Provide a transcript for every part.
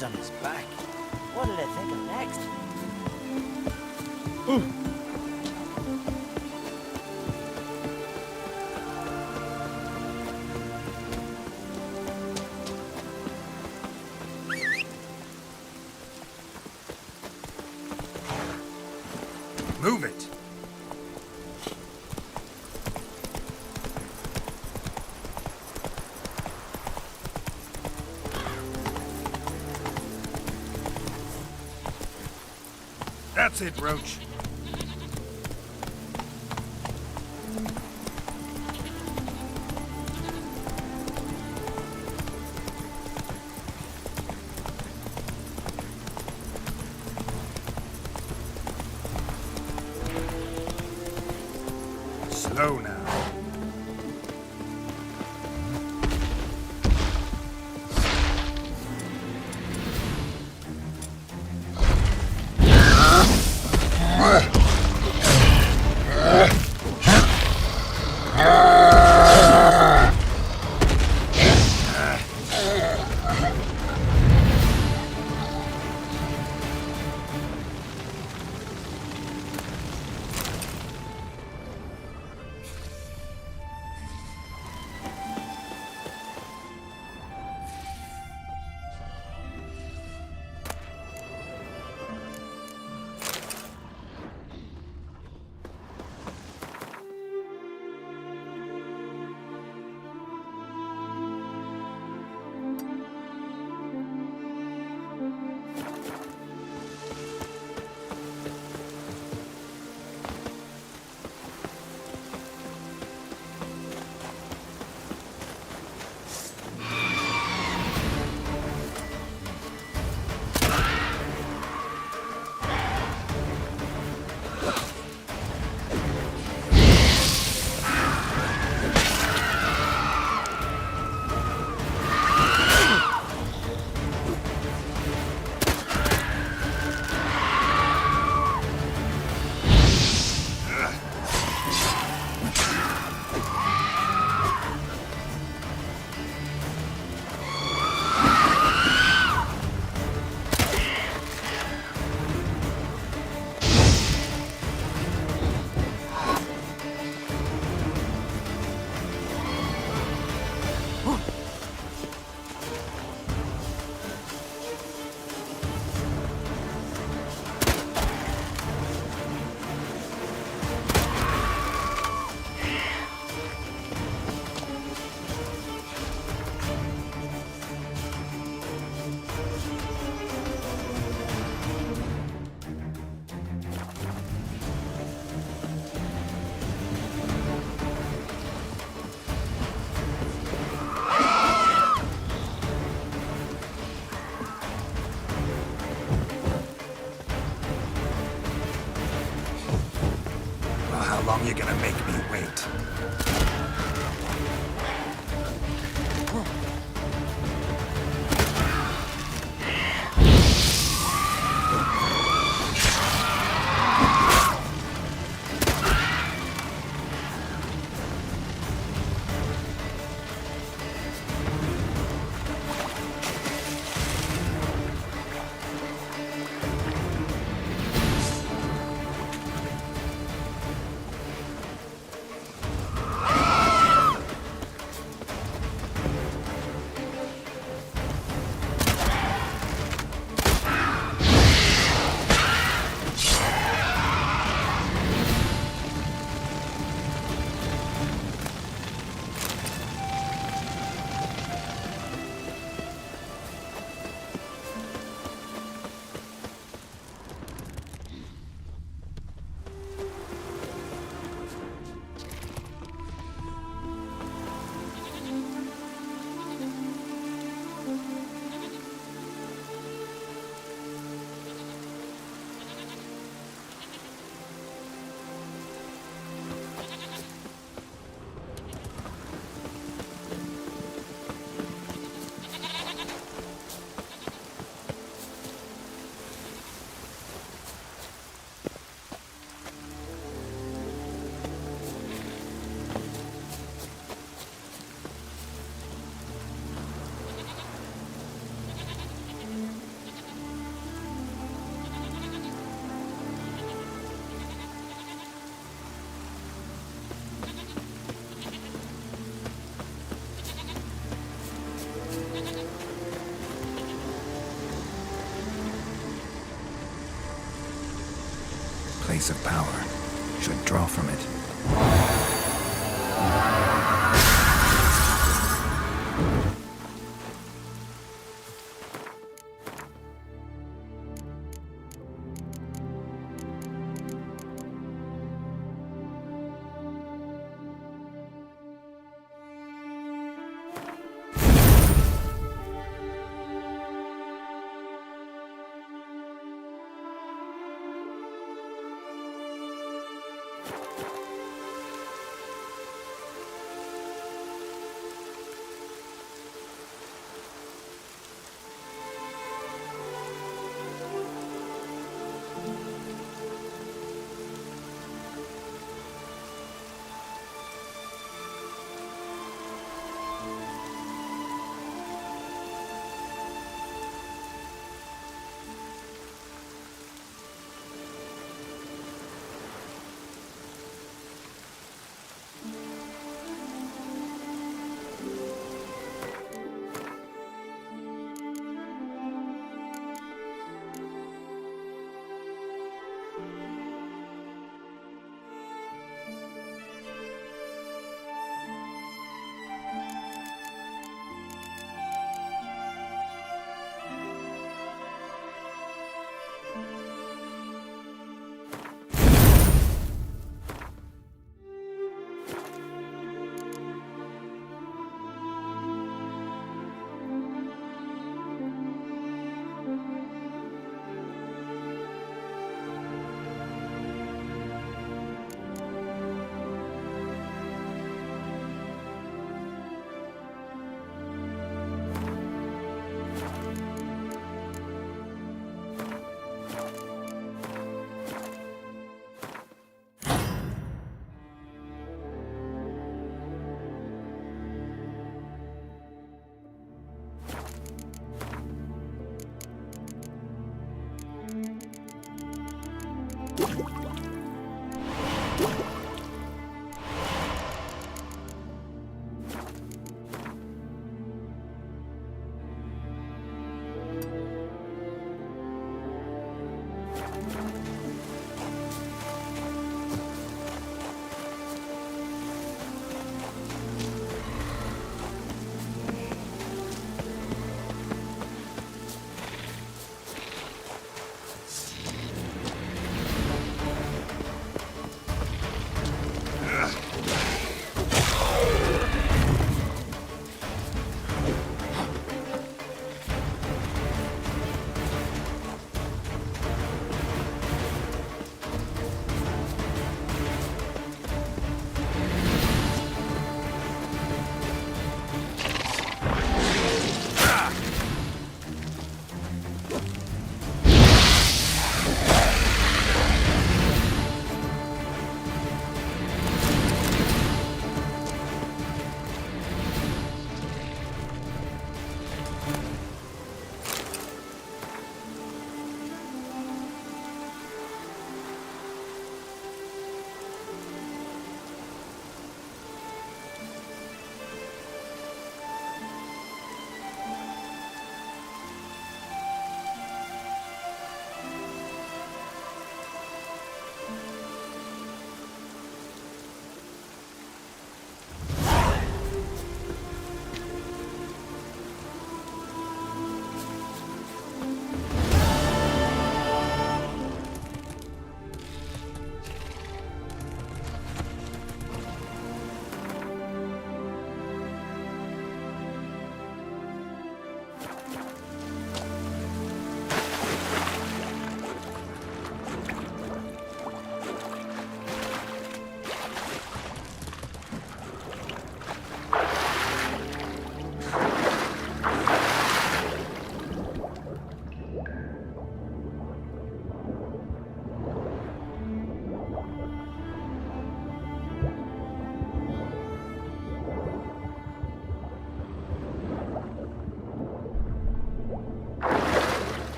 guards on his back. What did I think of next? Move it! That's it, Roach. Slow now. How long you gonna make me wait? place of power should draw from it.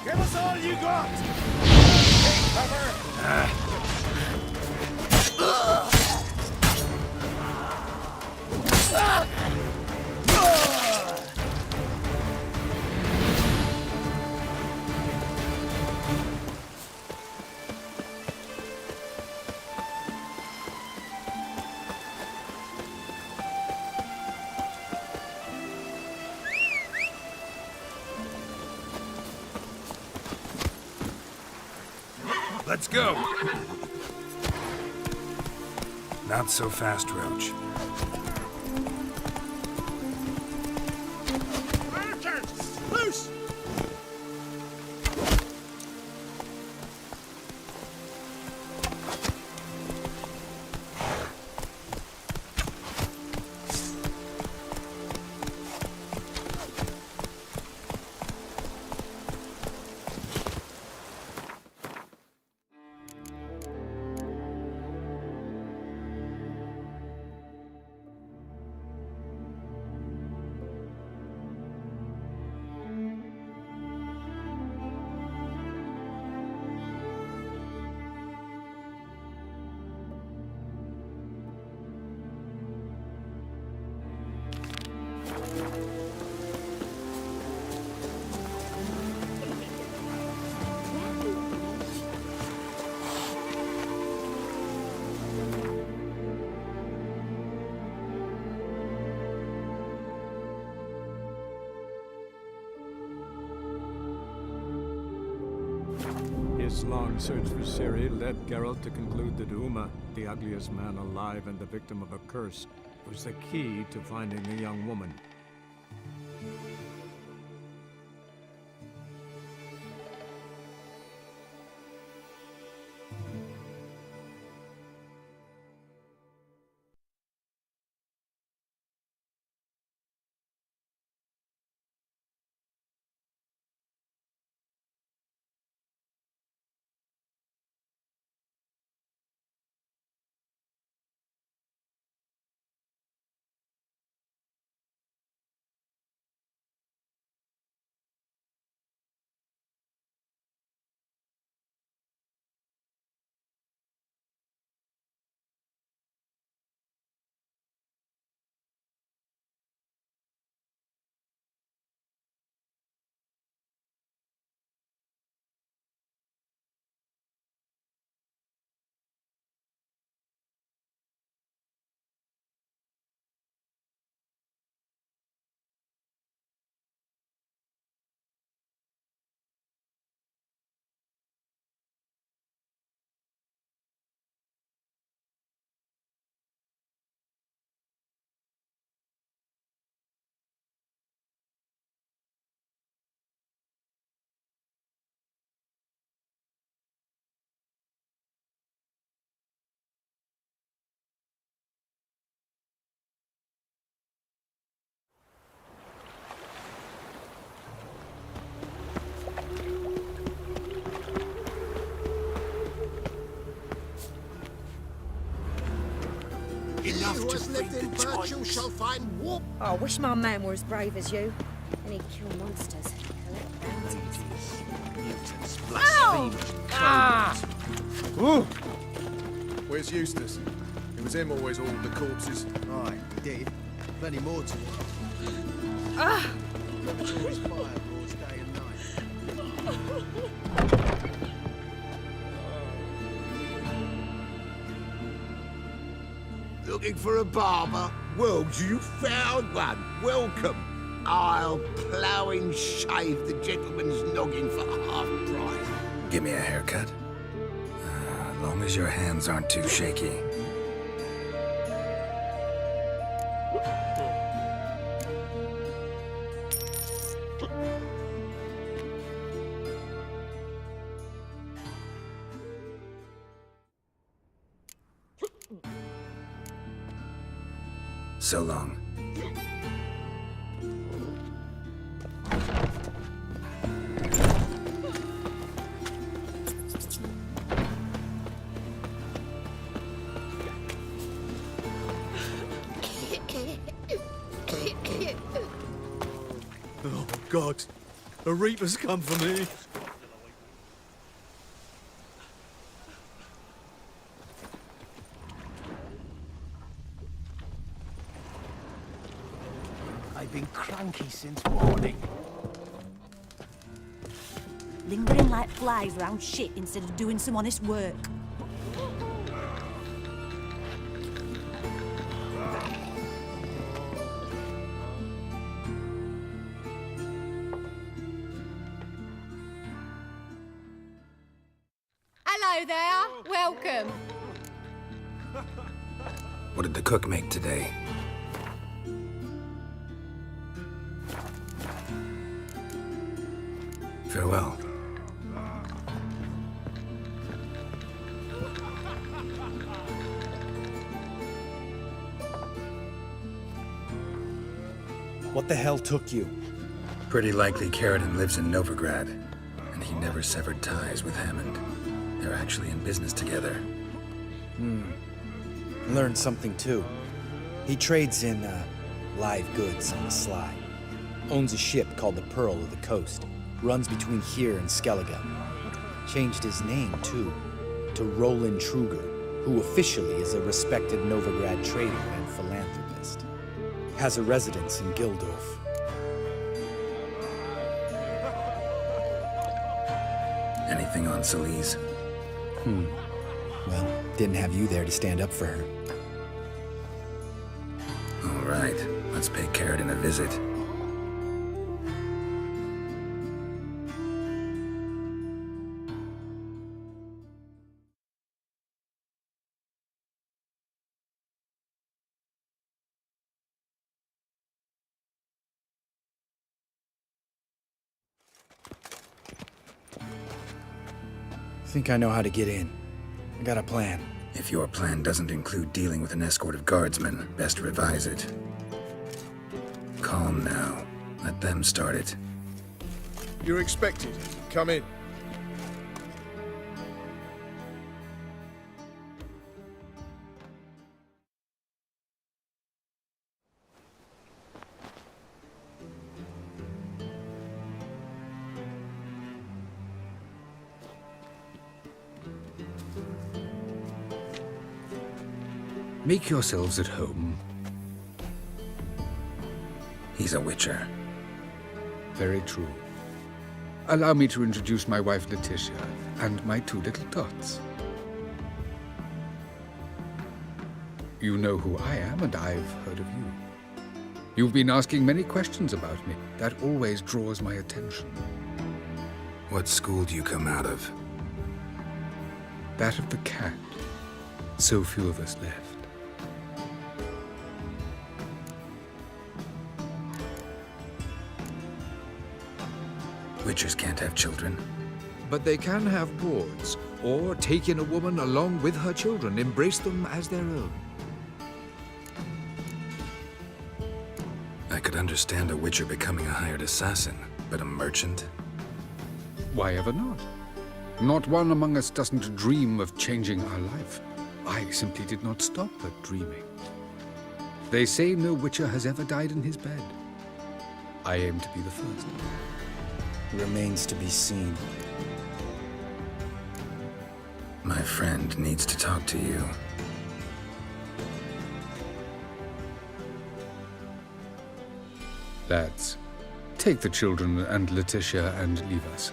Give us all you got! Take cover! Let's go! Not so fast, Roach. Archers! Loose! His long search for Ciri led Geralt to conclude that Uma, the ugliest man alive and the victim of a curse, was the key to finding the young woman. Enough Who to has lived feed in the virtue times. shall find warp. Oh, I wish my man were as brave as you. And he'd kill monsters, collect bounties. Mutants, Ow! blasphemers, Ah! Ooh. Where's Eustace? It was him always ordered the corpses. Aye, he did. Plenty more to it. Ah! Laboratories fire broads day and night. Looking for a barber? Well, you found one. Welcome. I'll plough and shave the gentleman's noggin for half price. Give me a haircut. As long as your hands aren't too shaky. So long. Oh, God. A reaper's come for me. been cranky since morning. Lingering like flies around shit instead of doing some honest work. Hello there. Welcome. What did the cook make today? Farewell. What the hell took you? Pretty likely Cerridon lives in Novigrad, and he never severed ties with Hammond. They're actually in business together. Learned something too. He trades in, live goods on the sly. Owns a ship called the Pearl of the Coast. Runs between here and Skellige. Changed his name, too, to Roland Truger, who officially is a respected Novigrad trader and philanthropist. Has a residence in Gildorf. Anything on Celise? Well, didn't have you there to stand up for her. All right, let's pay Cerridon a visit. Think I know how to get in. I got a plan. If your plan doesn't include dealing with an escort of guardsmen, best revise it. Calm now. Let them start it. You're expected. Come in. Make yourselves at home. He's a witcher. Very true. Allow me to introduce my wife Letitia and my two little tots. You know who I am, and I've heard of you. You've been asking many questions about me. That always draws my attention. What school do you come out of? That of the cat. So few of us left. Witchers can't have children. But they can have wards, or take in a woman along with her children, embrace them as their own. I could understand a witcher becoming a hired assassin, but a merchant? Why ever not? Not one among us doesn't dream of changing our life. I simply did not stop at dreaming. They say no witcher has ever died in his bed. I aim to be the first. Remains to be seen. My friend needs to talk to you. Lads, take the children and Letitia and leave us.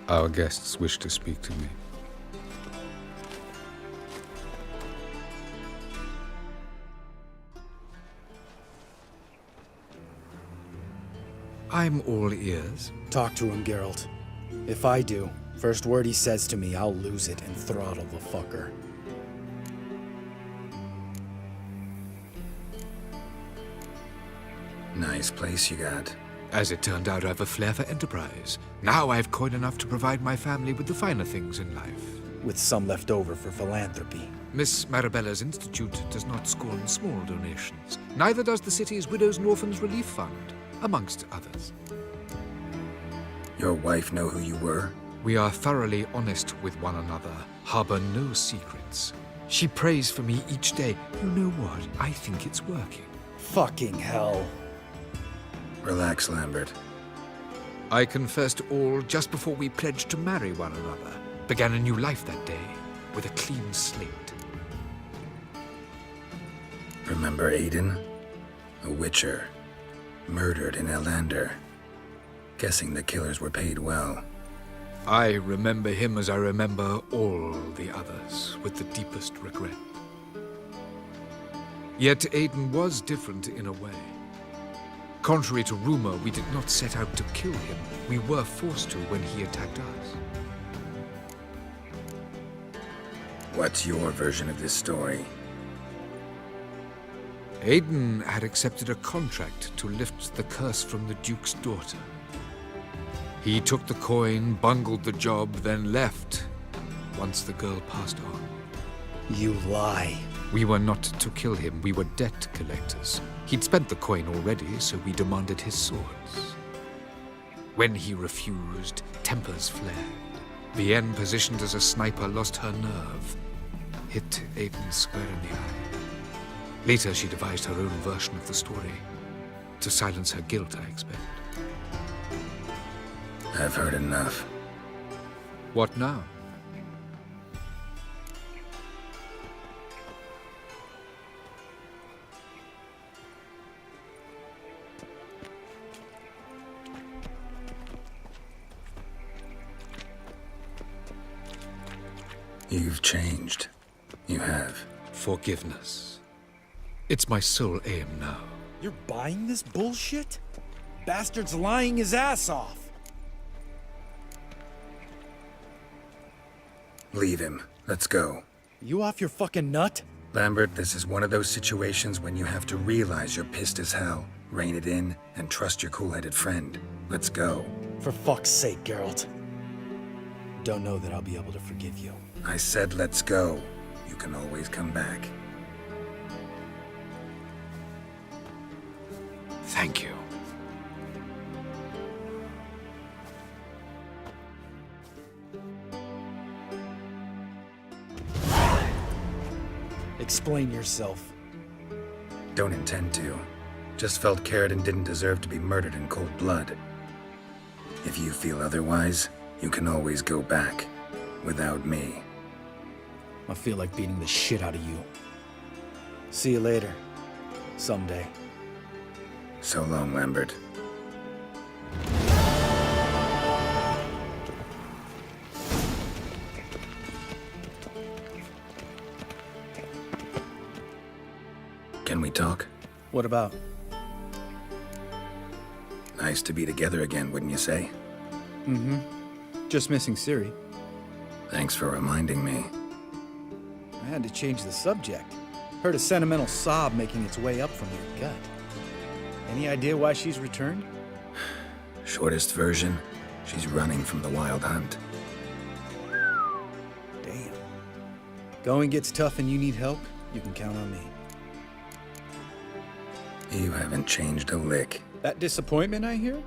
Our guests wish to speak to me. I'm all ears. Talk to him, Geralt. If I do, first word he says to me, I'll lose it and throttle the fucker. Nice place you got. As it turned out, I have a flair for enterprise. Now I have coin enough to provide my family with the finer things in life. With some left over for philanthropy. Miss Marabella's institute does not scorn small donations. Neither does the city's Widows and Orphans Relief Fund, amongst others. Your wife know who you were? We are thoroughly honest with one another, harbor no secrets. She prays for me each day. You know what? I think it's working. Fucking hell. Relax, Lambert. I confessed all just before we pledged to marry one another. Began a new life that day, with a clean slate. Remember Aiden? A witcher. murdered in Elander. Guessing the killers were paid well. I remember him as I remember all the others, with the deepest regret. Yet Aiden was different in a way. Contrary to rumor, we did not set out to kill him. We were forced to when he attacked us. What's your version of this story? Aiden had accepted a contract to lift the curse from the Duke's daughter. He took the coin, bungled the job, then left once the girl passed on. You lie. We were not to kill him, we were debt collectors. He'd spent the coin already, so we demanded his swords. When he refused, tempers flared. Vienne, positioned as a sniper, lost her nerve. Hit Aiden square in the eye. Later, she devised her own version of the story. To silence her guilt, I expect. I've heard enough. What now? You've changed. You have. Forgiveness. It's my sole aim now. You're buying this bullshit? Bastard's lying his ass off. Leave him. Let's go. You off your fucking nut? Lambert, this is one of those situations when you have to realize you're pissed as hell, rein it in, and trust your cool-headed friend. Let's go. For fuck's sake, Geralt. Don't know that I'll be able to forgive you. I said let's go. You can always come back. Thank you. Explain yourself. Don't intend to. Just felt Carradine didn't deserve to be murdered in cold blood. If you feel otherwise, you can always go back. Without me. I feel like beating the shit out of you. See you later. Someday. So long, Lambert. Can we talk? What about? Nice to be together again, wouldn't you say? Mm-hmm. Just missing Ciri. Thanks for reminding me. I had to change the subject. Heard a sentimental sob making its way up from your gut. Any idea why she's returned? Shortest version, she's running from the wild hunt. Damn. Going gets tough and you need help, you can count on me. You haven't changed a lick. That disappointment I hear?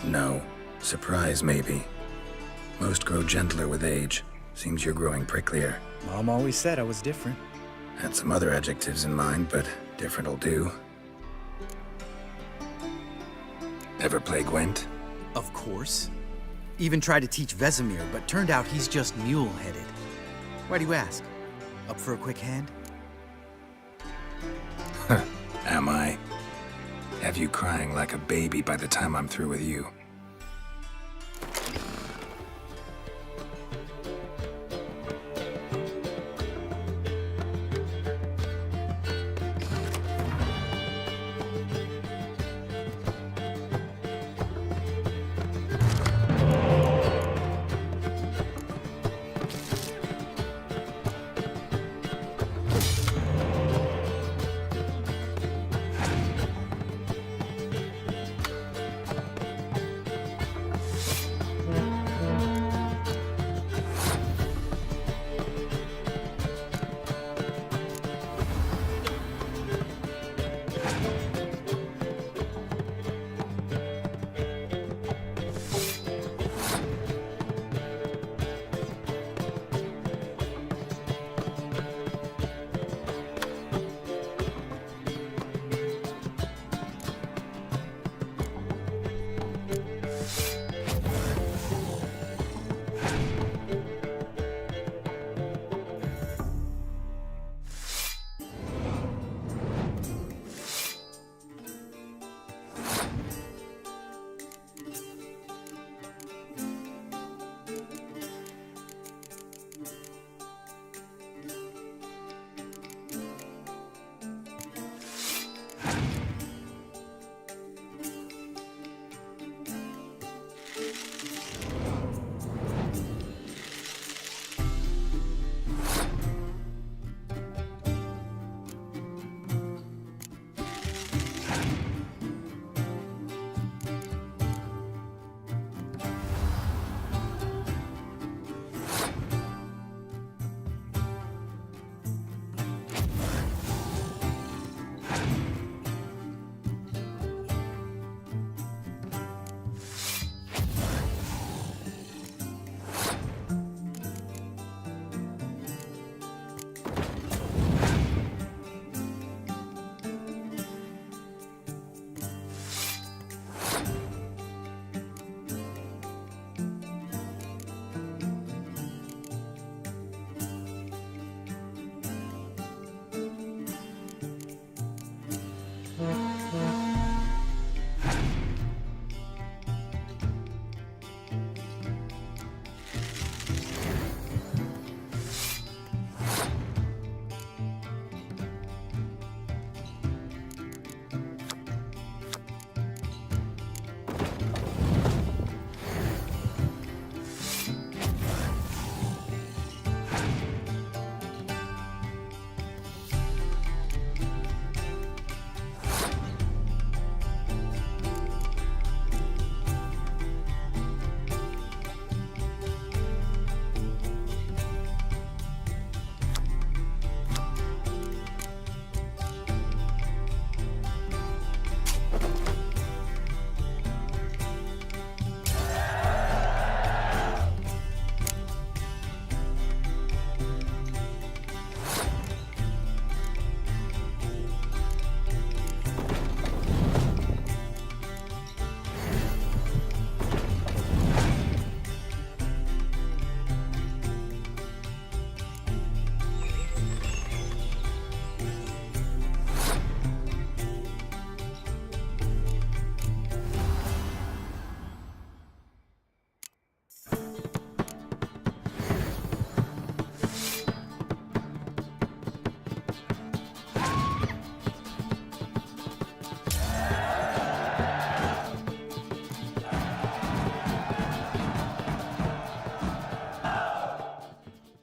No. Surprise, maybe. Most grow gentler with age. Seems you're growing pricklier. Mom always said I was different. Had some other adjectives in mind, but different'll do. Ever play Gwent? Of course. Even tried to teach Vesemir, but turned out he's just mule-headed. Why do you ask? Up for a quick hand? Am I? Have you crying like a baby by the time I'm through with you?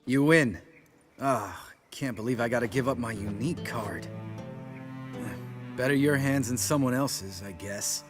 You win. Ah, can't believe I gotta give up my unique card. Better your hands than someone else's, I guess.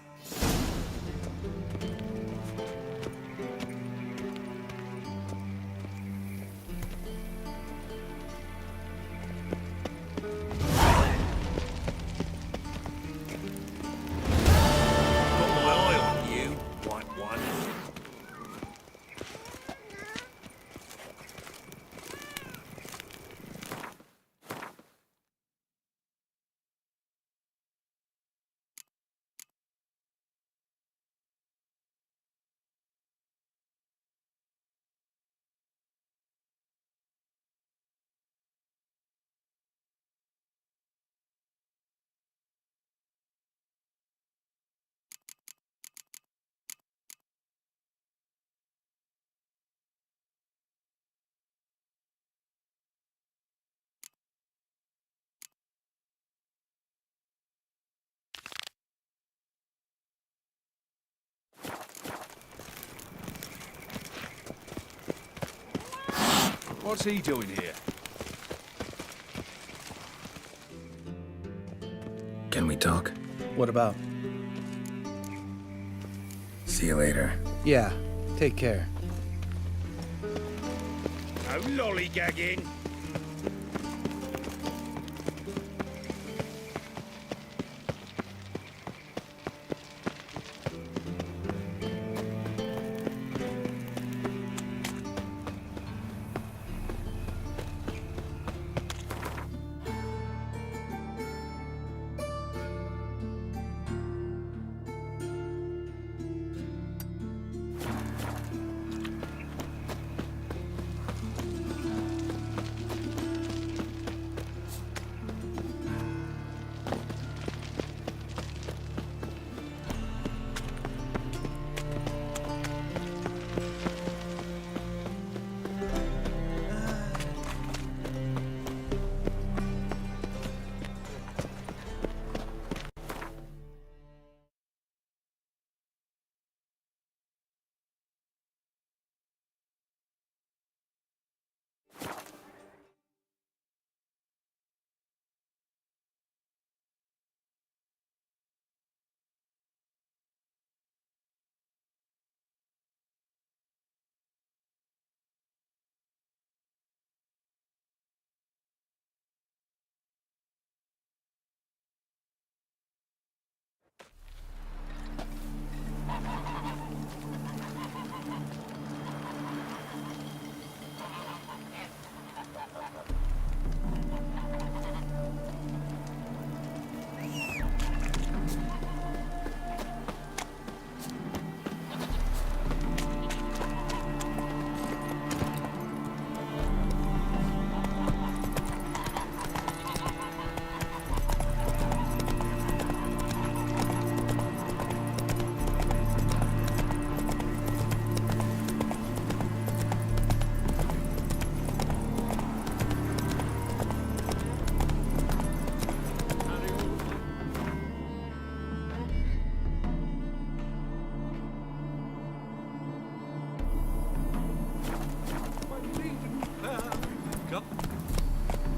What's he doing here? Can we talk? What about? See you later. Yeah, take care. No lollygagging.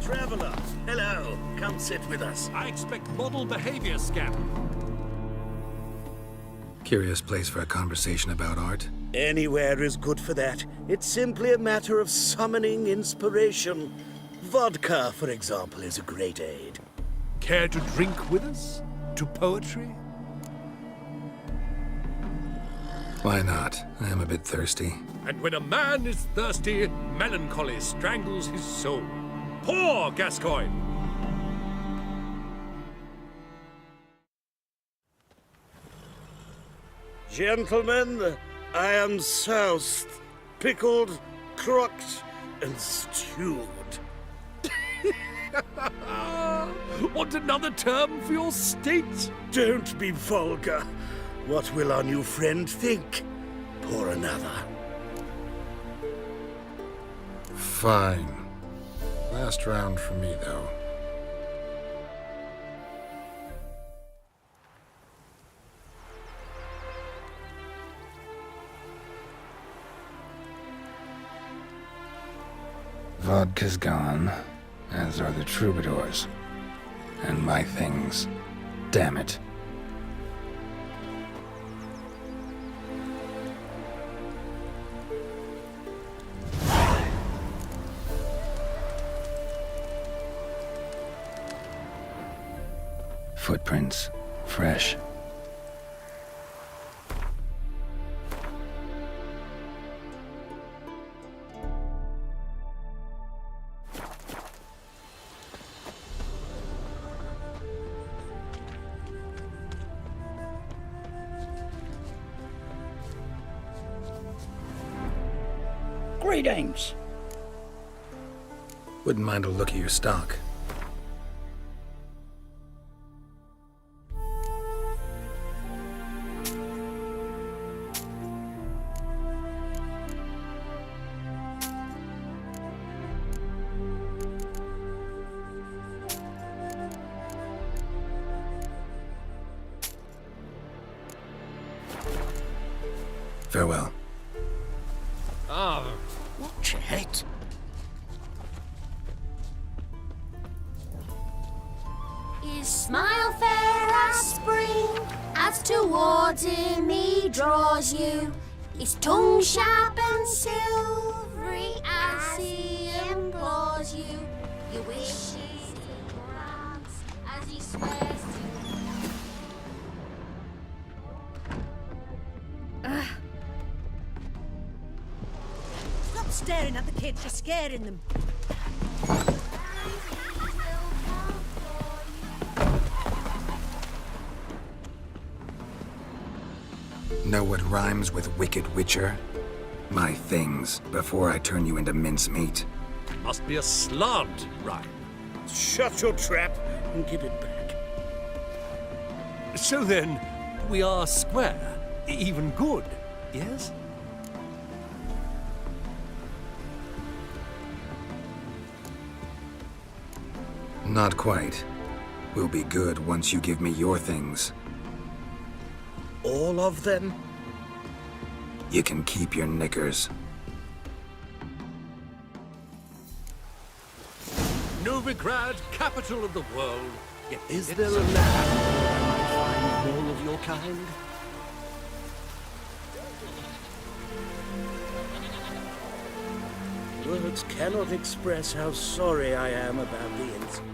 Traveler, hello. Come sit with us. I expect model behavior, Scamp. Curious place for a conversation about art. Anywhere is good for that. It's simply a matter of summoning inspiration. Vodka, for example, is a great aid. Care to drink with us? To poetry? Why not? I am a bit thirsty. And when a man is thirsty, melancholy strangles his soul. Pour, Gascoigne! Gentlemen, I am soused, pickled, crocked, and stewed. Want another term for your state? Don't be vulgar. What will our new friend think? Pour another. Fine. Last round for me, though. vodka's gone, as are the troubadours. And my things. Damn it. Footprints. Fresh. Greetings. Wouldn't mind a look at your stock. Farewell. Watch it. His smile fair as spring, as towards him he draws you. His tongue sharp and silvery as he implores you. Your wishes he grants as he swears to Stop staring at the kids, you're scaring them. Know what rhymes with wicked witcher? My things, before I turn you into mincemeat. Must be a slant rhyme. Shut your trap and give it back. So then, we are square, even good, yes? Not quite. We'll be good once you give me your things. All of them? You can keep your knickers. Novigrad, capital of the world. Yes, Is there a land where I might find more of your kind? Words cannot express how sorry I am about the incident.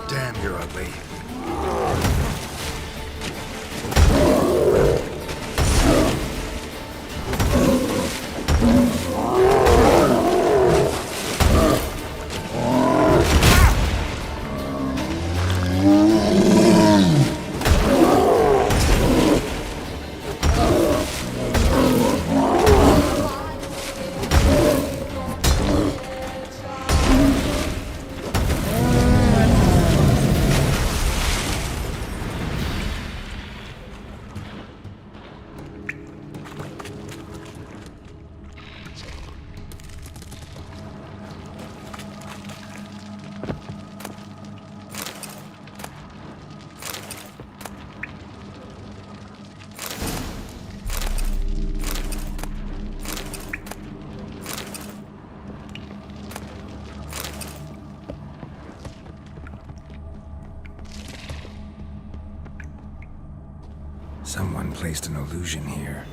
Damn, you're ugly. Someone placed an illusion here.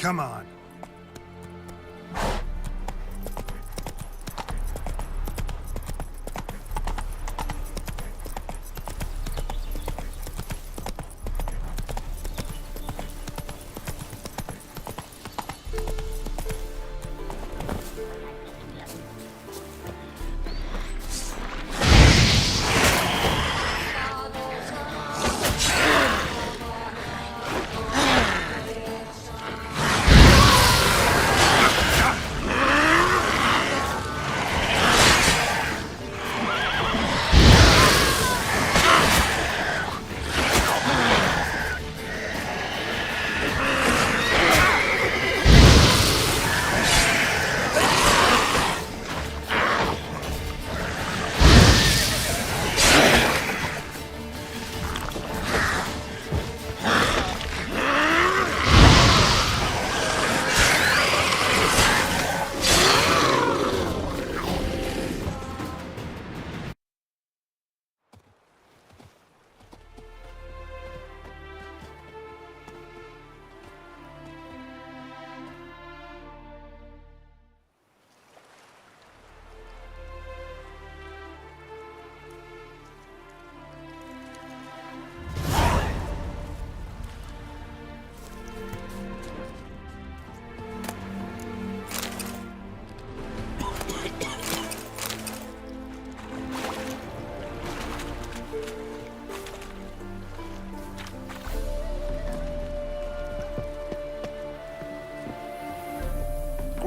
Come on.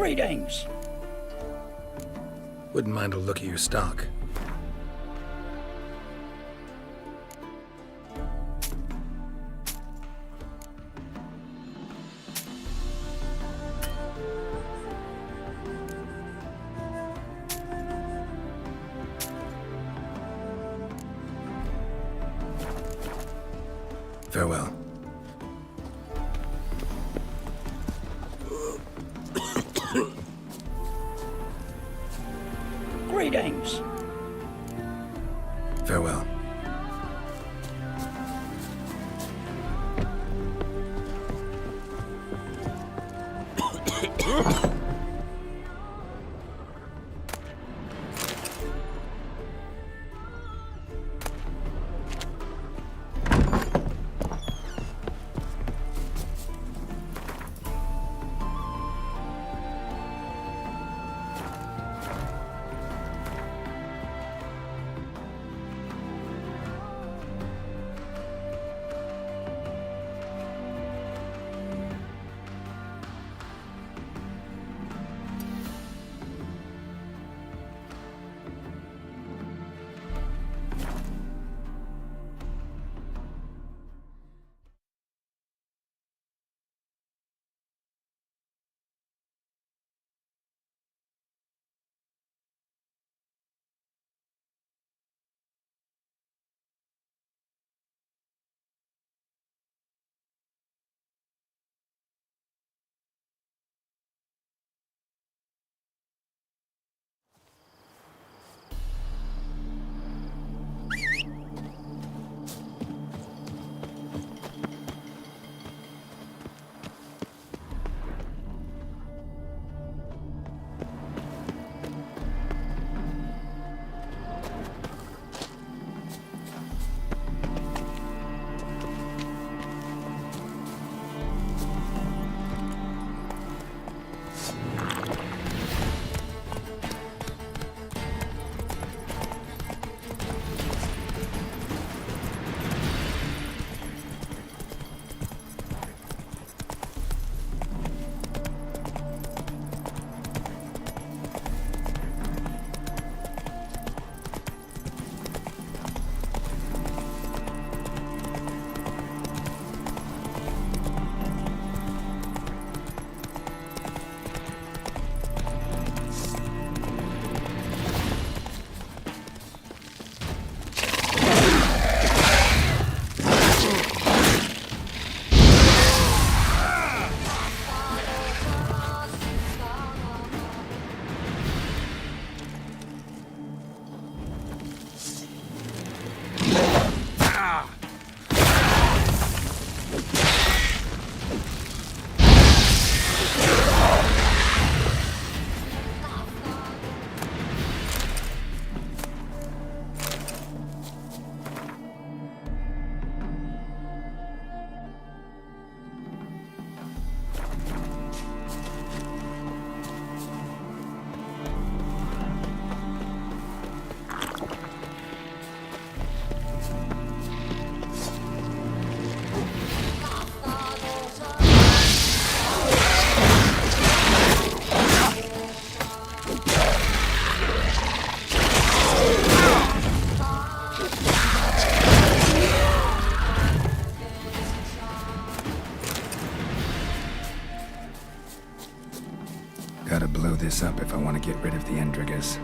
Greetings. Wouldn't mind a look at your stock. Farewell. Greetings. Farewell. this up if I want to get rid of the Endriggers.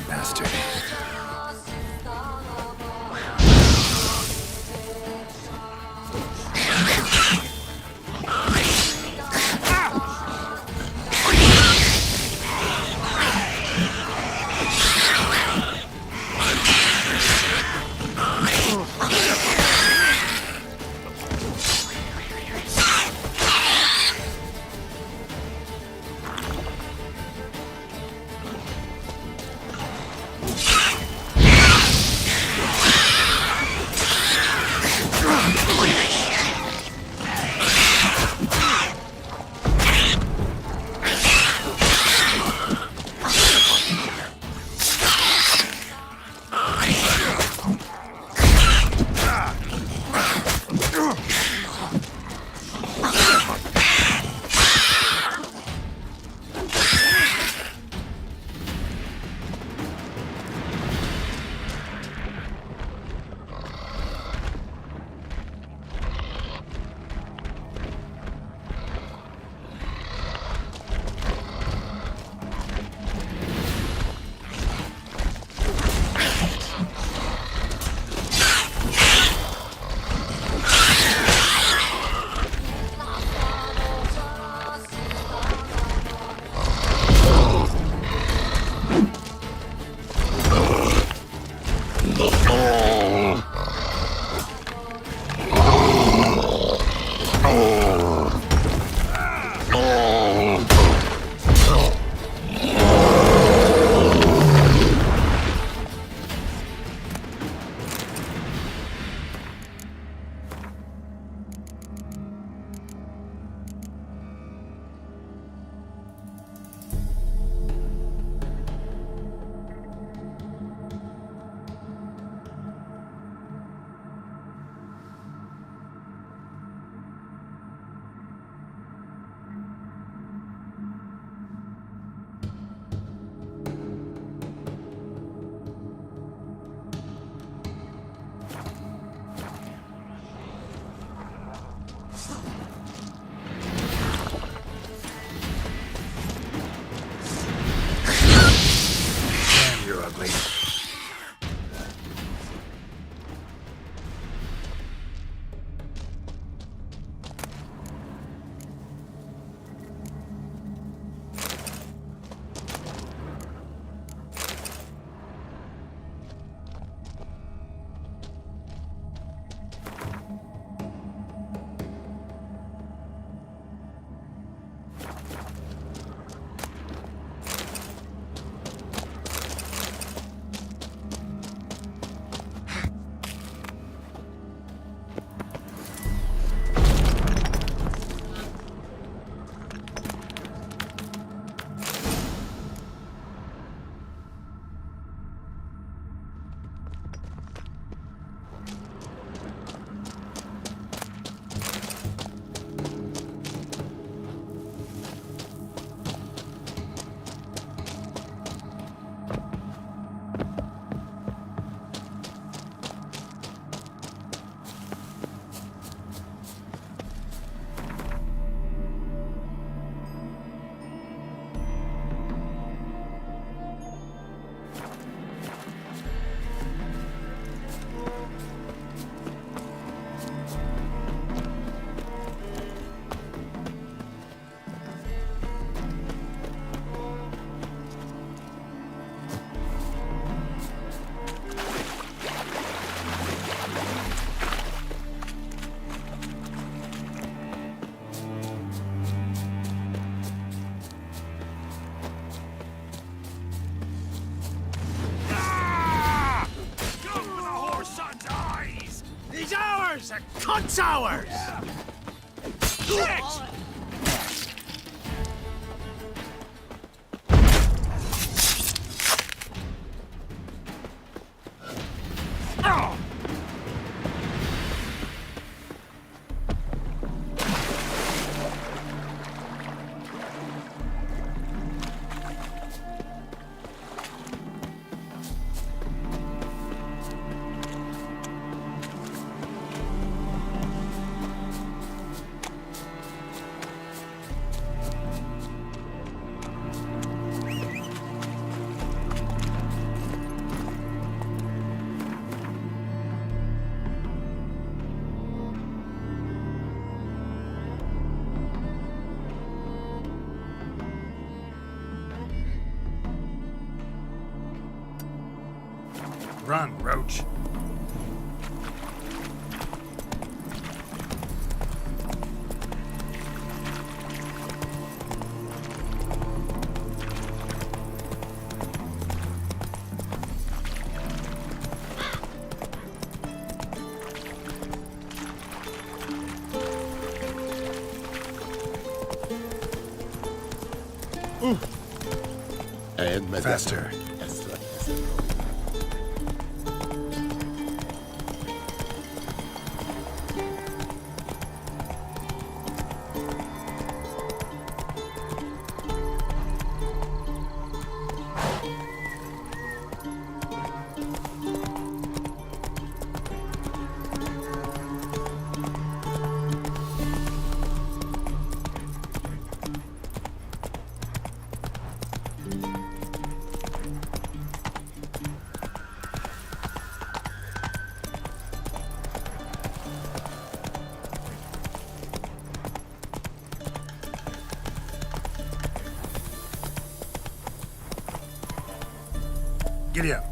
Bastard. They're cunt's ours! Shit! Run, Roach. And Faster. Giddy up.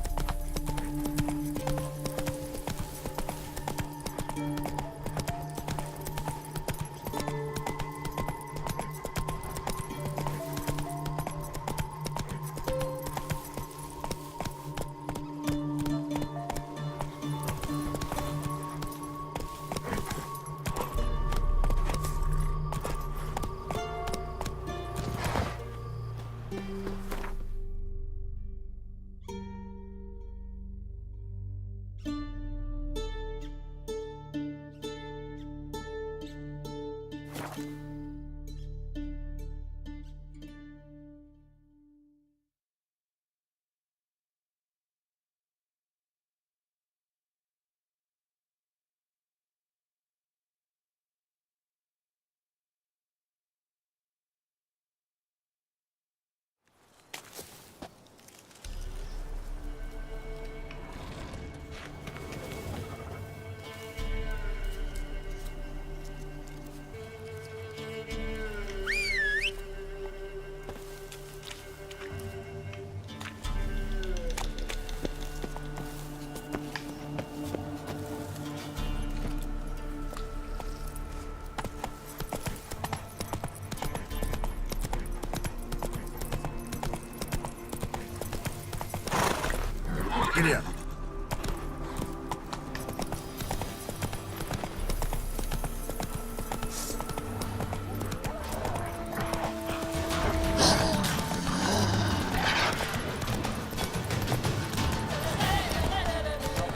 Giddy up.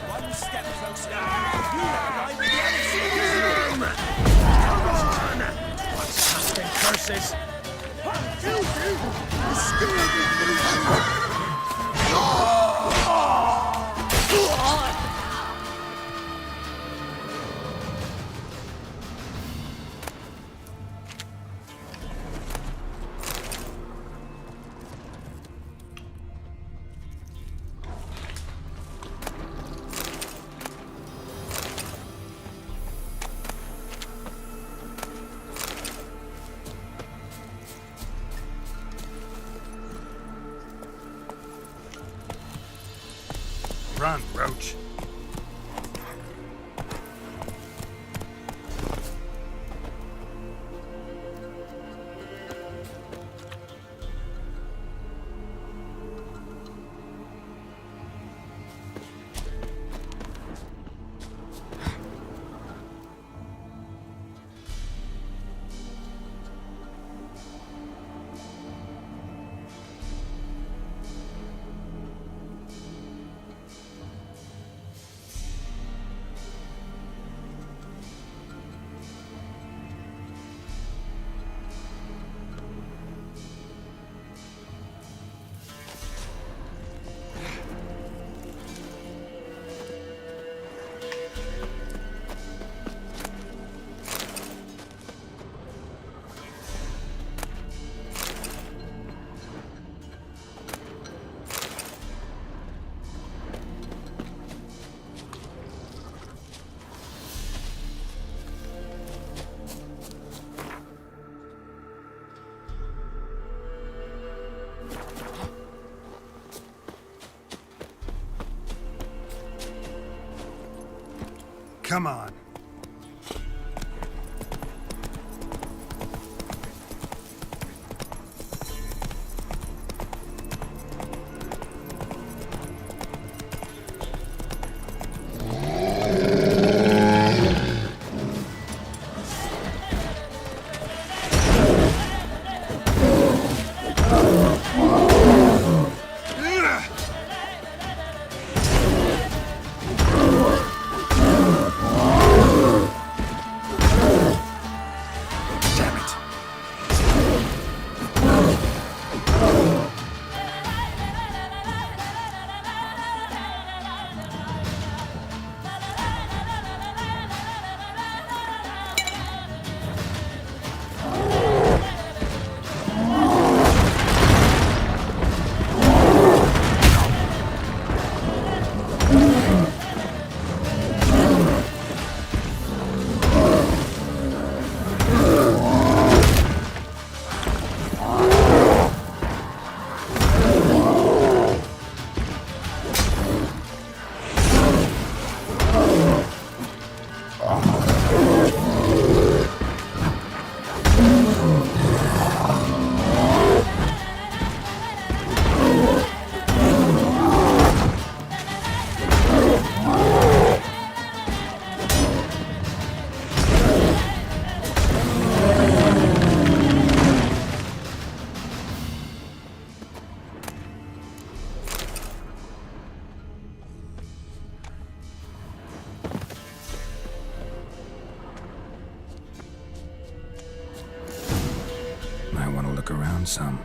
One step closer. You arrive at the end. Come on! What's casting curses? Run, Roach. Come on. Around some.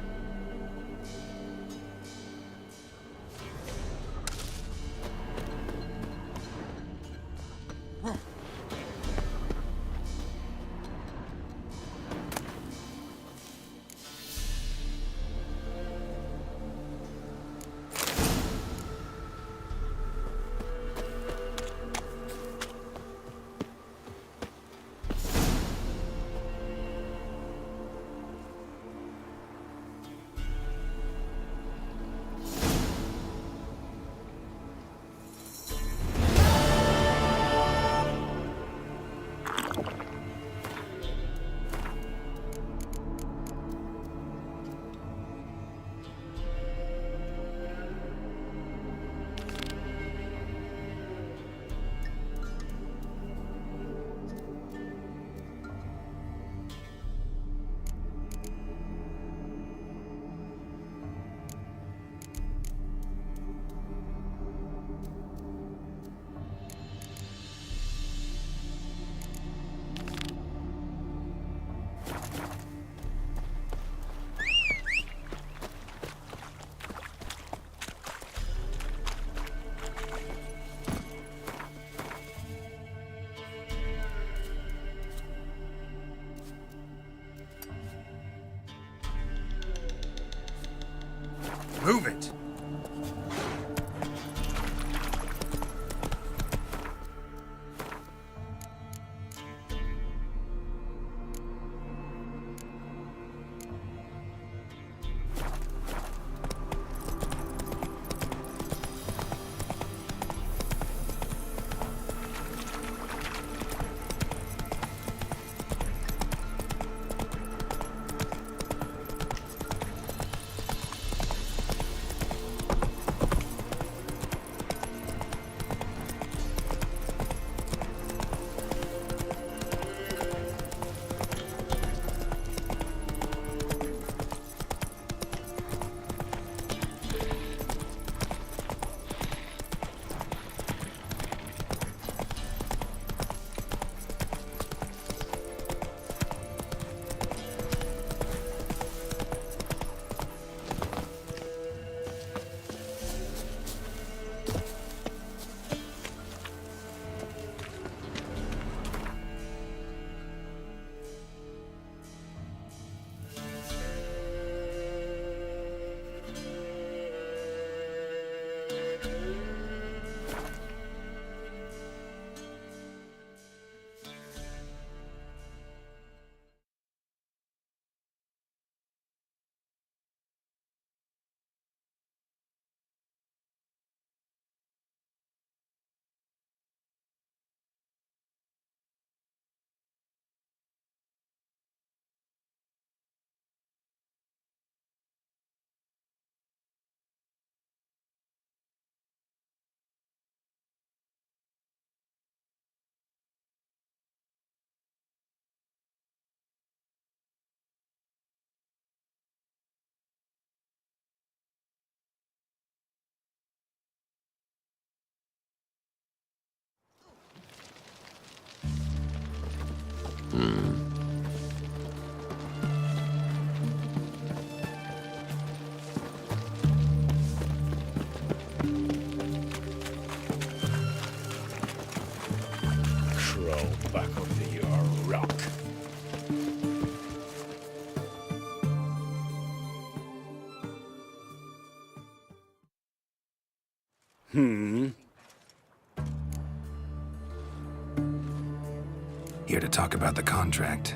Here to talk about the contract.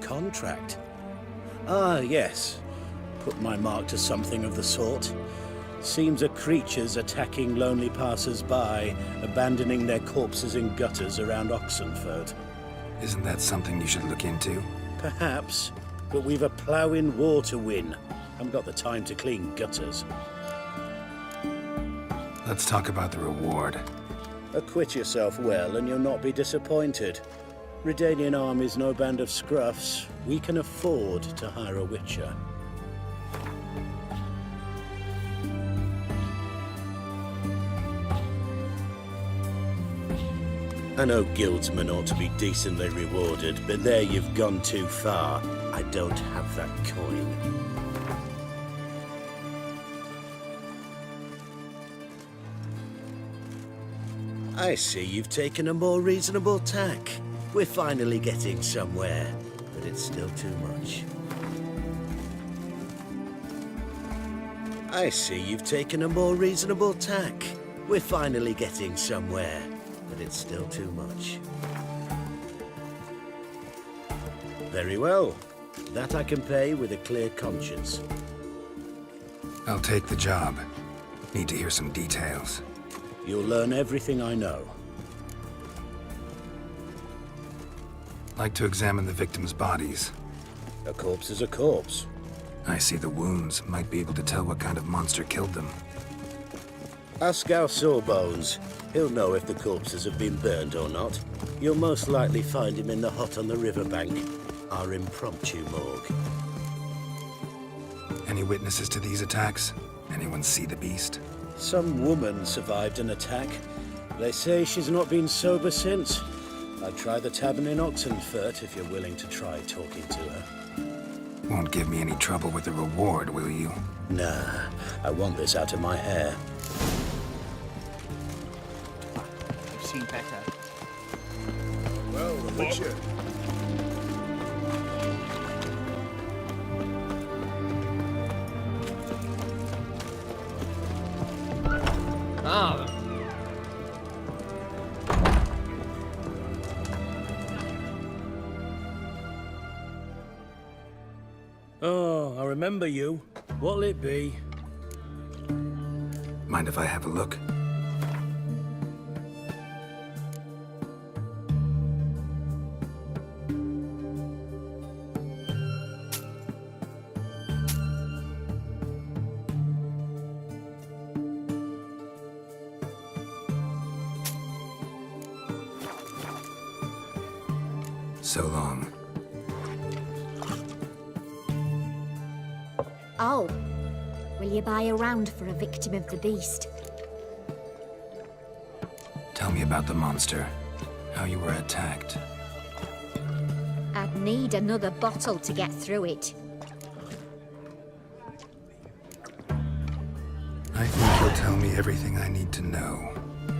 Contract? Ah, yes. Put my mark to something of the sort. Seems a creature's attacking lonely passers-by, abandoning their corpses in gutters around Oxenford. Isn't that something you should look into? Perhaps, but we've a ploughing war to win. Haven't got the time to clean gutters. Let's talk about the reward. Acquit yourself well and you'll not be disappointed. Redanian army's no band of scruffs. We can afford to hire a witcher. I know guildsmen ought to be decently rewarded, but there you've gone too far. I don't have that coin. I see you've taken a more reasonable tack. We're finally getting somewhere, but it's still too much. I see you've taken a more reasonable tack. We're finally getting somewhere, but it's still too much. Very well. That I can pay with a clear conscience. I'll take the job. Need to hear some details. You'll learn everything I know. Like to examine the victims' bodies. A corpse is a corpse. I see the wounds. Might be able to tell what kind of monster killed them. Ask our Sawbones. He'll know if the corpses have been burned or not. You'll most likely find him in the hut on the riverbank. Our impromptu morgue. Any witnesses to these attacks? Anyone see the beast? Some woman survived an attack. They say she's not been sober since. I'd try the tavern in Oxenford if you're willing to try talking to her. Won't give me any trouble with the reward, will you? Nah, I want this out of my hair. I've seen better. Well, the Witcher. Ah. Oh, I remember you. What'll it be? Mind if I have a look? So long. Oh, will you buy a round for a victim of the beast? Tell me about the monster. How you were attacked. I'd need another bottle to get through it. I think you'll tell me everything I need to know.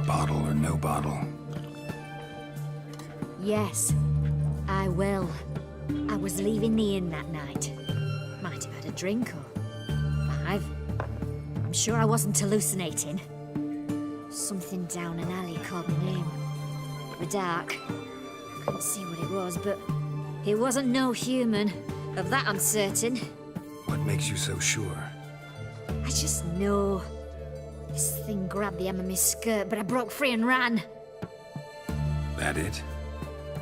Bottle or no bottle. Yes, I will. I was leaving the inn that night. Might have had a drink or 5. I'm sure I wasn't hallucinating. Something down an alley called my name. It was dark. I couldn't see what it was, but it wasn't no human. Of that I'm certain. What makes you so sure? I just know. This thing grabbed the hem of my skirt, but I broke free and ran. That it?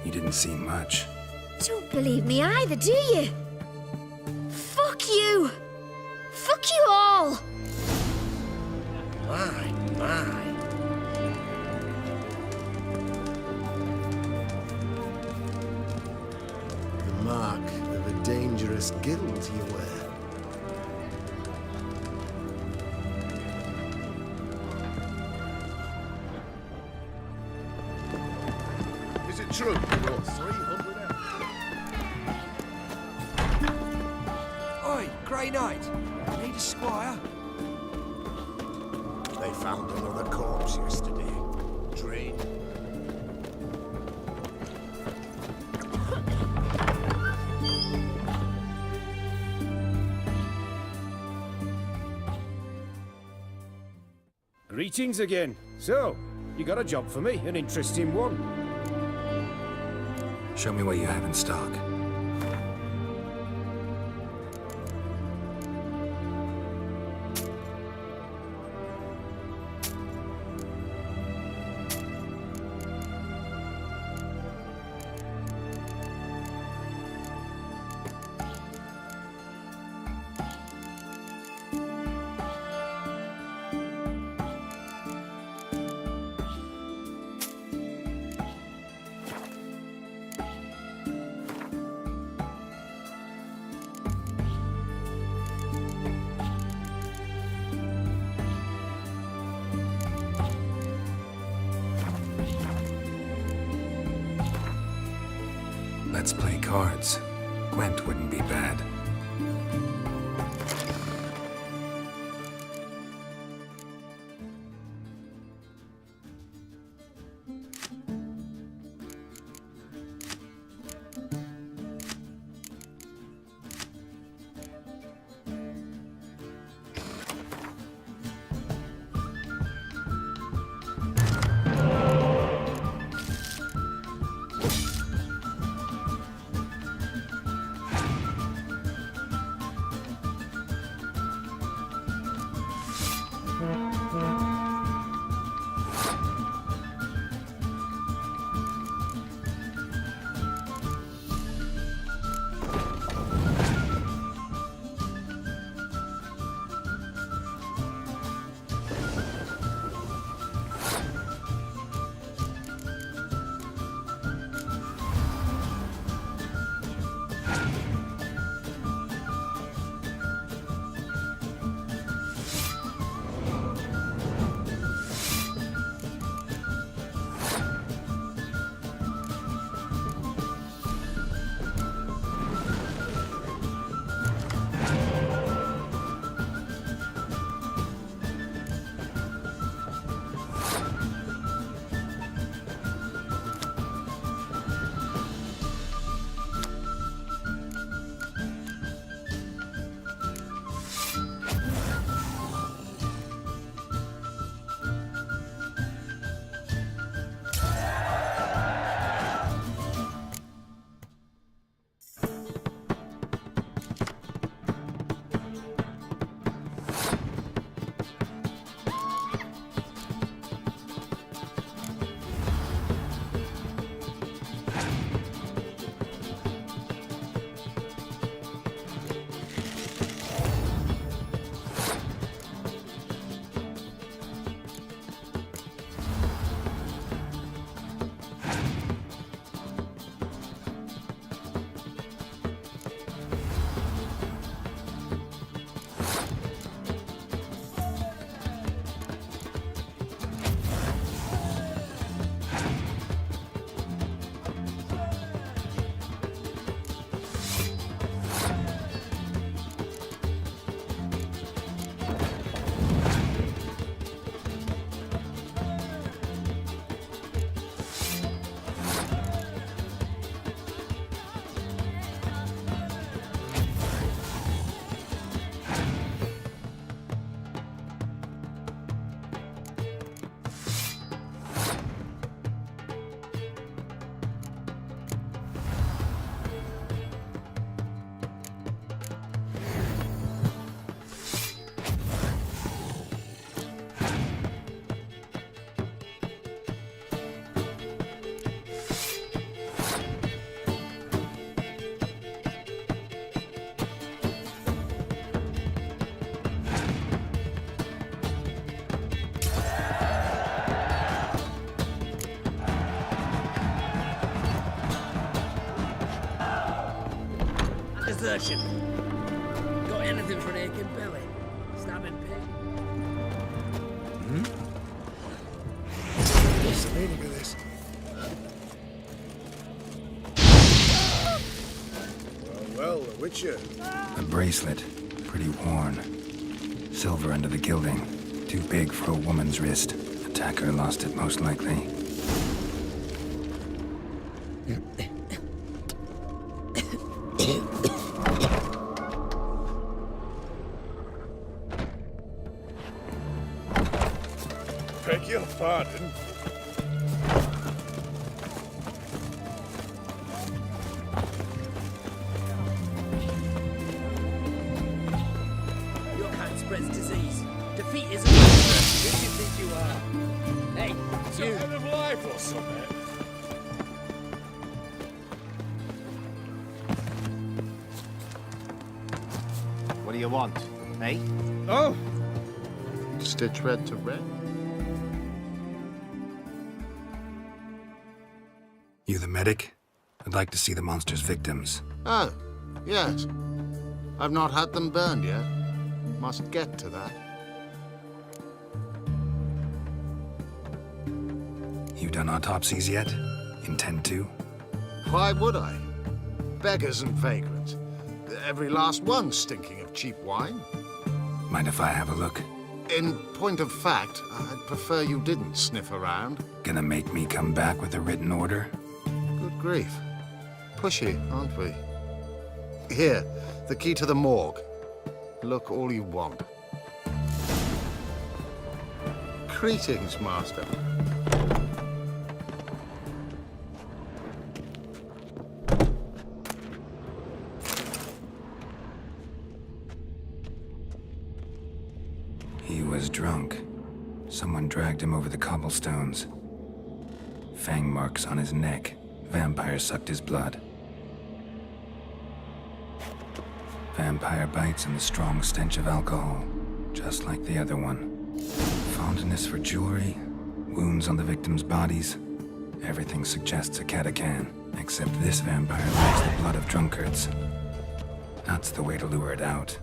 You didn't see much. Don't believe me either, do you? Fuck you! Fuck you all! My. The mark of a dangerous guild you wear. Is it true? You're 300 out. Oi, Grey Knight. Need a squire? They found another corpse yesterday. Drained. Greetings again. So, you got a job for me, an interesting one. Show me what you have in stock. Let's play cards. Gwent wouldn't be bad. Desertion. Got anything for an aching belly? Stabbing pig? What's the meaning of this? Well, a witcher. A bracelet. Pretty worn. Silver under the gilding. Too big for a woman's wrist. Attacker lost it, most likely. Beg your pardon. spreads disease. Defeat is a Who do you think you are? Hey, It's you. a end of life or something. What do you want, eh? Oh, Stitch red to red? You the medic? I'd like to see the monster's victims. Oh, yes. I've not had them burned yet. Must get to that. You done autopsies yet? Intend to? Why would I? Beggars and vagrants. Every last one stinking of cheap wine. Mind if I have a look? In point of fact, I'd prefer you didn't sniff around. Gonna make me come back with a written order? Good grief. Pushy, aren't we? Here, the key to the morgue. Look all you want. Greetings, Master. He was drunk. Someone dragged him over the cobblestones. Fang marks on his neck. Vampire sucked his blood. Vampire bites and the strong stench of alcohol, just like the other one. Fondness for jewelry, wounds on the victims' bodies. Everything suggests a catacan, except this vampire likes the blood of drunkards. That's the way to lure it out.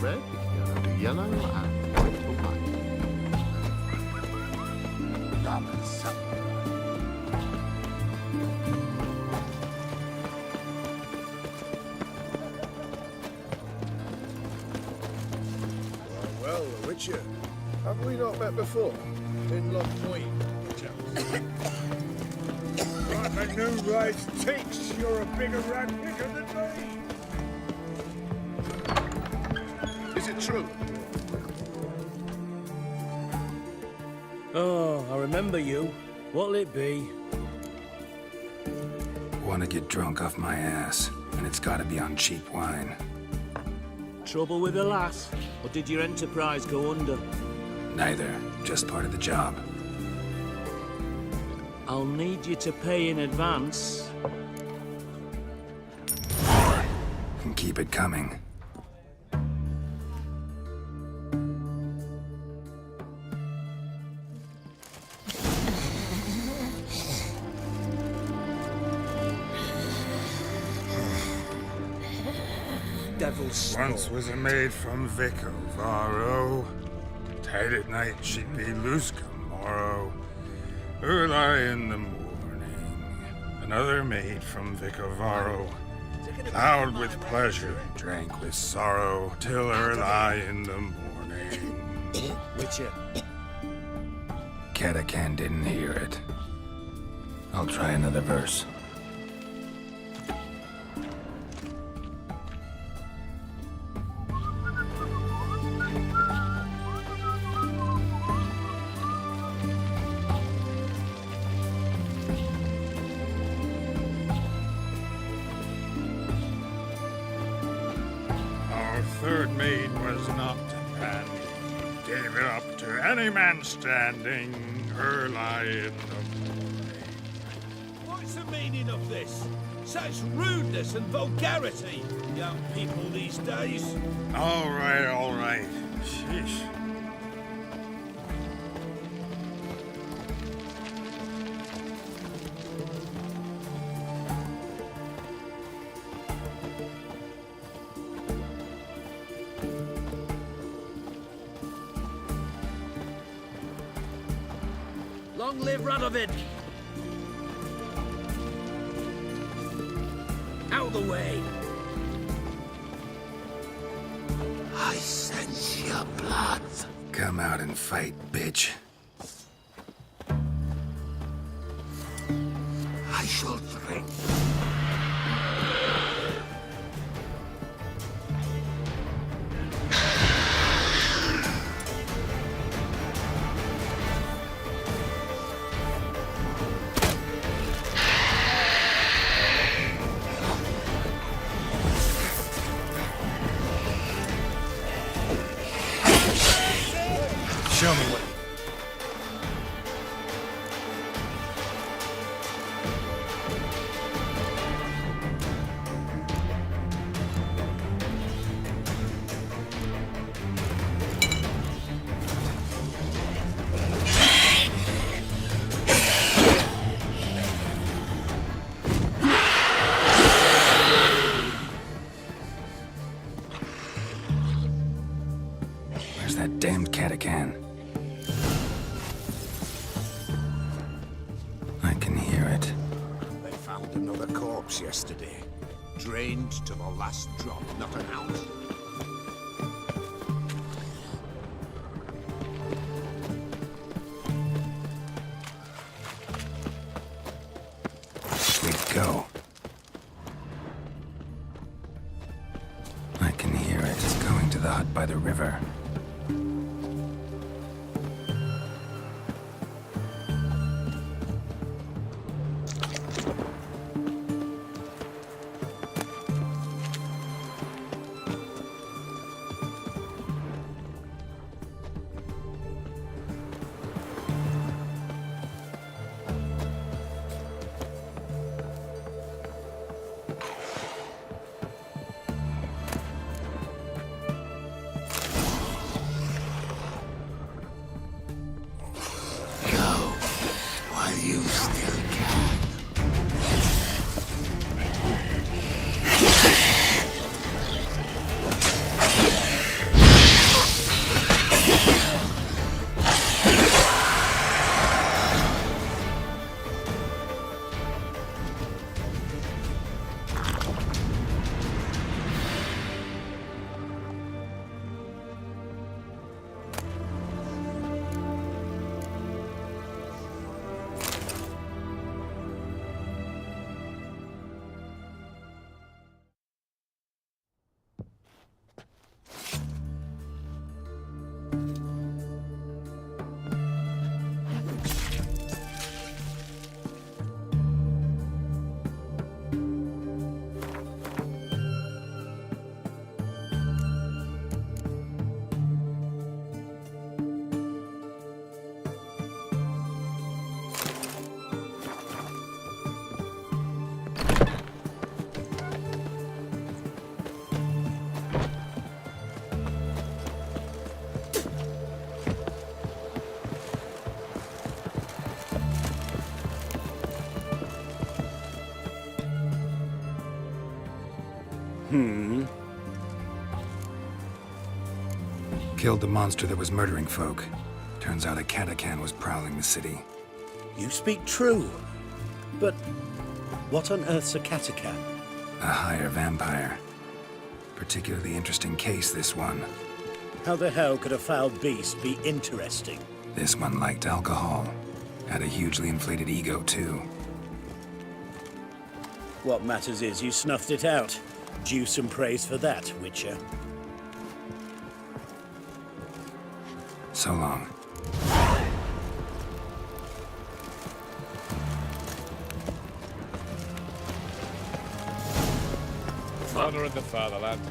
Red, yellow to yellow, and white to white. Well, the Witcher. Have we not met before? In Loch Point, I've a new rice takes. You're a bigger rat picker than me. Is it true? Oh, I remember you. What'll it be? Wanna get drunk off my ass, and it's gotta be on cheap wine. Trouble with the lass? Or did your enterprise go under? Neither, just part of the job. I'll need you to pay in advance. And keep it coming. Devil's Once was a maid from Vic of Varro. Tight at night she'd be loose come morrow. Early in the morning. Another maid from Vic of Varro. Loud with pleasure, drank with sorrow, till early in the morning. Witcher. Catacan didn't hear it. I'll try another verse. Our third maid was not handy. Gave it up to any man standing early in the morning. What's the meaning of this? Such rudeness and vulgarity, young people these days. All right, all right. Sheesh. Long live Radovid! Out of the way! I sense your blood. Come out and fight, bitch. I shall drink. Show me what... Where's that damned catachan? I can hear it. They found another corpse yesterday. Drained to the last drop, not an ounce. We'd go. I can hear it. It's going to the hut by the river. You still can. Killed the monster that was murdering folk. Turns out a catachan was prowling the city. You speak true. But what on earth's a catachan? A higher vampire. Particularly interesting case, this one. How the hell could a foul beast be interesting? This one liked alcohol. Had a hugely inflated ego, too. What matters is you snuffed it out. Due some praise for that, Witcher. So long. Honor in the fatherland.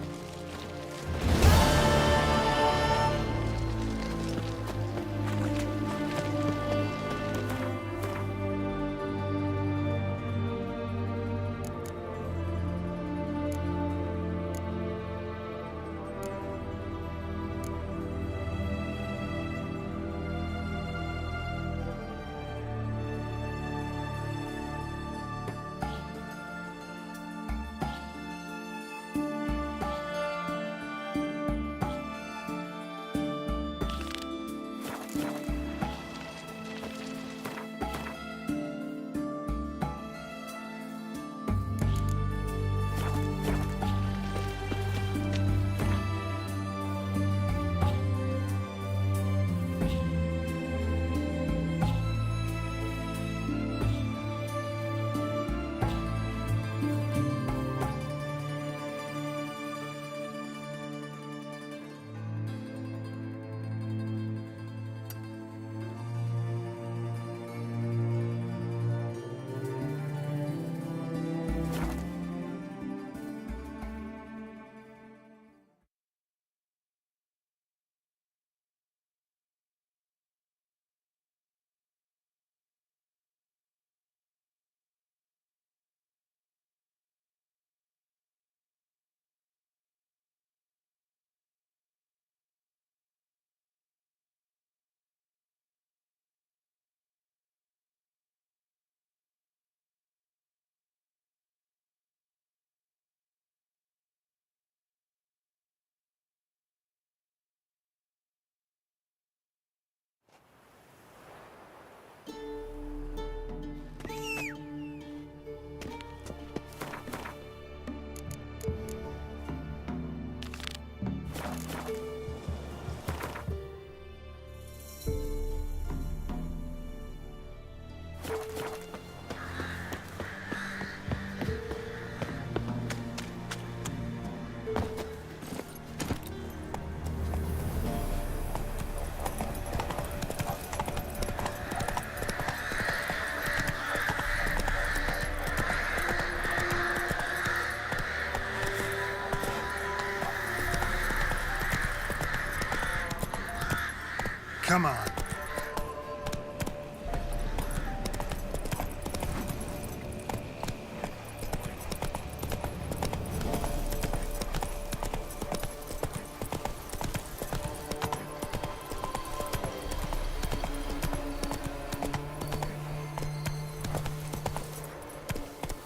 Come on.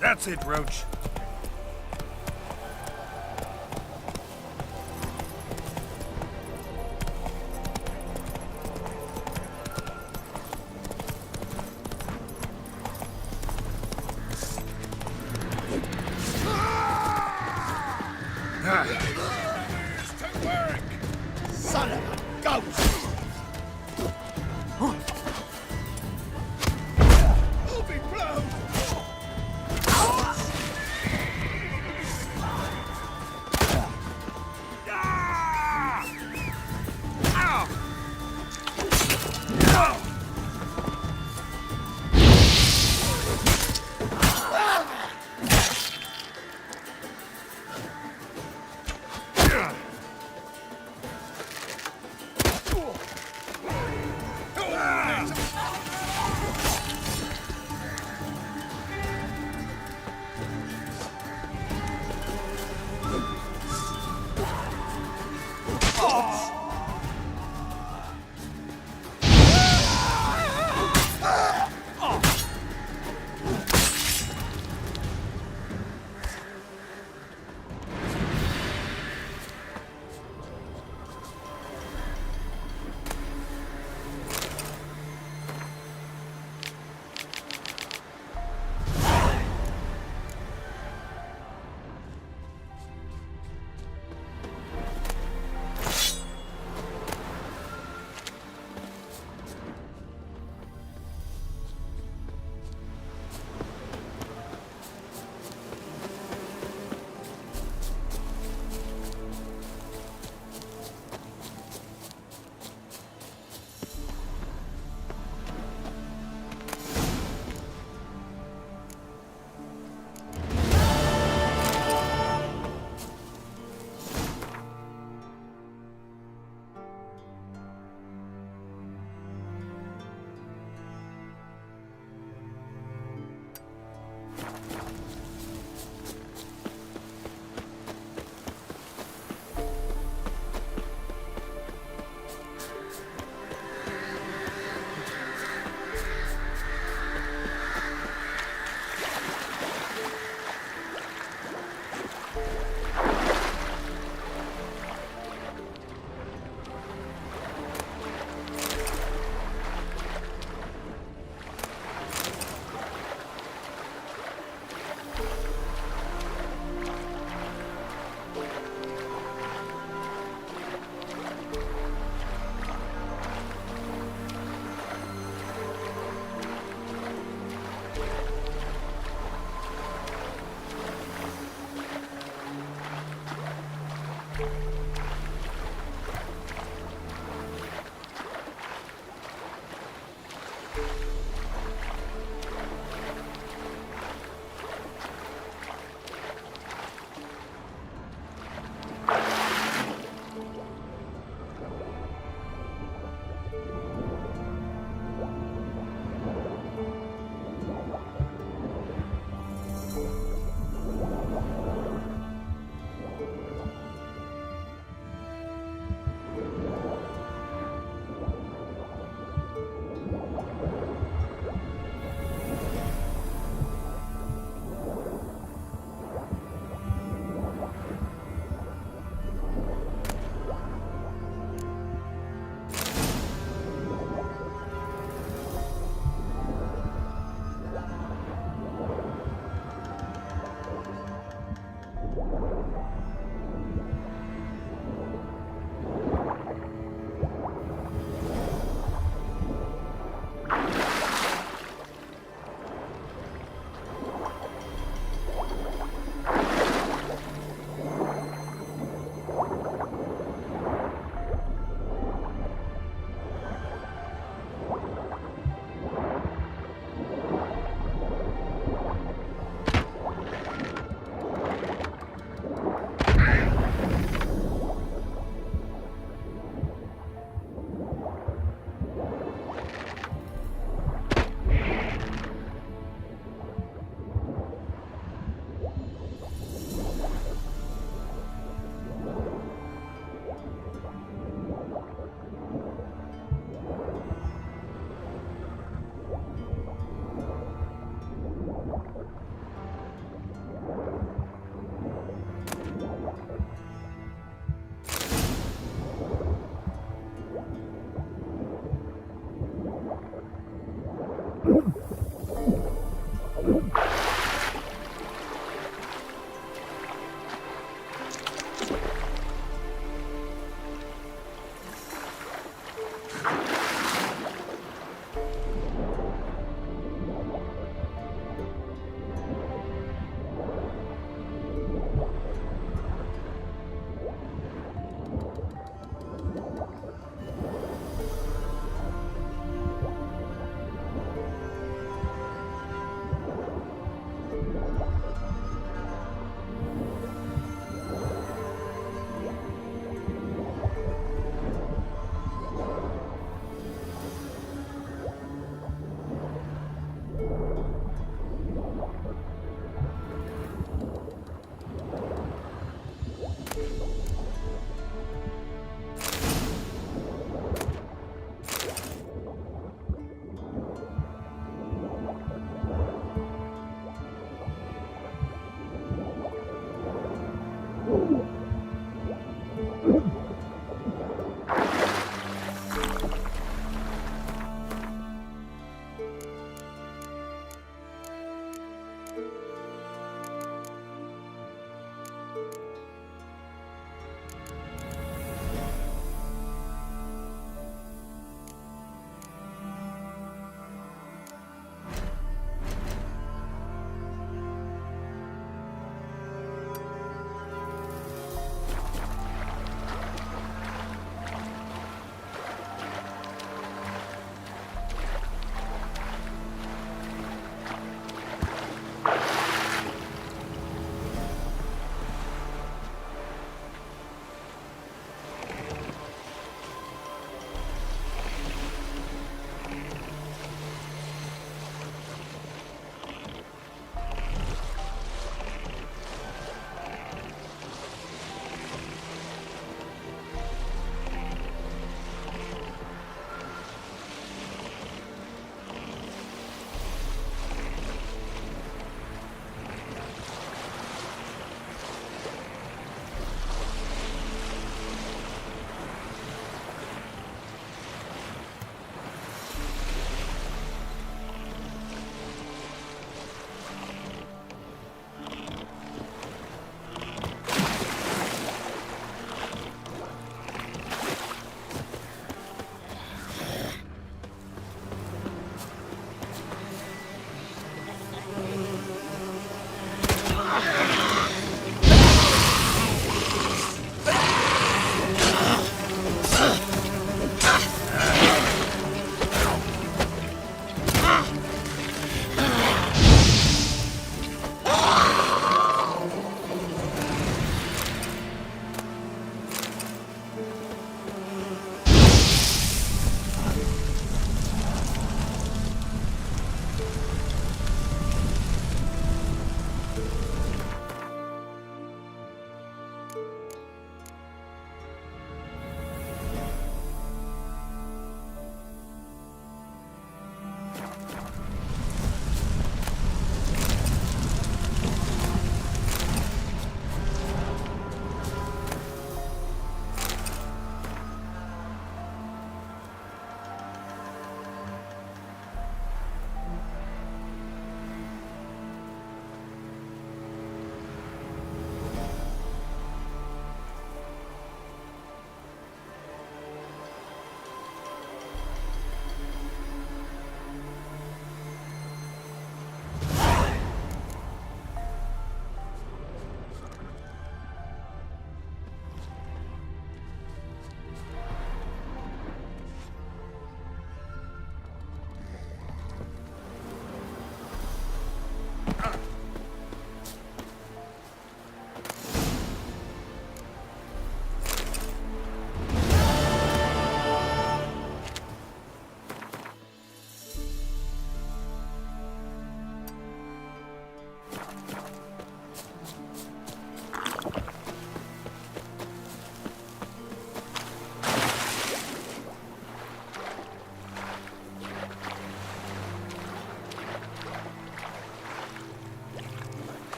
That's it, Roach. Son of a ghost! I'll be proud!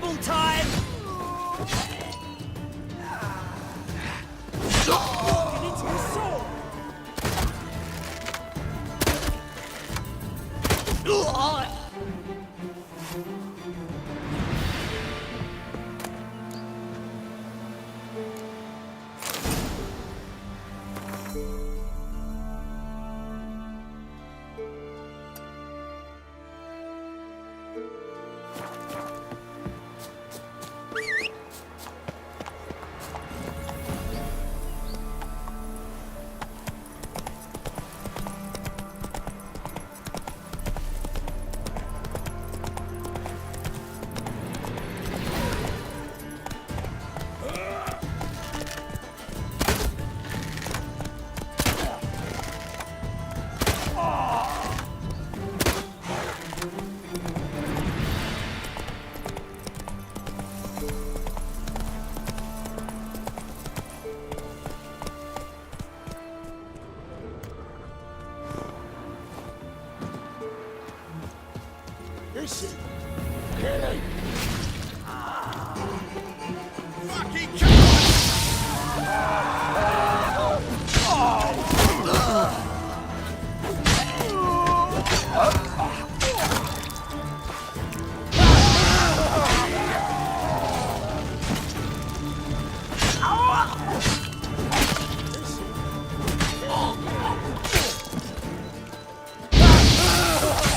Rumble time! Walking into the sword! Listen, Kelly. Fucking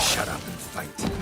Shut up and fight.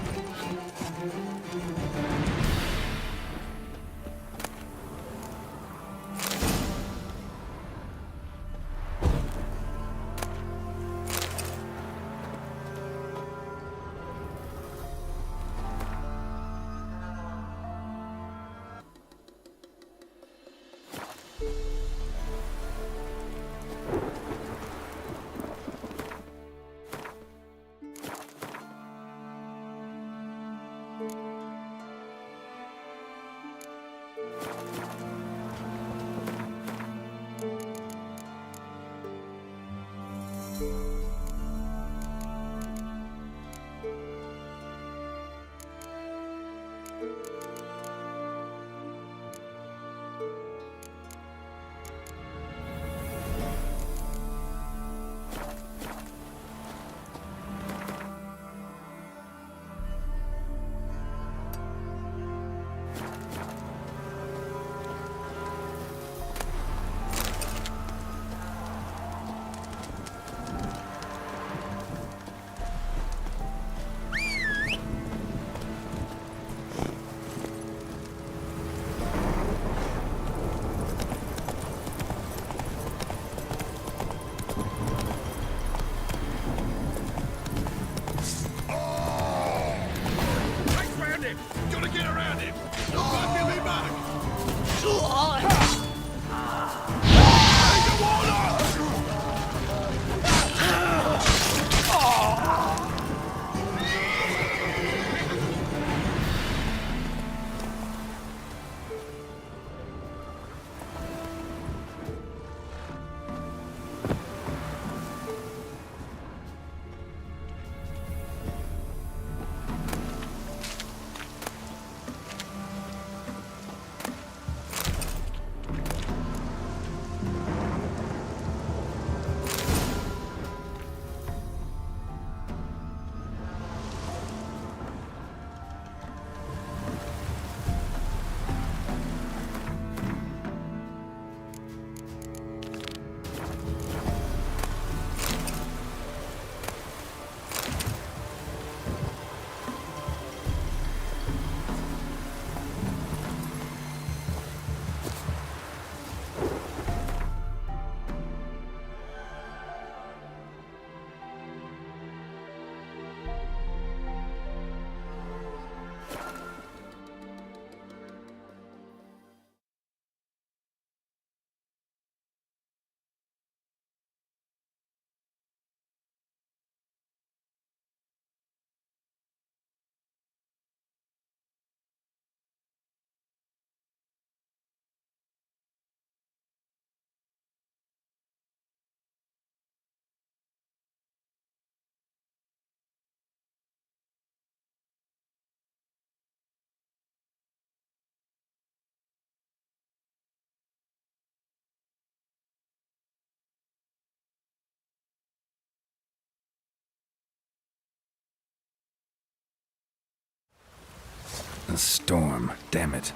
A storm, damn it.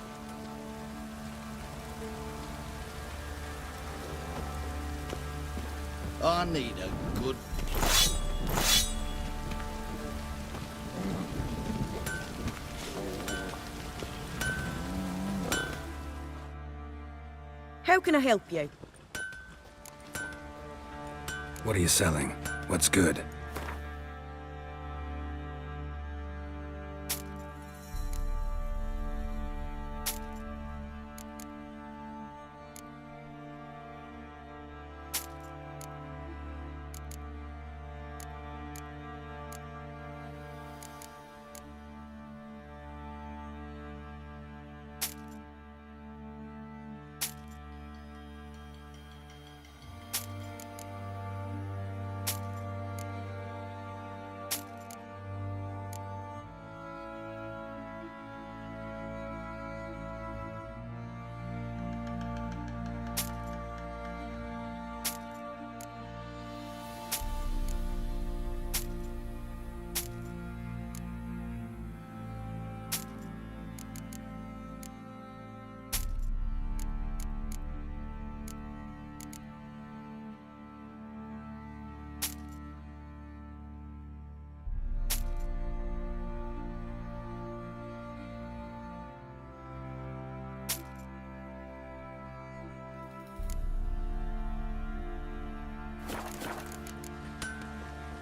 I need a good... How can I help you? What are you selling? What's good?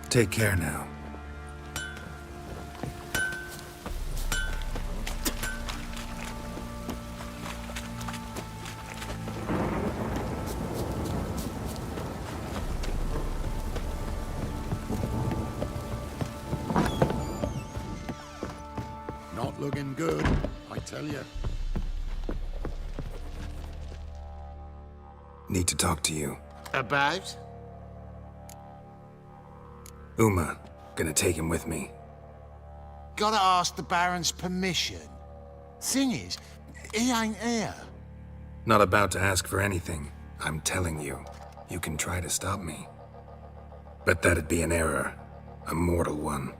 Take care now. Not looking good, I tell you. Need to talk to you. About? Uma. Gonna take him with me. Gotta ask the Baron's permission. Thing is, he ain't here. Not about to ask for anything. I'm telling you. You can try to stop me. But that'd be an error. A mortal one.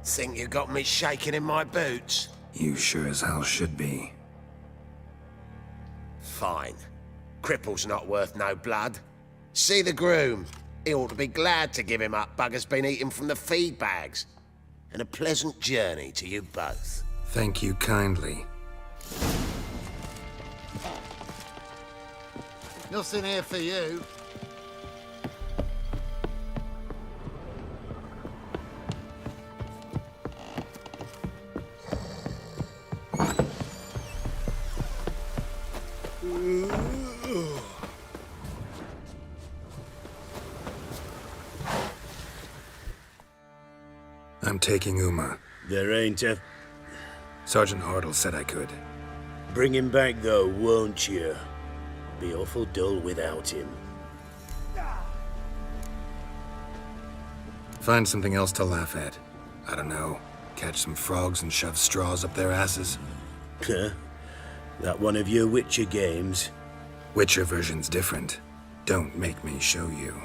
Think you got me shaking in my boots? You sure as hell should be. Fine. Cripple's not worth no blood. See the groom. He ought to be glad to give him up. Bugger's been eating from the feed bags. And a pleasant journey to you both. Thank you kindly. Nothing here for you. I'm taking Uma. There ain't a... Sergeant Hartle said I could. Bring him back, though, won't you? Be awful dull without him. Find something else to laugh at. I don't know. Catch some frogs and shove straws up their asses. Huh? That one of your Witcher games? Witcher version's different. Don't make me show you.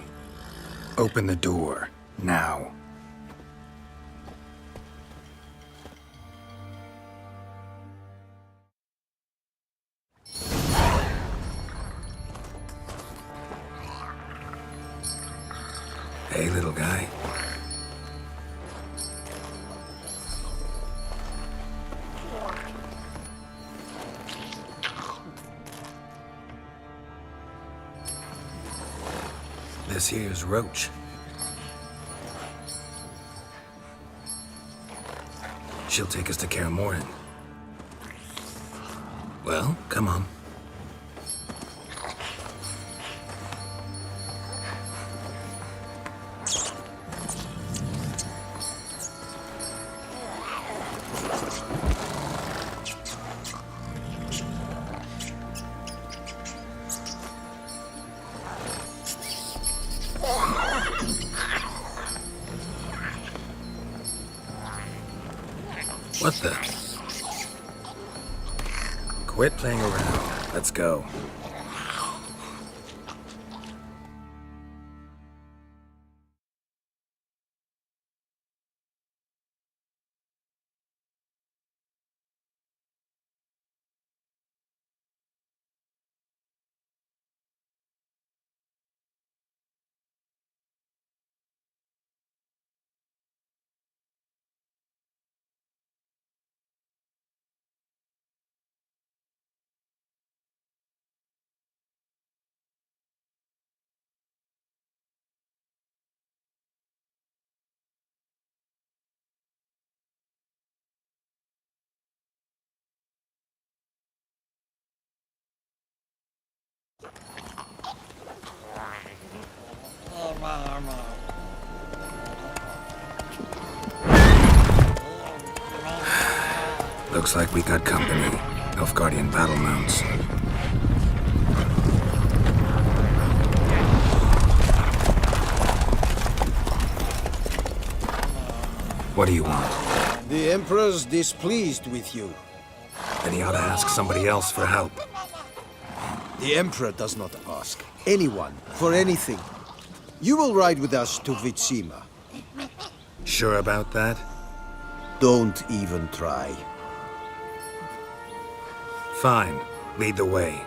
Open the door. Now. Hey, little guy. This here's Roach. She'll take us to Kaer Morhen. Well, come on. What the? Quit playing around. Let's go. Looks like we got company. Nilfgaardian battle mounts. What do you want? The Emperor's displeased with you. Then he ought to ask somebody else for help. The Emperor does not ask anyone for anything. You will ride with us to Vitsima. Sure about that? Don't even try. Fine. Lead the way.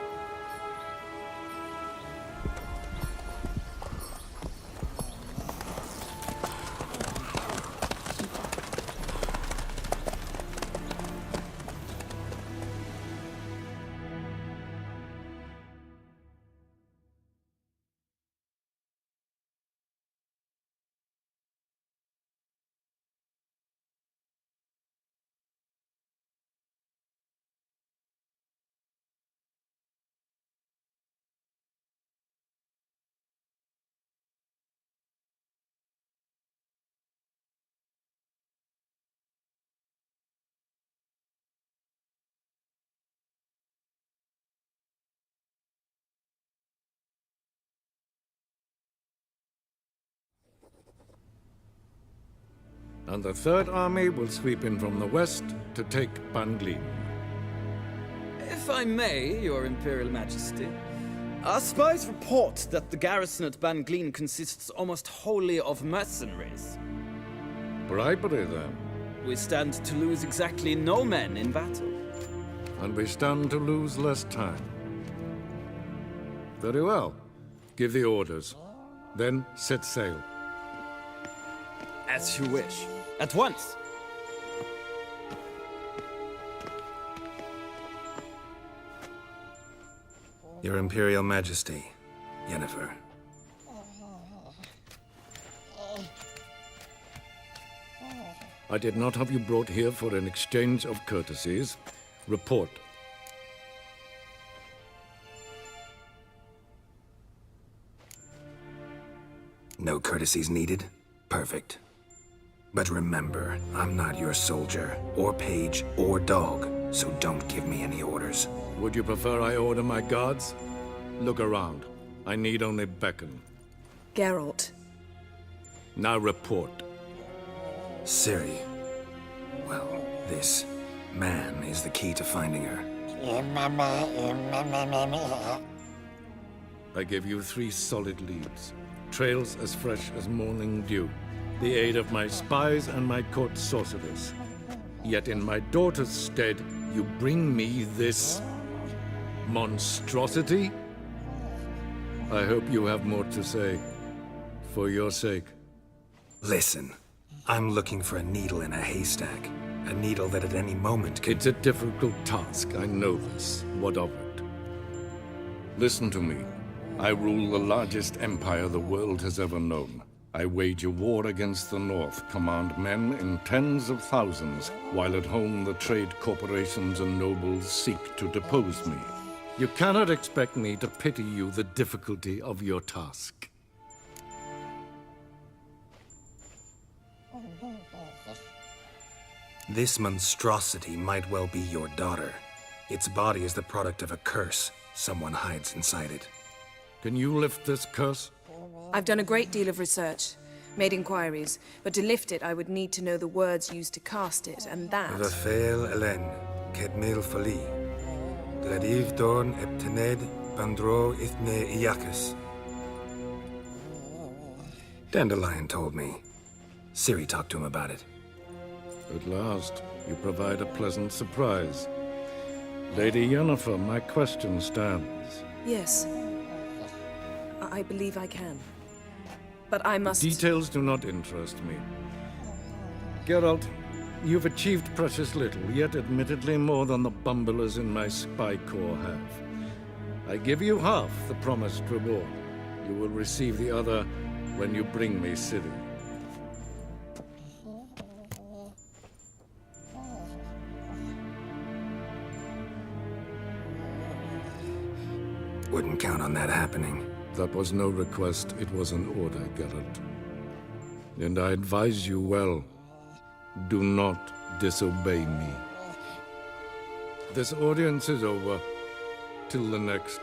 And the Third Army will sweep in from the west to take Banglin. If I may, Your Imperial Majesty, our spies report that the garrison at Banglin consists almost wholly of mercenaries. Bribery, then. We stand to lose exactly no men in battle. And we stand to lose less time. Very well. Give the orders. Then set sail. As you wish. At once! Your Imperial Majesty, Yennefer. I did not have you brought here for an exchange of courtesies. Report. No courtesies needed? Perfect. But remember, I'm not your soldier, or page, or dog, so don't give me any orders. Would you prefer I order my guards? Look around. I need only beckon. Geralt. Now report. Ciri. Well, this man is the key to finding her. I give you 3 solid leads. Trails as fresh as morning dew. The aid of my spies and my court sorcerers. Yet in my daughter's stead, you bring me this monstrosity? I hope you have more to say. For your sake. Listen, I'm looking for a needle in a haystack. A needle that at any moment could... It's a difficult task, I know this. What of it? Listen to me. I rule the largest empire the world has ever known. I wage a war against the North, command men in tens of thousands, while at home the trade corporations and nobles seek to depose me. You cannot expect me to pity you the difficulty of your task. This monstrosity might well be your daughter. Its body is the product of a curse. Someone hides inside it. Can you lift this curse? I've done a great deal of research, made inquiries, but to lift it I would need to know the words used to cast it, and that... Vafael Elen, Kedmil Fali, Gladiv Dorn Eptened, Bandro Ithne Iacus. Dandelion told me. Ciri talked to him about it. At last, you provide a pleasant surprise. Lady Yennefer, my question stands. Yes. I believe I can. But I must... Details do not interest me. Geralt, you've achieved precious little, yet admittedly more than the bumblers in my spy corps have. I give you half the promised reward. You will receive the other when you bring me Ciri. Wouldn't count on that happening. That was no request, it was an order, Geralt. And I advise you well, do not disobey me. This audience is over. Till the next.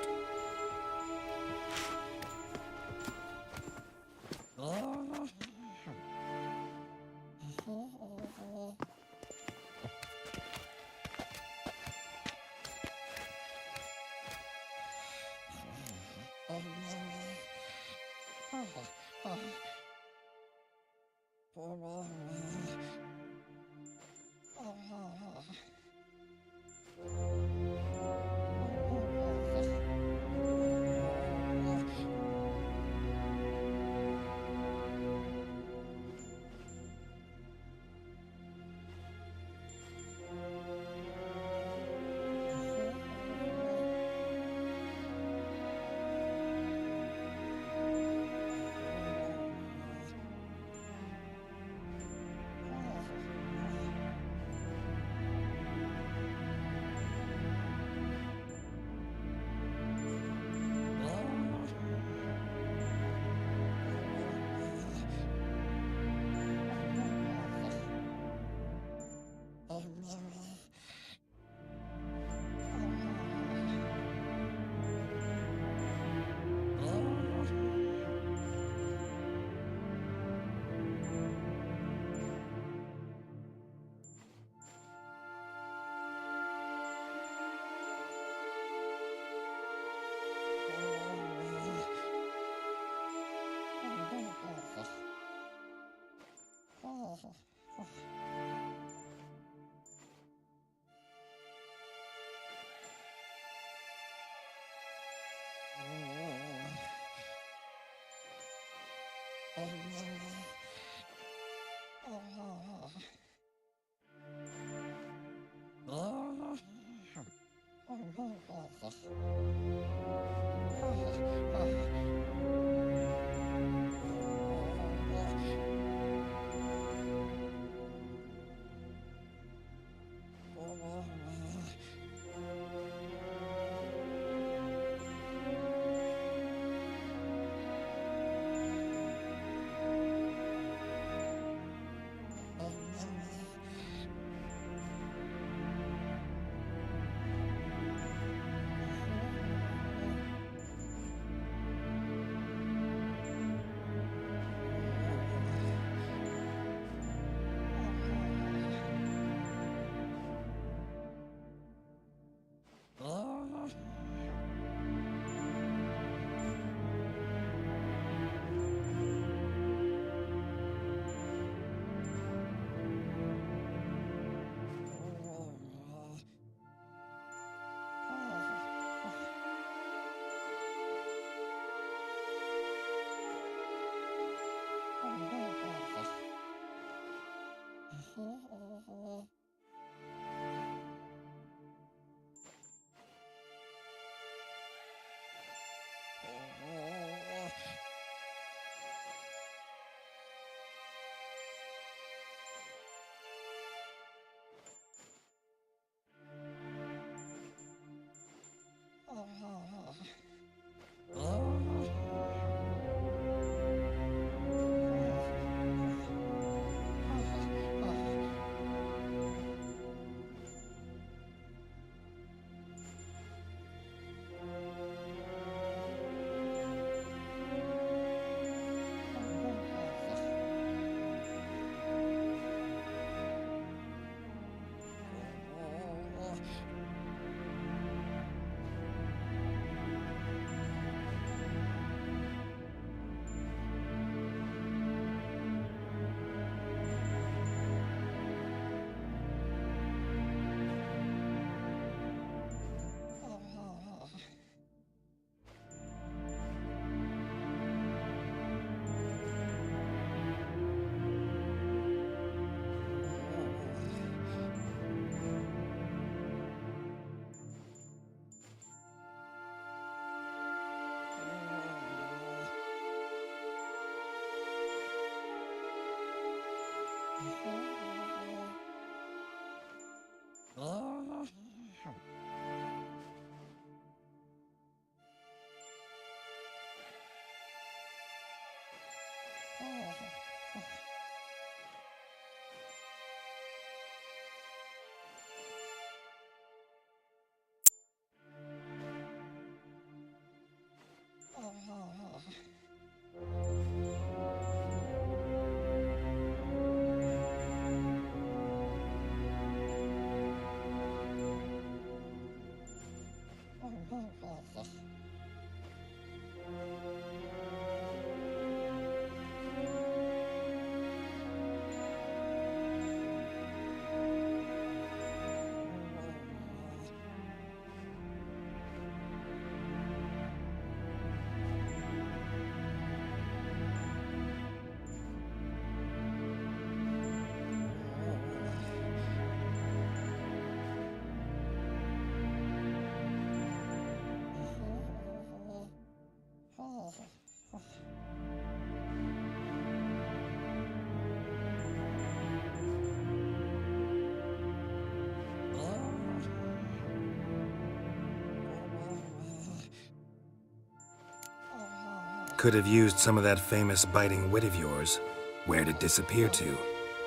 Could have used some of that famous biting wit of yours. Where'd it disappear to?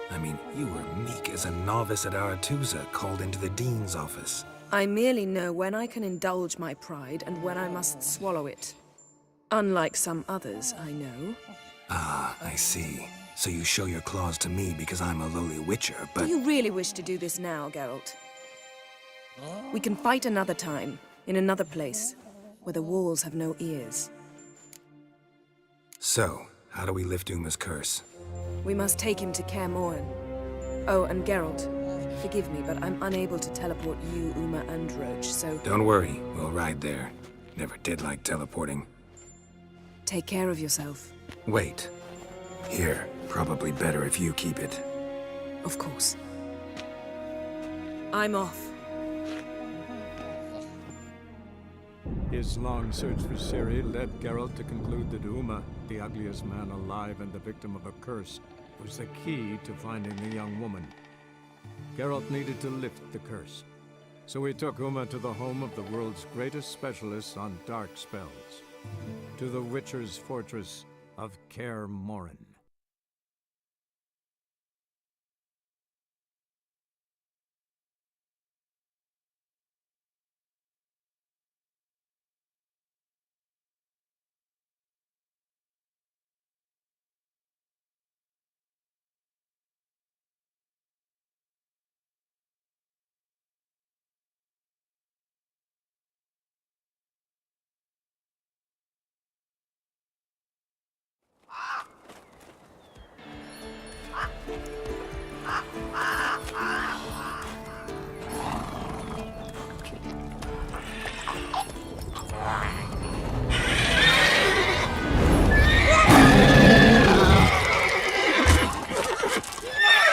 I mean, you were meek as a novice at Aretusa called into the dean's office. I merely know when I can indulge my pride and when I must swallow it. Unlike some others I know. Ah, I see. So you show your claws to me because I'm a lowly witcher, but... Do you really wish to do this now, Geralt? We can fight another time, in another place, where the walls have no ears. So, how do we lift Uma's curse? We must take him to Kaer Morhen. Oh, and Geralt, forgive me, but I'm unable to teleport you, Uma, and Roach, so... Don't worry, we'll ride there. Never did like teleporting. Take care of yourself. Wait. Here, probably better if you keep it. Of course. I'm off. His long search for Ciri led Geralt to conclude that Uma, the ugliest man alive and the victim of a curse, was the key to finding the young woman. Geralt needed to lift the curse, so he took Uma to the home of the world's greatest specialists on dark spells, to the Witcher's fortress of Kaer Morhen.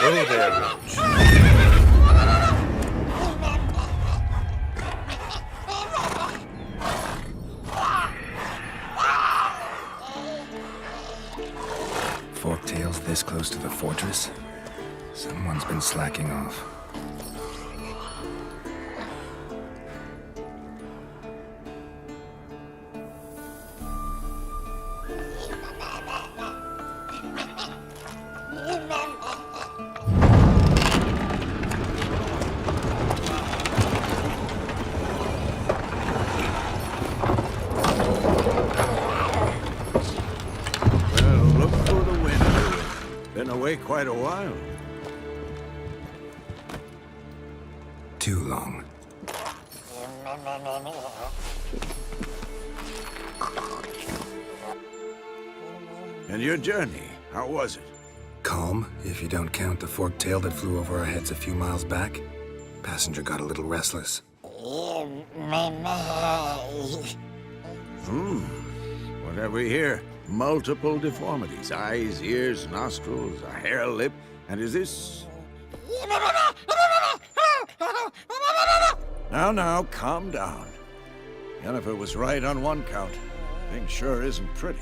Oh, there, Roach. Forktails this close to the fortress? Someone's been slacking off. Quite a while. Too long. And your journey, how was it? Calm, if you don't count the forktail that flew over our heads a few miles back. Passenger got a little restless. What have we here? Multiple deformities. Eyes, ears, nostrils, a hair lip. And is this... Now, calm down. Yennefer was right on one count. Thing sure isn't pretty.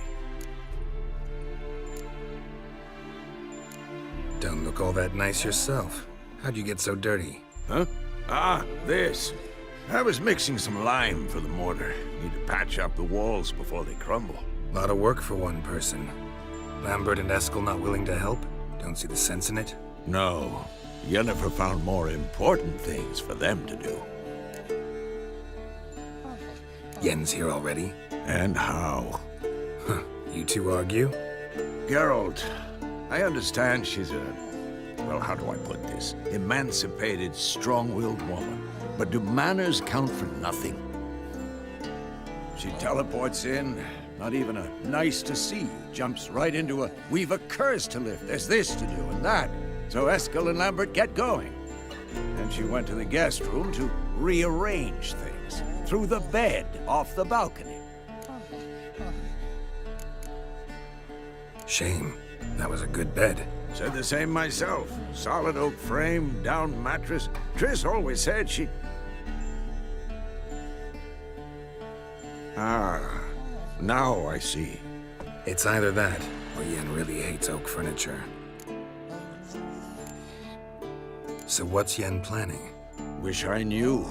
Don't look all that nice yourself. How'd you get so dirty? Huh? Ah, this. I was mixing some lime for the mortar. Need to patch up the walls before they crumble. Lot of work for one person. Lambert and Eskel not willing to help? Don't see the sense in it? No. Yennefer found more important things for them to do. Yen's here already? And how? Huh. You two argue? Geralt, I understand she's a... well, how do I put this? Emancipated, strong-willed woman. But do manners count for nothing? She teleports in, not even a nice to see you, jumps right into a, we've a curse to lift, there's this to do and that. So Eskel and Lambert get going. Then she went to the guest room to rearrange things. Through the bed, off the balcony. Shame. That was a good bed. Said the same myself. Solid oak frame, down mattress. Triss always said she... Ah, now I see. It's either that, or Yen really hates oak furniture. So what's Yen planning? Wish I knew.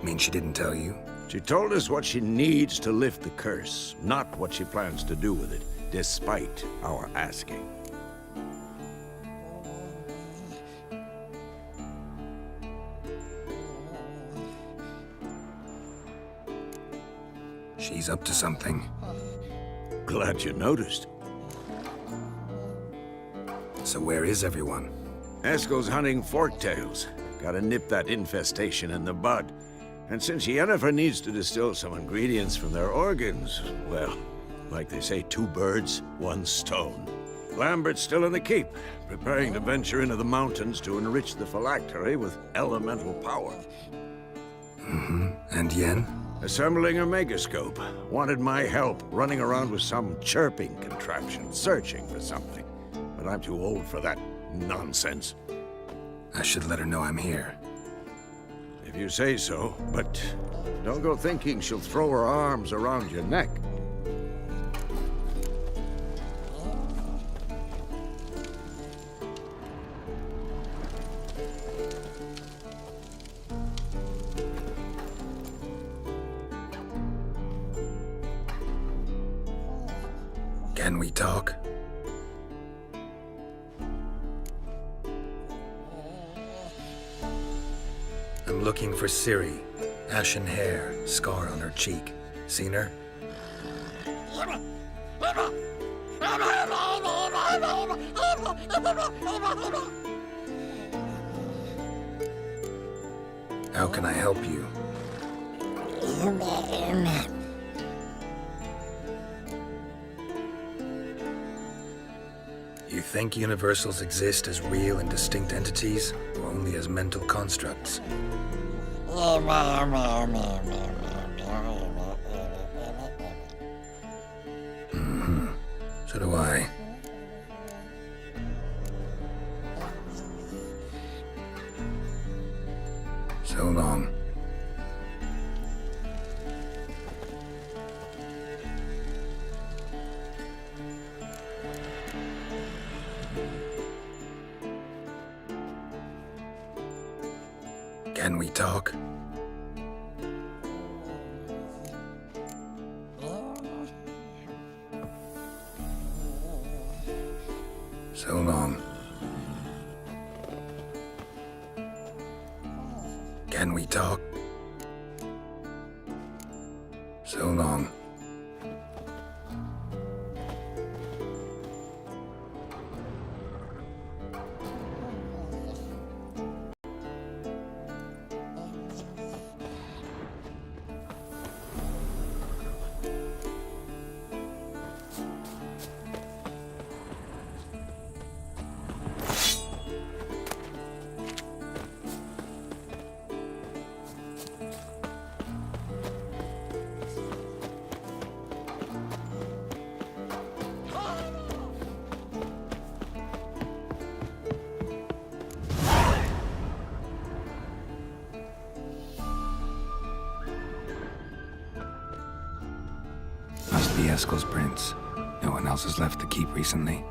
Mean she didn't tell you? She told us what she needs to lift the curse, not what she plans to do with it, despite our asking. She's up to something. Glad you noticed. So where is everyone? Eskel's hunting forktails. Gotta nip that infestation in the bud. And since Yennefer needs to distill some ingredients from their organs, well, like they say, 2 birds, 1 stone. Lambert's still in the keep, preparing to venture into the mountains to enrich the phylactery with elemental power. And Yen? Assembling a megascope. Wanted my help running around with some chirping contraption, searching for something. But I'm too old for that nonsense. I should let her know I'm here. If you say so, but don't go thinking she'll throw her arms around your neck. Can we talk? I'm looking for Ciri. Ashen hair, scar on her cheek. Seen her? How can I help you? You think universals exist as real and distinct entities, or only as mental constructs? So do I. So long. Can we talk? So long. Can we talk? So long. Must be Eskel's prince. No one else has left the keep recently.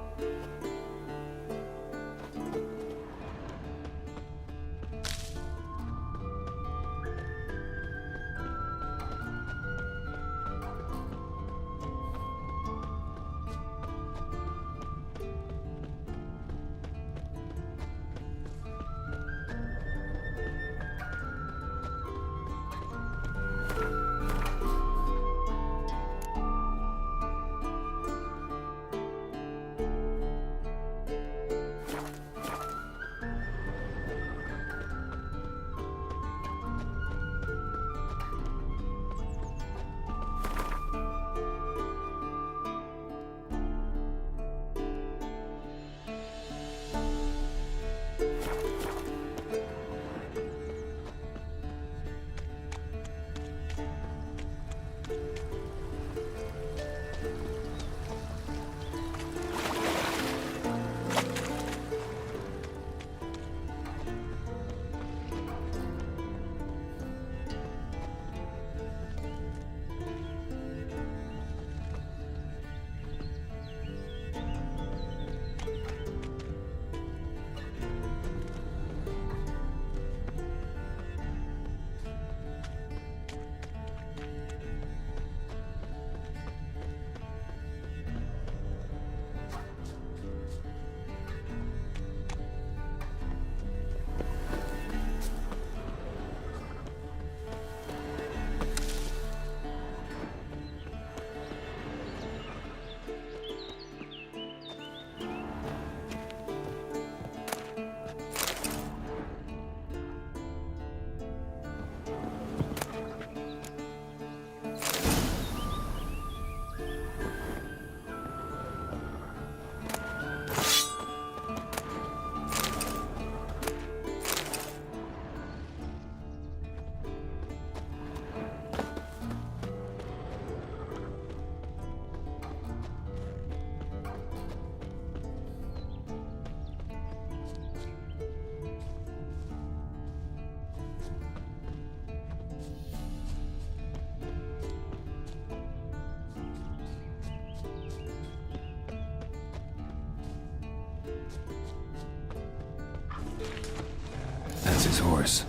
That's his horse.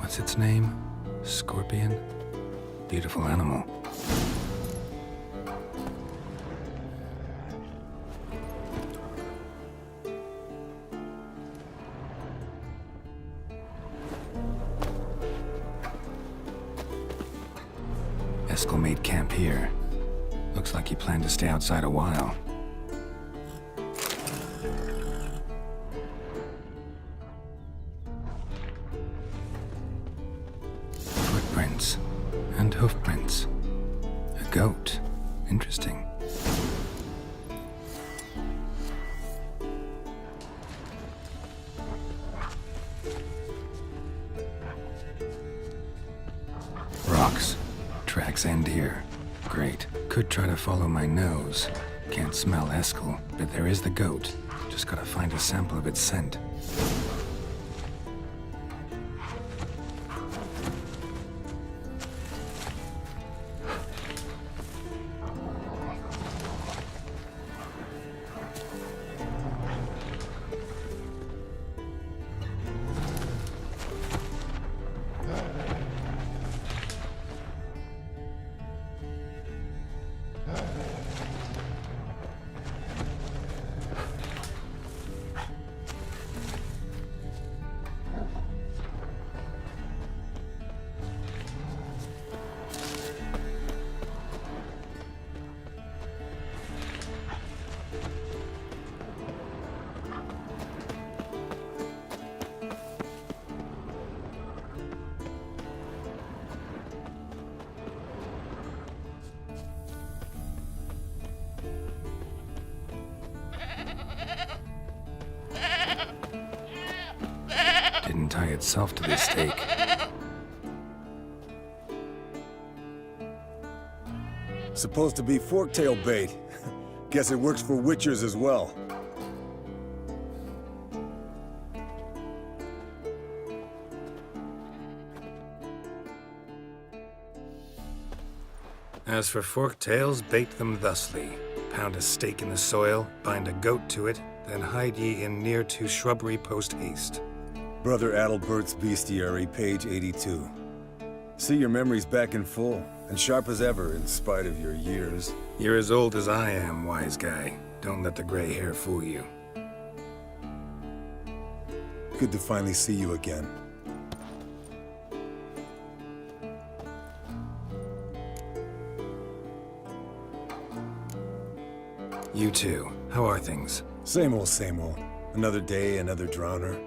What's its name? Scorpion? Beautiful animal. Eskel made camp here. Looks like he planned to stay outside a while. Footprints and hoofprints. A goat. Interesting. Rocks. Tracks end here. Great. Could try to follow my nose. Can't smell Eskel, but there is the goat. Just gotta find a sample of its scent. Didn't tie itself to the stake. Supposed to be forktail bait. Guess it works for witchers as well. As for forktails, bait them thusly. Pound a stake in the soil, bind a goat to it, then hide ye in near to shrubbery post haste. Brother Adalbert's Bestiary, page 82. See, your memory's back in full, and sharp as ever in spite of your years. You're as old as I am, wise guy. Don't let the gray hair fool you. Good to finally see you again. You too. How are things? Same old, same old. Another day, another drowner.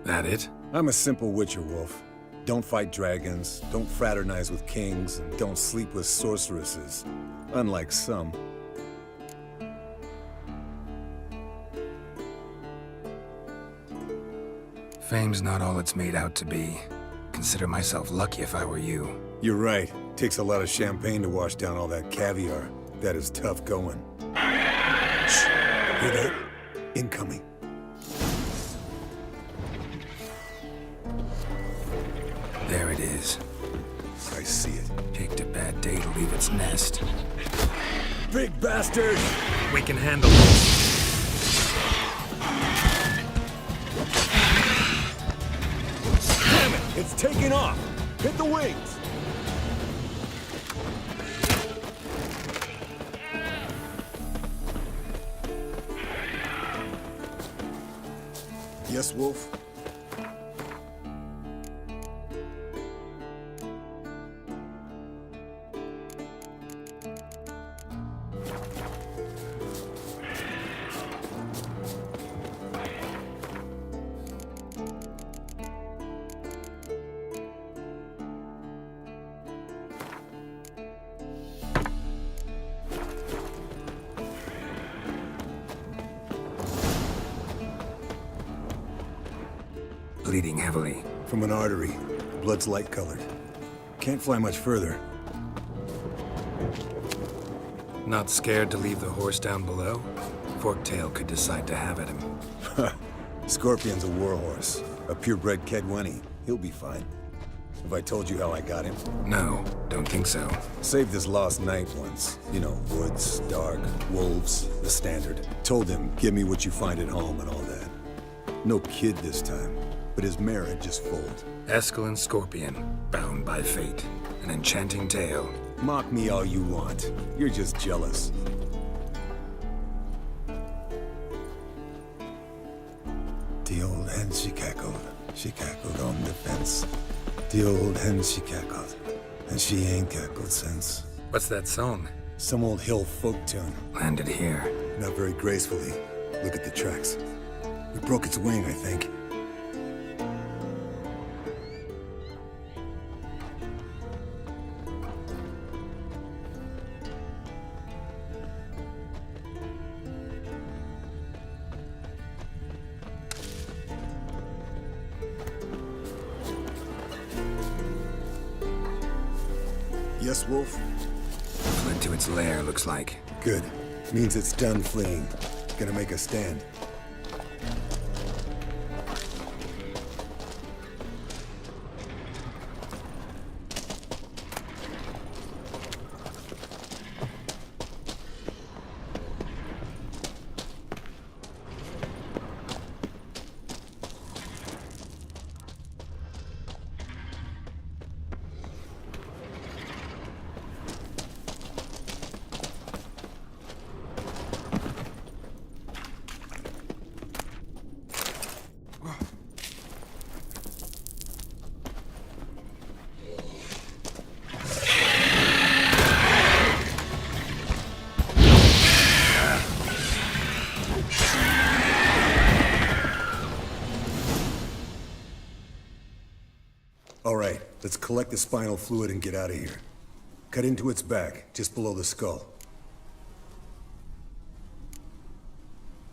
That it? I'm a simple witcher wolf. Don't fight dragons, don't fraternize with kings, and don't sleep with sorceresses. Unlike some. Fame's not all it's made out to be. Consider myself lucky if I were you. You're right. Takes a lot of champagne to wash down all that caviar. That is tough going. Shh! Hear that? Incoming. There it is. I see it. Picked a bad day to leave its nest. Big bastard! We can handle it. Damn it! It's taking off! Hit the wings! Yes, Wolf? Bleeding heavily. From an artery. Blood's light-colored. Can't fly much further. Not scared to leave the horse down below? Forktail could decide to have at him. Scorpion's a warhorse. A purebred Kedwenny. He'll be fine. Have I told you how I got him? No, don't think so. Saved his lost knight once. You know, woods, dark, wolves, the standard. Told him, give me what you find at home and all that. No kid this time. but his merit just fold. Eskel and Scorpion, bound by fate. An enchanting tale. Mock me all you want. You're just jealous. The old hen, she cackled on the fence. The old hen, she cackled, and she ain't cackled since. What's that song? Some old hill folk tune. Landed here. Not very gracefully. Look at the tracks. We broke its wing, I think. Yes, Wolf? Fled to its lair, looks like. Good. Means it's done fleeing. Gonna make a stand. All right, let's collect the spinal fluid and get out of here. Cut into its back, just below the skull.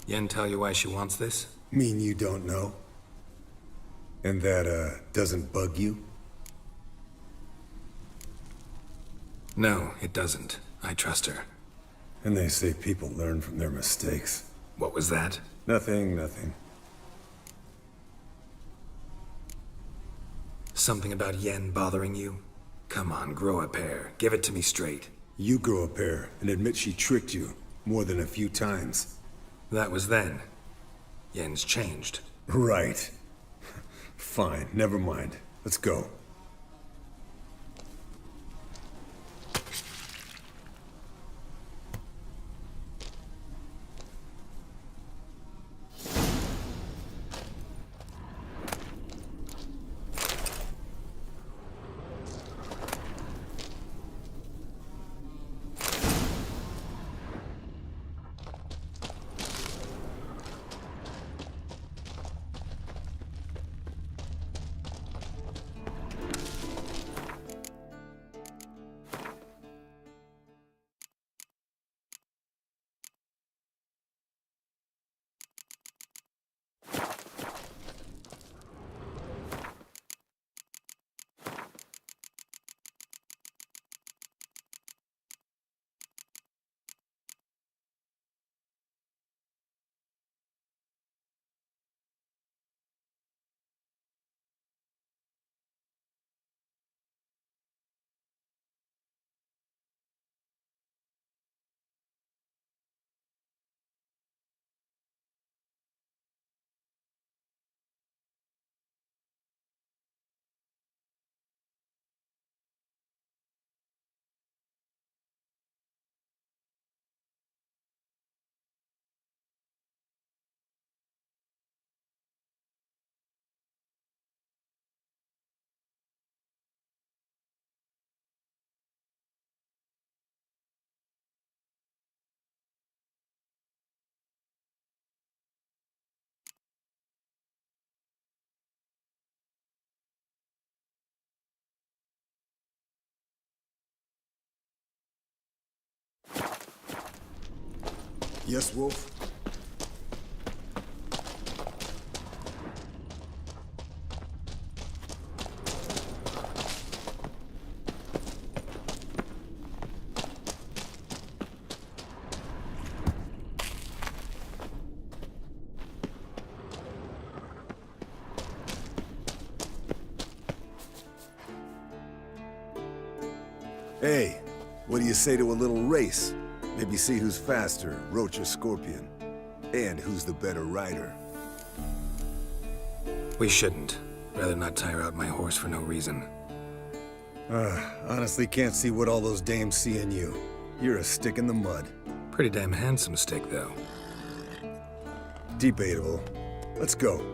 Yen tell you why she wants this? Mean you don't know? And that, doesn't bug you? No, it doesn't. I trust her. And they say people learn from their mistakes. What was that? Nothing. Something about Yen bothering you? Come on, grow a pair. Give it to me straight. You grow a pair and admit she tricked you more than a few times. That was then. Yen's changed. Right. Fine, never mind. Let's go. Yes, Wolf? Hey, what do you say to a little race? Maybe see who's faster, Roach or Scorpion. And who's the better rider. We shouldn't. Rather not tire out my horse for no reason. Honestly can't see what all those dames see in you. You're a stick in the mud. Pretty damn handsome stick, though. Debatable. Let's go.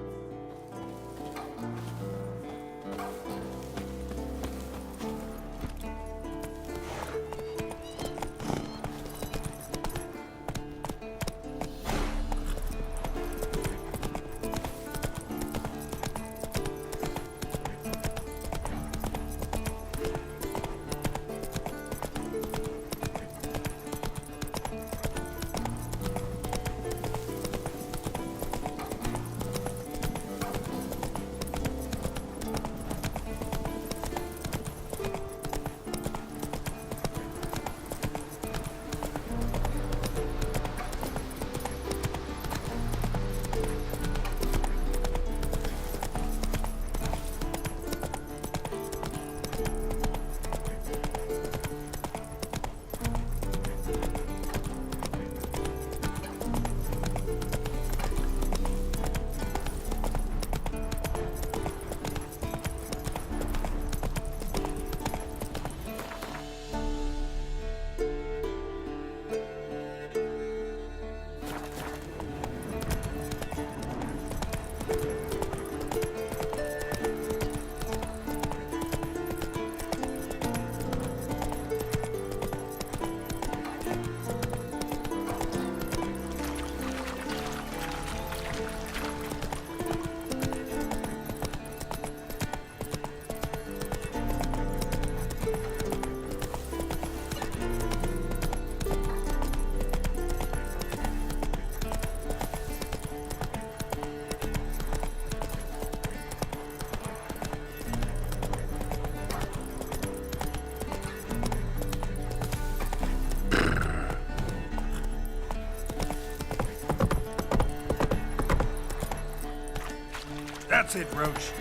That's it, Roach.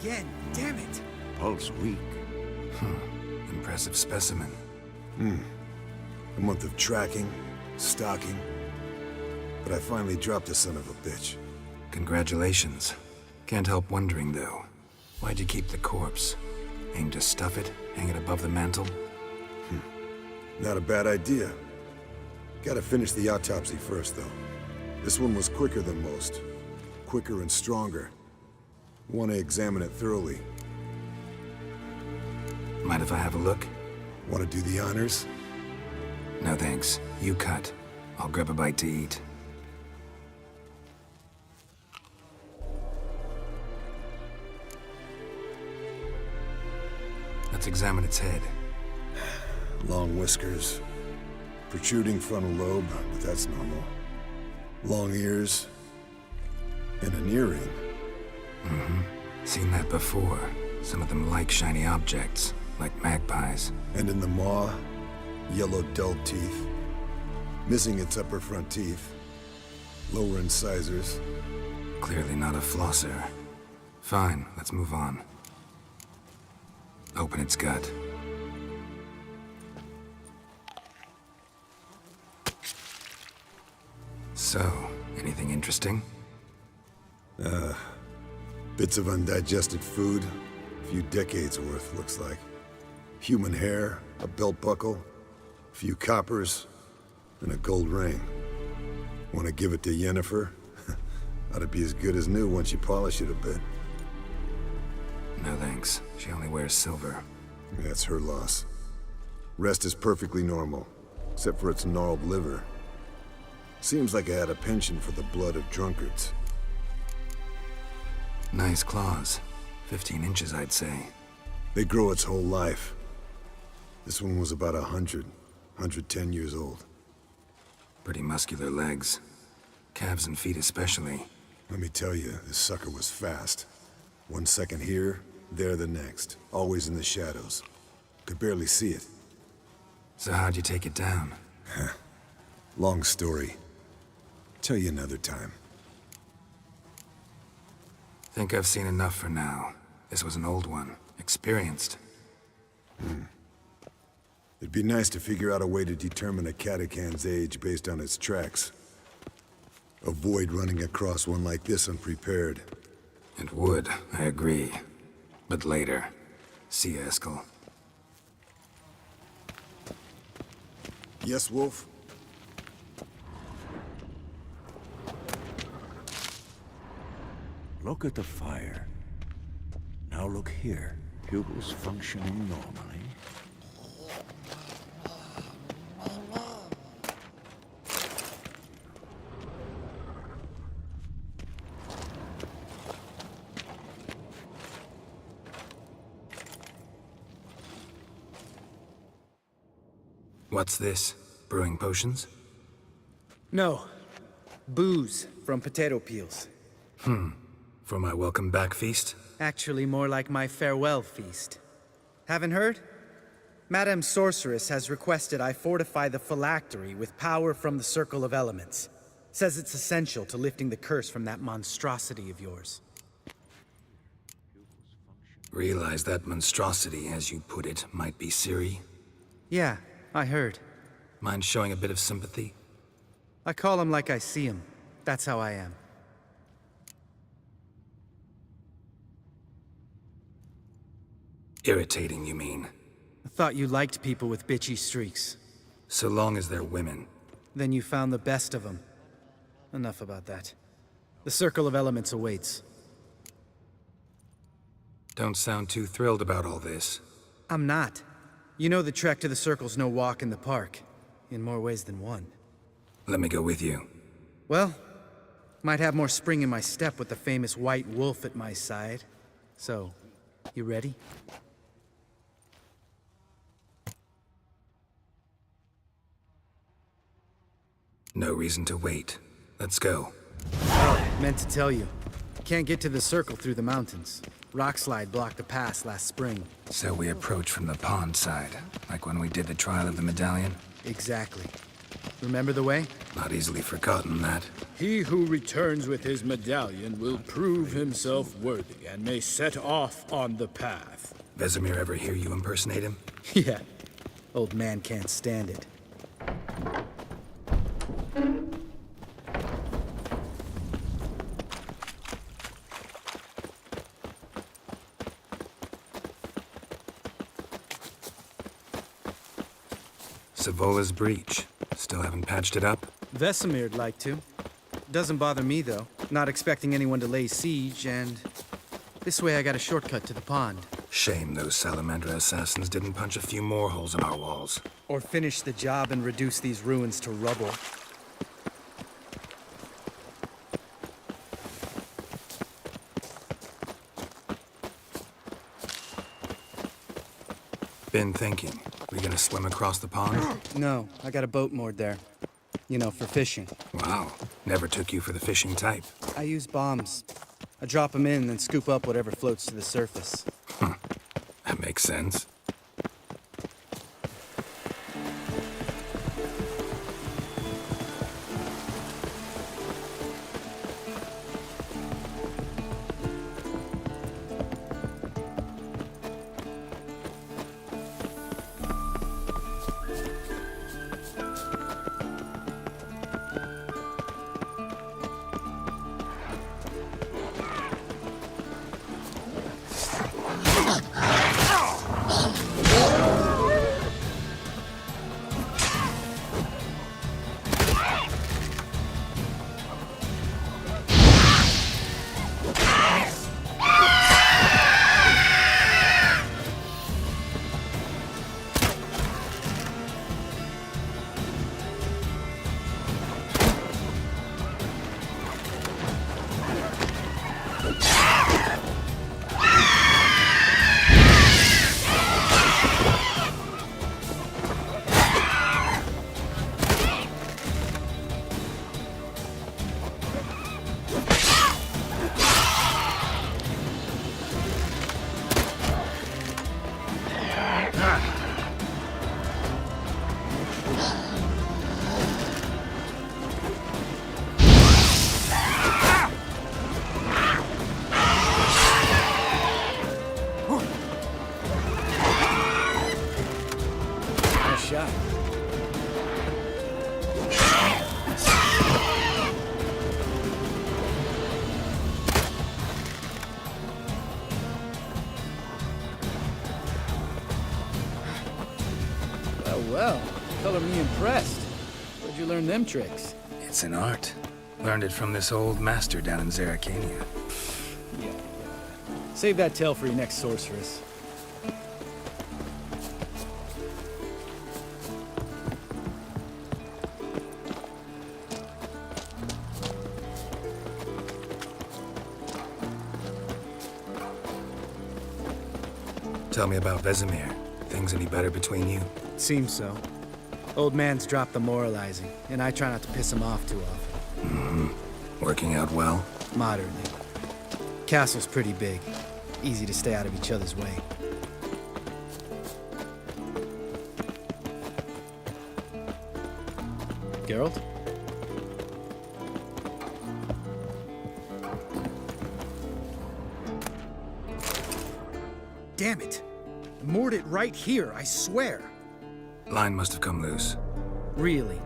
again. Damn it. Pulse weak. Impressive specimen. A month of tracking, stalking. But I finally dropped the son of a bitch. Congratulations. Can't help wondering, though. Why'd you keep the corpse? Aim to stuff it? Hang it above the mantle? Not a bad idea. Gotta finish the autopsy first, though. This one was quicker than most. Quicker and stronger. Want to examine it thoroughly. Mind if I have a look? Want to do the honors? No thanks. You cut. I'll grab a bite to eat. Let's examine its head. Long whiskers. Protruding frontal lobe, but that's normal. Long ears. And an earring. Seen that before. Some of them like shiny objects, like magpies. And in the maw, yellow dull teeth. Missing its upper front teeth. Lower incisors. Clearly not a flosser. Fine, let's move on. Open its gut. So, anything interesting? Bits of undigested food. A few decades worth, looks like. Human hair, a belt buckle, a few coppers, and a gold ring. Want to give it to Yennefer? Ought to be as good as new once you polish it a bit. No thanks. She only wears silver. That's her loss. Rest is perfectly normal, except for its gnarled liver. Seems like I had a penchant for the blood of drunkards. Nice claws. 15 inches, I'd say. They grow its whole life. This one was about 110 years old. Pretty muscular legs. Calves and feet especially. Let me tell you, this sucker was fast. 1 second here, there the next. Always in the shadows. Could barely see it. So how'd you take it down? Long story. Tell you another time. Think I've seen enough for now. This was an old one. Experienced. It'd be nice to figure out a way to determine a catacan's age based on its tracks. Avoid running across one like this unprepared. It would, I agree. But later. See you, Eskel. Yes, Wolf? Look at the fire. Now look here. Pupils functioning normally. What's this? Brewing potions? No. Booze from potato peels. For my welcome back feast? Actually, more like my farewell feast. Haven't heard? Madame Sorceress has requested I fortify the phylactery with power from the Circle of Elements. Says it's essential to lifting the curse from that monstrosity of yours. Realize that monstrosity, as you put it, might be Ciri? Yeah, I heard. Mind showing a bit of sympathy? I call him like I see him. That's how I am. Irritating, you mean? I thought you liked people with bitchy streaks. So long as they're women. Then you found the best of them. Enough about that. The Circle of Elements awaits. Don't sound too thrilled about all this. I'm not. You know the trek to the Circle's no walk in the park. In more ways than one. Let me go with you. Well, might have more spring in my step with the famous white wolf at my side. So, you ready? No reason to wait. Let's go. Meant to tell you. Can't get to the Circle through the mountains. Rockslide blocked the pass last spring. So we approach from the pond side, like when we did the trial of the medallion? Exactly. Remember the way? Not easily forgotten, that. He who returns with his medallion will prove himself worthy and may set off on the path. Vesemir ever hear you impersonate him? Yeah. Old man can't stand it. Savola's breach. Still haven't patched it up? Vesemir'd like to. Doesn't bother me, though. Not expecting anyone to lay siege, and this way I got a shortcut to the pond. Shame those Salamandra assassins didn't punch a few more holes in our walls. Or finish the job and reduce these ruins to rubble. Been thinking. We gonna swim across the pond? No, I got a boat moored there. You know, for fishing. Wow. Never took you for the fishing type. I use bombs. I drop them in, then scoop up whatever floats to the surface. That makes sense. Well, color me impressed. Where'd you learn them tricks? It's an art. Learned it from this old master down in Zerrikania. Yeah. Save that tale for your next sorceress. Tell me about Vesemir. Things any better between you? Seems so. Old man's dropped the moralizing, and I try not to piss him off too often. Mm-hmm. Working out well? Moderately. Castle's pretty big. Easy to stay out of each other's way. Geralt? Damn it! I moored it right here, I swear! Line must have come loose. Really?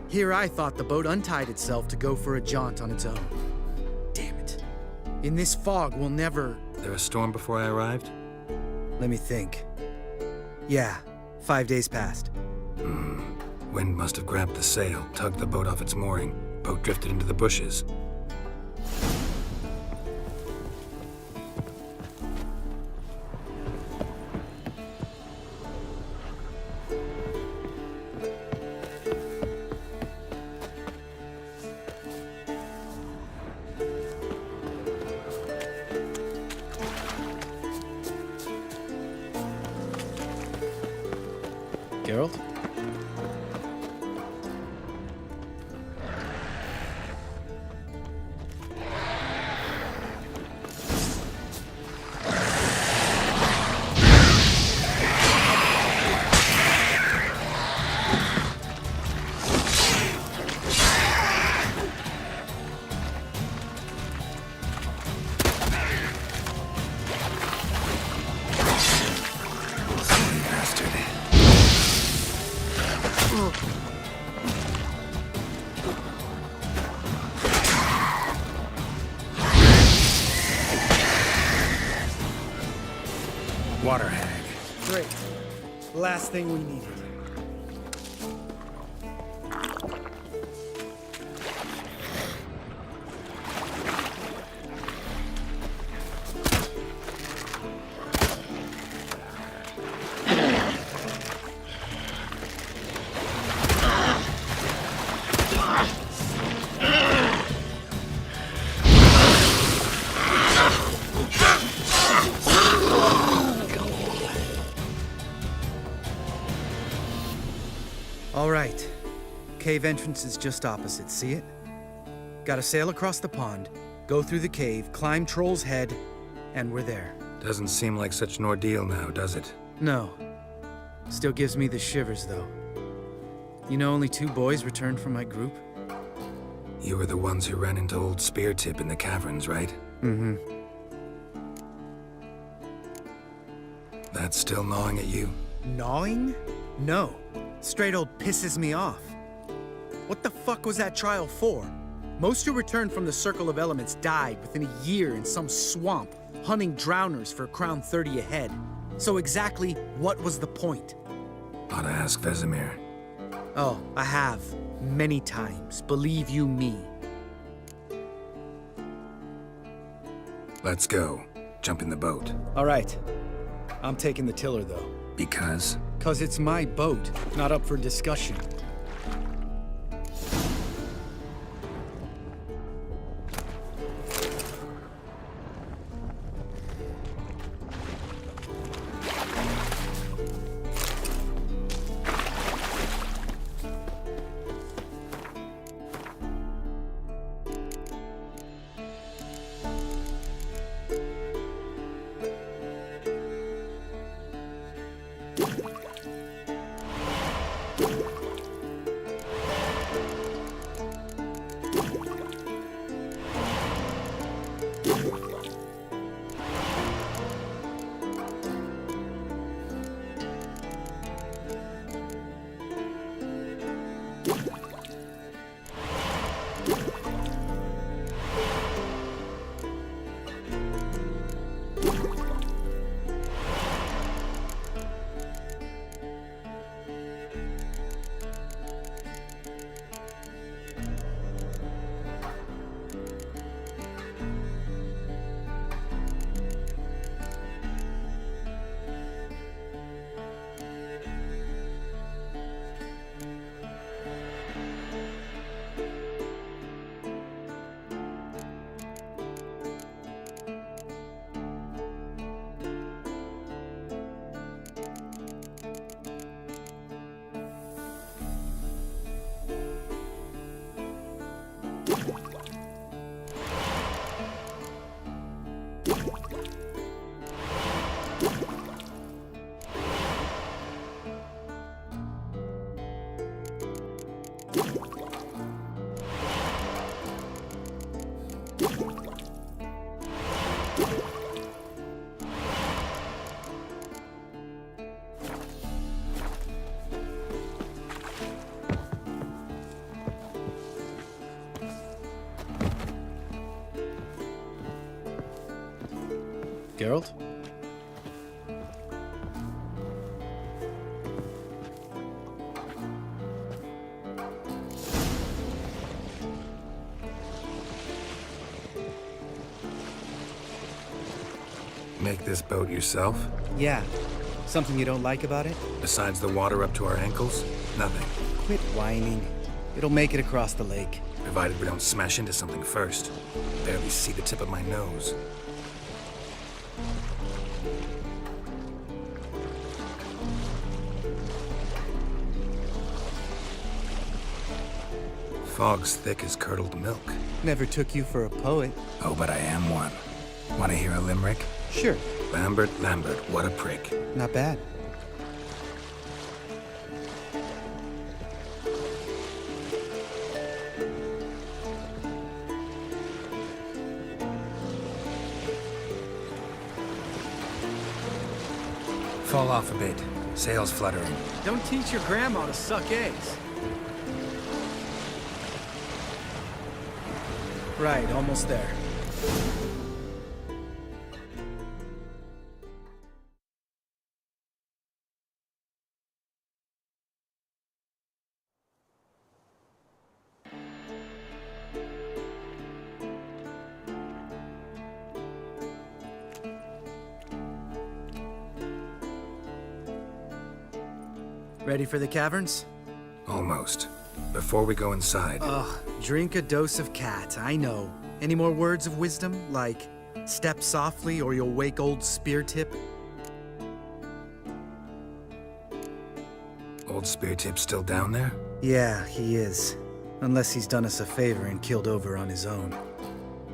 Here I thought the boat untied itself to go for a jaunt on its own. Damn it. In this fog, we'll never... There a storm before I arrived? Let me think. Yeah, 5 days passed. Wind must have grabbed the sail, tugged the boat off its mooring. Boat drifted into the bushes. Geralt? Water hag. Great. Last thing we needed. All right. Cave entrance is just opposite, see it? Gotta sail across the pond, go through the cave, climb Troll's Head, and we're there. Doesn't seem like such an ordeal now, does it? No. Still gives me the shivers, though. You know only 2 boys returned from my group? You were the ones who ran into old Speartip in the caverns, right? Mm-hmm. That's still gnawing at you? Gnawing? No. Straight old pisses me off. What the fuck was that trial for? Most who returned from the Circle of Elements died within a year in some swamp, hunting drowners for a crown 30 a head. So exactly what was the point? Ought to ask Vesemir. Oh, I have. Many times, believe you me. Let's go. Jump in the boat. All right. I'm taking the tiller, though. Because? 'Cause it's my boat, not up for discussion. Geralt? Make this boat yourself? Yeah. Something you don't like about it? Besides the water up to our ankles? Nothing. Quit whining. It'll make it across the lake. Provided we don't smash into something first. Barely see the tip of my nose. Fog's thick as curdled milk. Never took you for a poet. Oh, but I am one. Want to hear a limerick? Sure. Lambert, Lambert, what a prick. Not bad. Fall off a bit. Sails fluttering. Don't teach your grandma to suck eggs. Right, almost there. Ready for the caverns? Almost. Before we go inside... Ugh, drink a dose of cat, I know. Any more words of wisdom, like, step softly or you'll wake old Spear Tip? Old Spear Tip's still down there? Yeah, he is. Unless he's done us a favor and killed over on his own.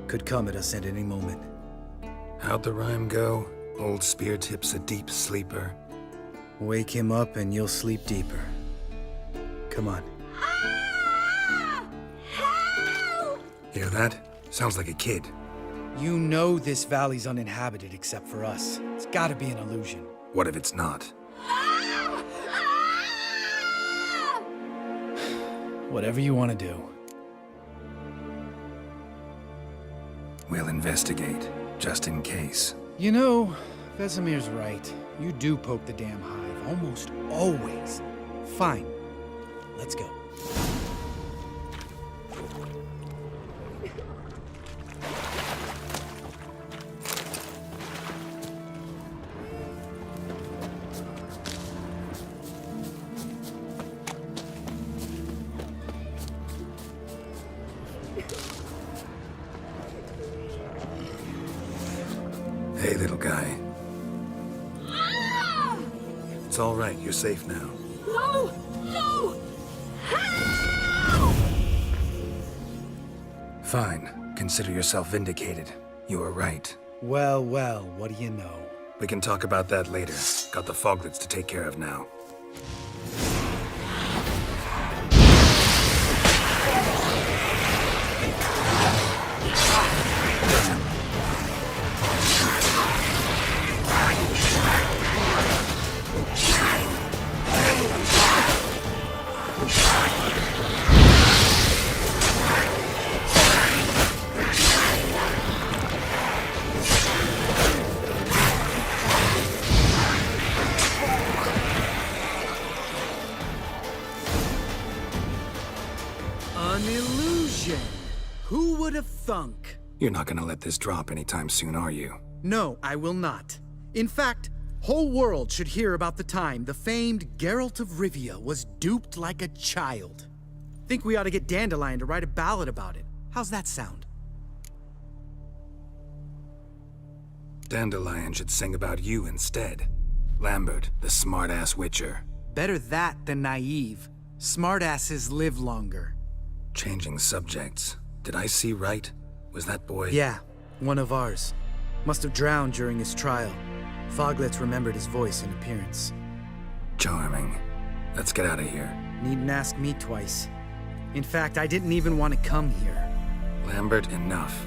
Could come at us at any moment. How'd the rhyme go? Old Spear Tip's a deep sleeper. Wake him up and you'll sleep deeper. Come on. Hear that? Sounds like a kid. You know this valley's uninhabited except for us. It's gotta be an illusion. What if it's not? Whatever you want to do. We'll investigate, just in case. You know, Vesemir's right. You do poke the damn hive, almost always. Fine. Let's go. Hey, little guy. It's all right. You're safe now. No! No! Fine. Consider yourself vindicated. You were right. Well, well, what do you know? We can talk about that later. Got the foglets to take care of now. An illusion! Who would have thunk? You're not gonna let this drop anytime soon, are you? No, I will not. In fact, whole world should hear about the time the famed Geralt of Rivia was duped like a child. Think we ought to get Dandelion to write a ballad about it. How's that sound? Dandelion should sing about you instead. Lambert, the smart-ass witcher. Better that than naive. Smartasses live longer. Changing subjects. Did I see right? Was that boy... Yeah, one of ours. Must have drowned during his trial. Foglets remembered his voice and appearance. Charming. Let's get out of here. Needn't ask me twice. In fact, I didn't even want to come here. Lambert, enough.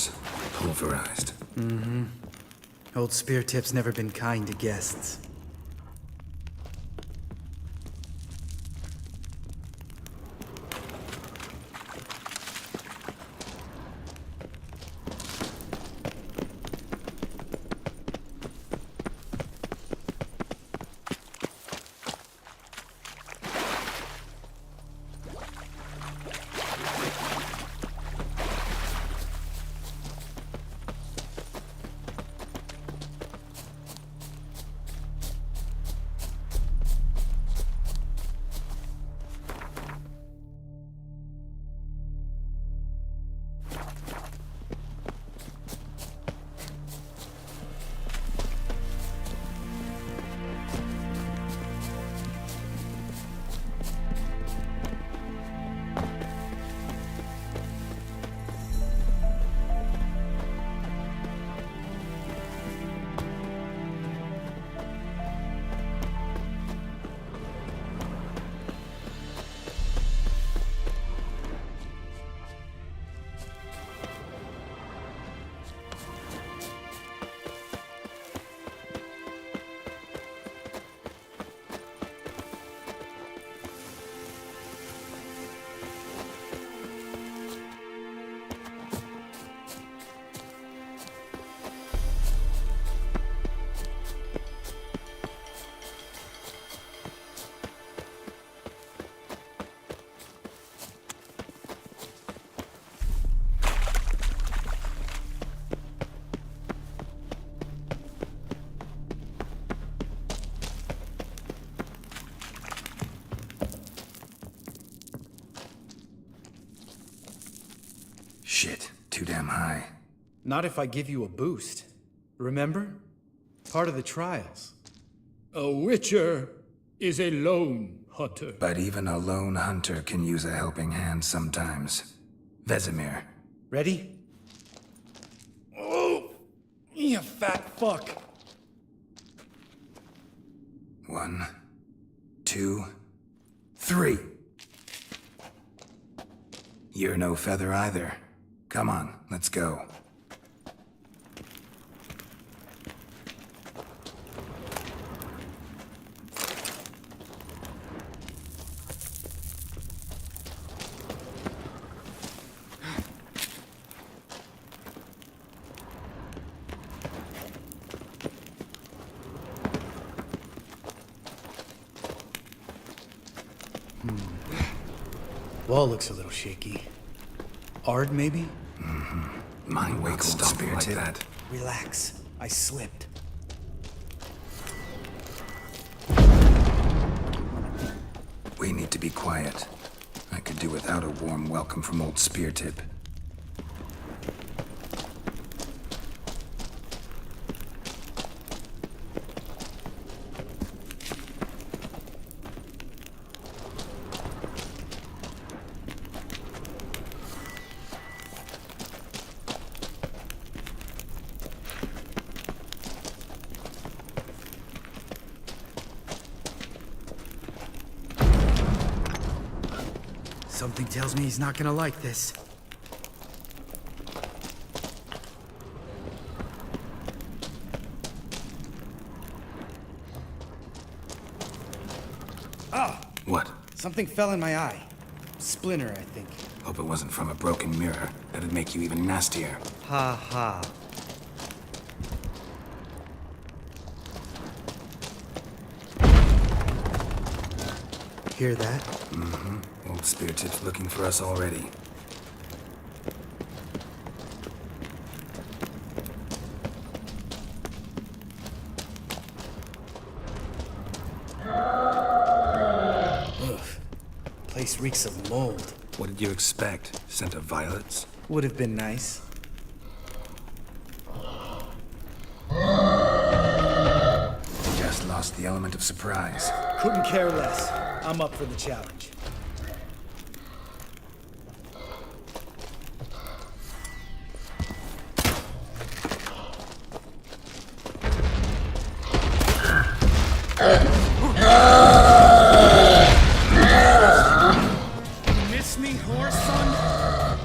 corpse, pulverized. Mm-hmm. Old Speartip's never been kind to guests. Shit, too damn high. Not if I give you a boost. Remember? Part of the trials. A witcher is a lone hunter. But even a lone hunter can use a helping hand sometimes. Vesemir. Ready? Oh! You fat fuck! 1, 2, 3. You're no feather either. Come on, let's go. Wall looks a little shaky. Ard, maybe? Mm-hmm. Mine wake stop like that. Relax. I slipped. We need to be quiet. I could do without a warm welcome from old Speartip. Something tells me he's not gonna like this. Ah! What? Something fell in my eye. Splinter, I think. Hope it wasn't from a broken mirror. That'd make you even nastier. Ha ha. Hear that? Mm-hmm. Old Speartip's looking for us already. Ugh. Place reeks of mold. What did you expect? Scent of violets? Would have been nice. Just lost the element of surprise. Couldn't care less. I'm up for the challenge. Miss me, whore son?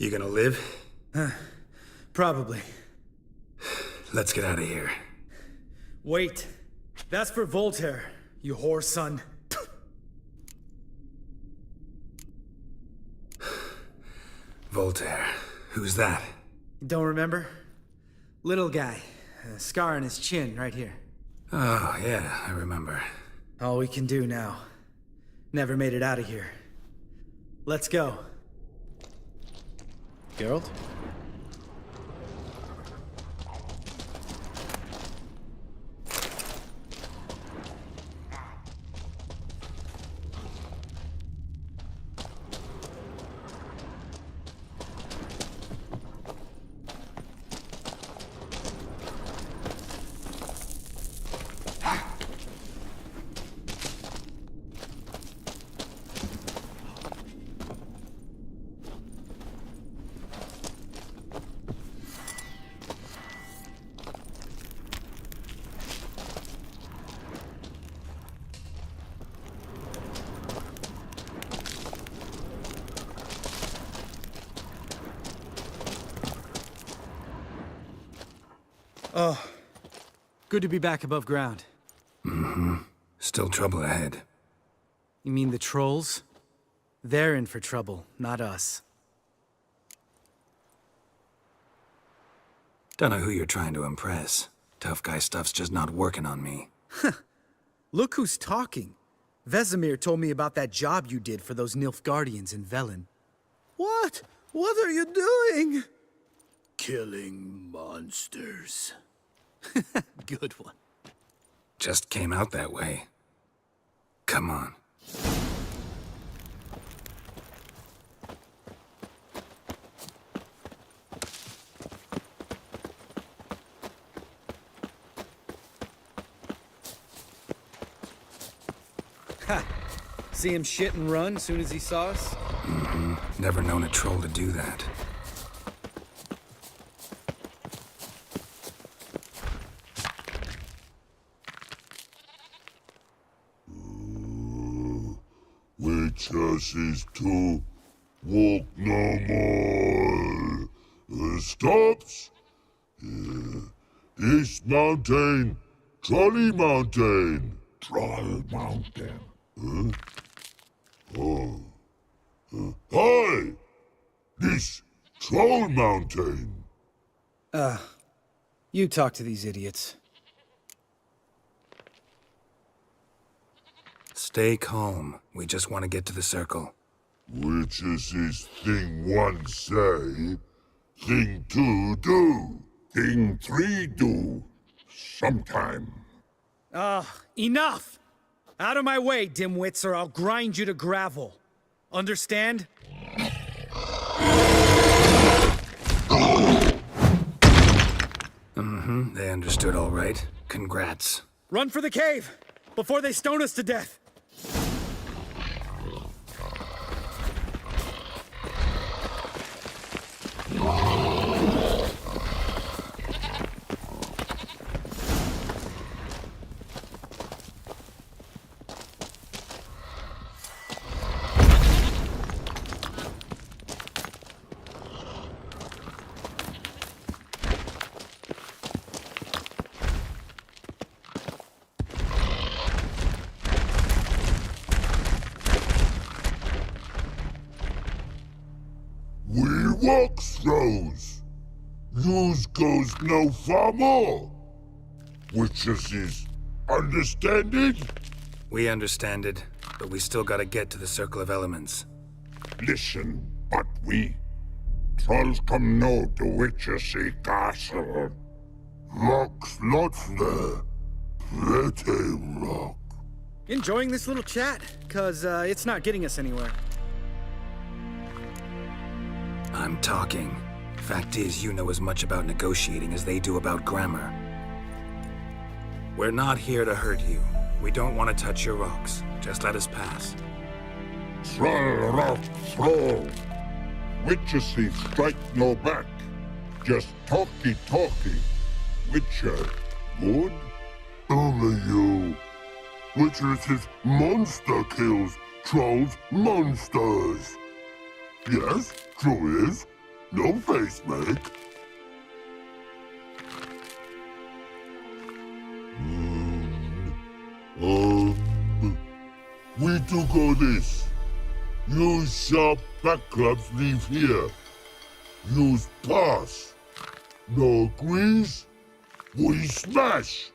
You gonna live? Probably. Let's get out of here. Wait. That's for Voltaire, you whore son. Voltaire. Who's that? Don't remember? Little guy. A scar on his chin, right here. Oh, yeah, I remember. All we can do now. Never made it out of here. Let's go. Geralt? Oh, good to be back above ground. Mm-hmm. Still trouble ahead. You mean the trolls? They're in for trouble, not us. Don't know who you're trying to impress. Tough guy stuff's just not working on me. Look who's talking. Vesemir told me about that job you did for those Nilfgaardians in Velen. What? What are you doing? Killing monsters. Good one. Just came out that way. Come on. Ha! See him shit and run as soon as he saw us? Mm-hmm. Never known a troll to do that. Witches is to walk no more. Stops. East Mountain, Trolley Mountain. Troll Mountain. Hi! This Troll Mountain. You talk to these idiots. Stay calm. We just want to get to the circle. Witches is thing one say, thing two do, thing three do, sometime. Enough! Out of my way, dimwits, or I'll grind you to gravel. Understand? Mm-hmm, they understood all right. Congrats. Run for the cave! Before they stone us to death! Walk throws. Yous goes no far more. Witches is understanded? We understand it, but we still gotta get to the Circle of Elements. Listen, but we trolls come no to Witches castle. Rocks lots there. Pretty rock. Enjoying this little chat? 'Cause it's not getting us anywhere. I'm talking. Fact is, you know as much about negotiating as they do about grammar. We're not here to hurt you. We don't want to touch your rocks. Just let us pass. Troll rock troll. Witches strike no back. Just talky. Witcher, good? Only you. Witches is monster kills. Trolls monsters. Yes, true is. No face, mate. We do go this. Use sharp back clubs leave here. Use pass. No agrees? We smash!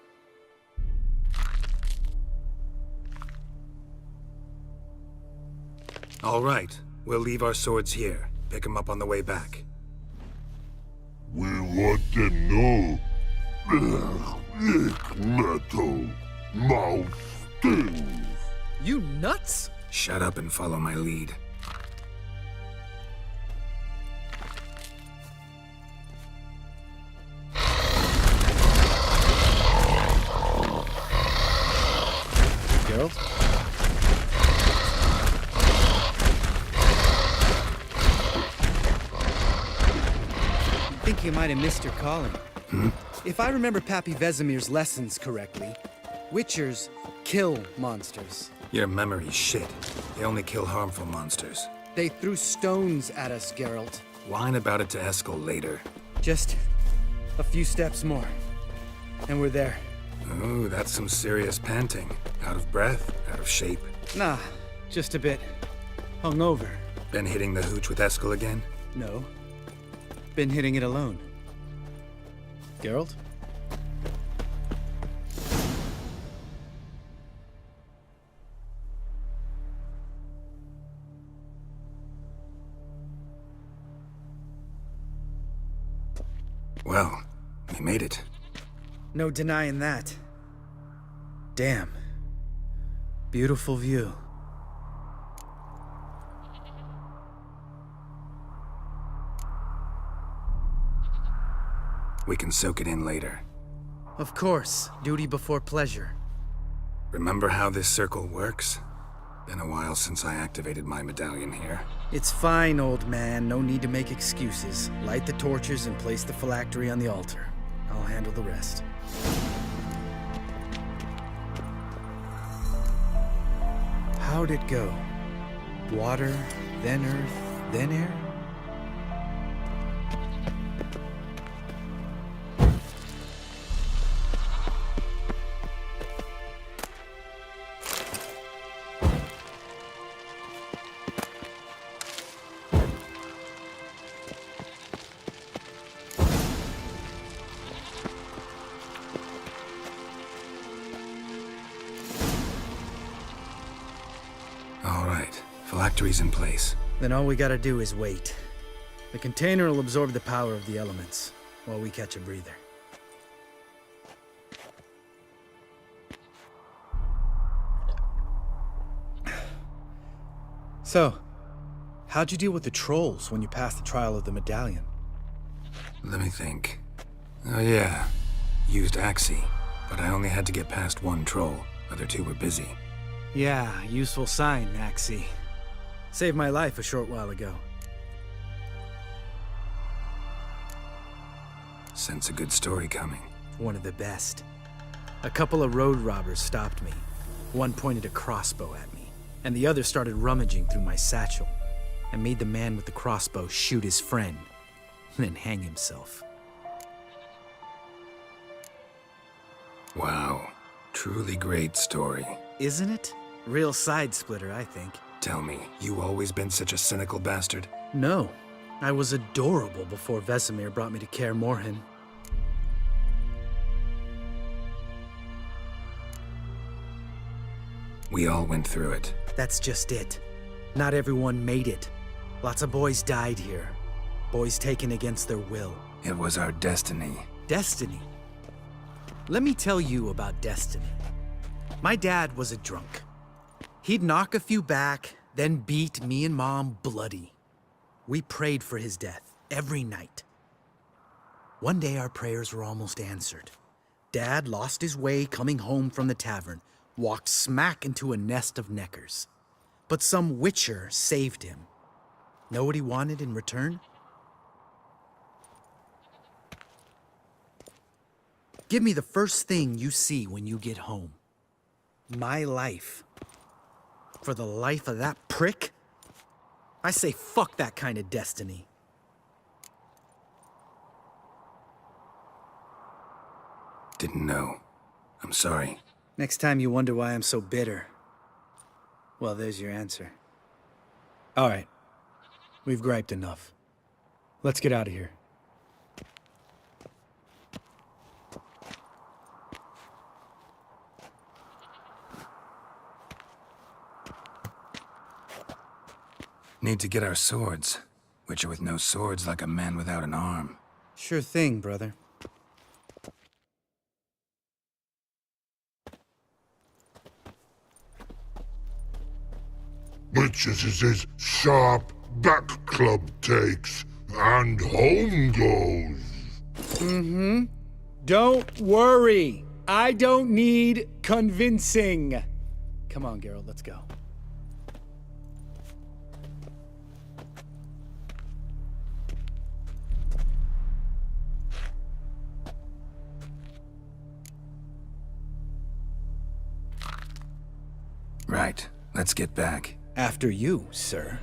All right, we'll leave our swords here. Pick them up on the way back. We want them know. Lick metal. Mouth stings. You nuts? Shut up and follow my lead. Geralt? I think you might have missed your calling. If I remember Pappy Vesemir's lessons correctly, Witchers kill monsters. Your memory's shit. They only kill harmful monsters. They threw stones at us, Geralt. Whine about it to Eskel later. Just a few steps more, and we're there. Ooh, that's some serious panting. Out of breath, out of shape. Nah, just a bit hungover. Been hitting the hooch with Eskel again? No. Been hitting it alone. Geralt? Well, we made it. No denying that. Damn. Beautiful view. We can soak it in later. Of course. Duty before pleasure. Remember how this circle works? Been a while since I activated my medallion here. It's fine, old man. No need to make excuses. Light the torches and place the phylactery on the altar. I'll handle the rest. How'd it go? Water, then earth, then air? Phylactery's in place. Then all we gotta do is wait. The container will absorb the power of the elements, while we catch a breather. So, how'd you deal with the trolls when you passed the trial of the medallion? Let me think. Oh yeah, used Axii, but I only had to get past one troll. Other two were busy. Yeah, useful sign, Axii. Saved my life a short while ago. Sense a good story coming. One of the best. A couple of road robbers stopped me. One pointed a crossbow at me, and the other started rummaging through my satchel, and made the man with the crossbow shoot his friend, then hang himself. Wow. Truly great story. Isn't it? Real side-splitter, I think. Tell me, you always been such a cynical bastard? No. I was adorable before Vesemir brought me to Kaer Morhen. We all went through it. That's just it. Not everyone made it. Lots of boys died here. Boys taken against their will. It was our destiny. Destiny? Let me tell you about destiny. My dad was a drunk. He'd knock a few back, then beat me and Mom bloody. We prayed for his death every night. One day our prayers were almost answered. Dad lost his way coming home from the tavern, walked smack into a nest of neckers. But some witcher saved him. Know what he wanted in return? Give me the first thing you see when you get home. My life. For the life of that prick? I say fuck that kind of destiny. Didn't know. I'm sorry. Next time you wonder why I'm so bitter, well, there's your answer. All right. We've griped enough. Let's get out of here. Need to get our swords. Witcher with no swords like a man without an arm. Sure thing, brother. Witches is his sharp back club takes, and home goes. Mm-hmm. Don't worry. I don't need convincing. Come on, Geralt, let's go. Right. Let's get back. After you, sir.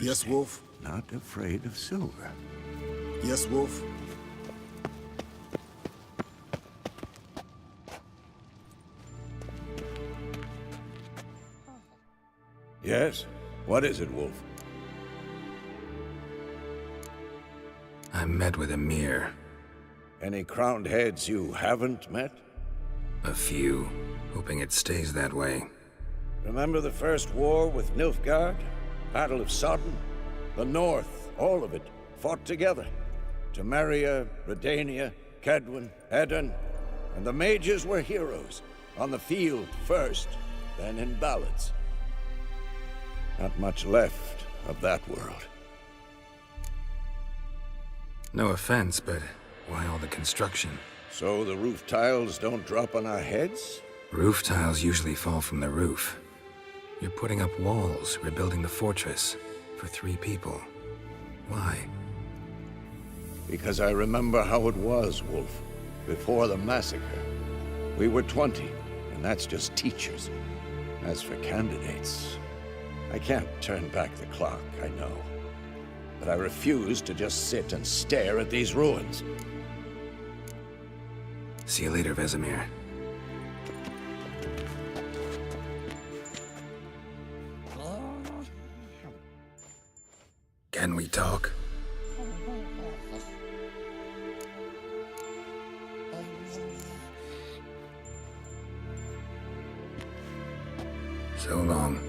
Yes, Wolf? Not afraid of silver. Yes, Wolf? Yes? What is it, Wolf? I met with Emir. Any crowned heads you haven't met? A few. Hoping it stays that way. Remember the first war with Nilfgaard? Battle of Sodden? The North, all of it, fought together. Temeria, Redania, Kedwin, Edirn, and the mages were heroes. On the field first, then in ballads. Not much left of that world. No offense, but why all the construction? So the roof tiles don't drop on our heads? Roof tiles usually fall from the roof. You're putting up walls, rebuilding the fortress, for 3 people. Why? Because I remember how it was, Wolf, before the massacre. We were 20, and that's just teachers. As for candidates, I can't turn back the clock, I know. But I refuse to just sit and stare at these ruins. See you later, Vesemir. Can we talk? So long.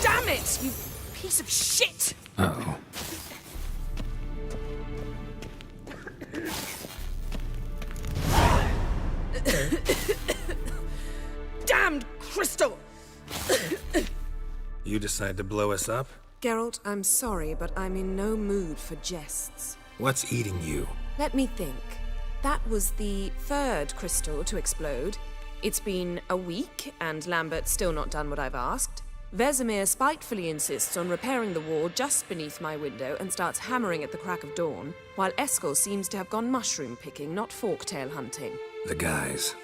Damn it, you piece of shit! Uh-oh. Damned crystal! You decide to blow us up? Geralt, I'm sorry, but I'm in no mood for jests. What's eating you? Let me think. That was the third crystal to explode. It's been a week, and Lambert's still not done what I've asked. Vesemir spitefully insists on repairing the wall just beneath my window and starts hammering at the crack of dawn, while Eskel seems to have gone mushroom picking, not forktail hunting. The guys.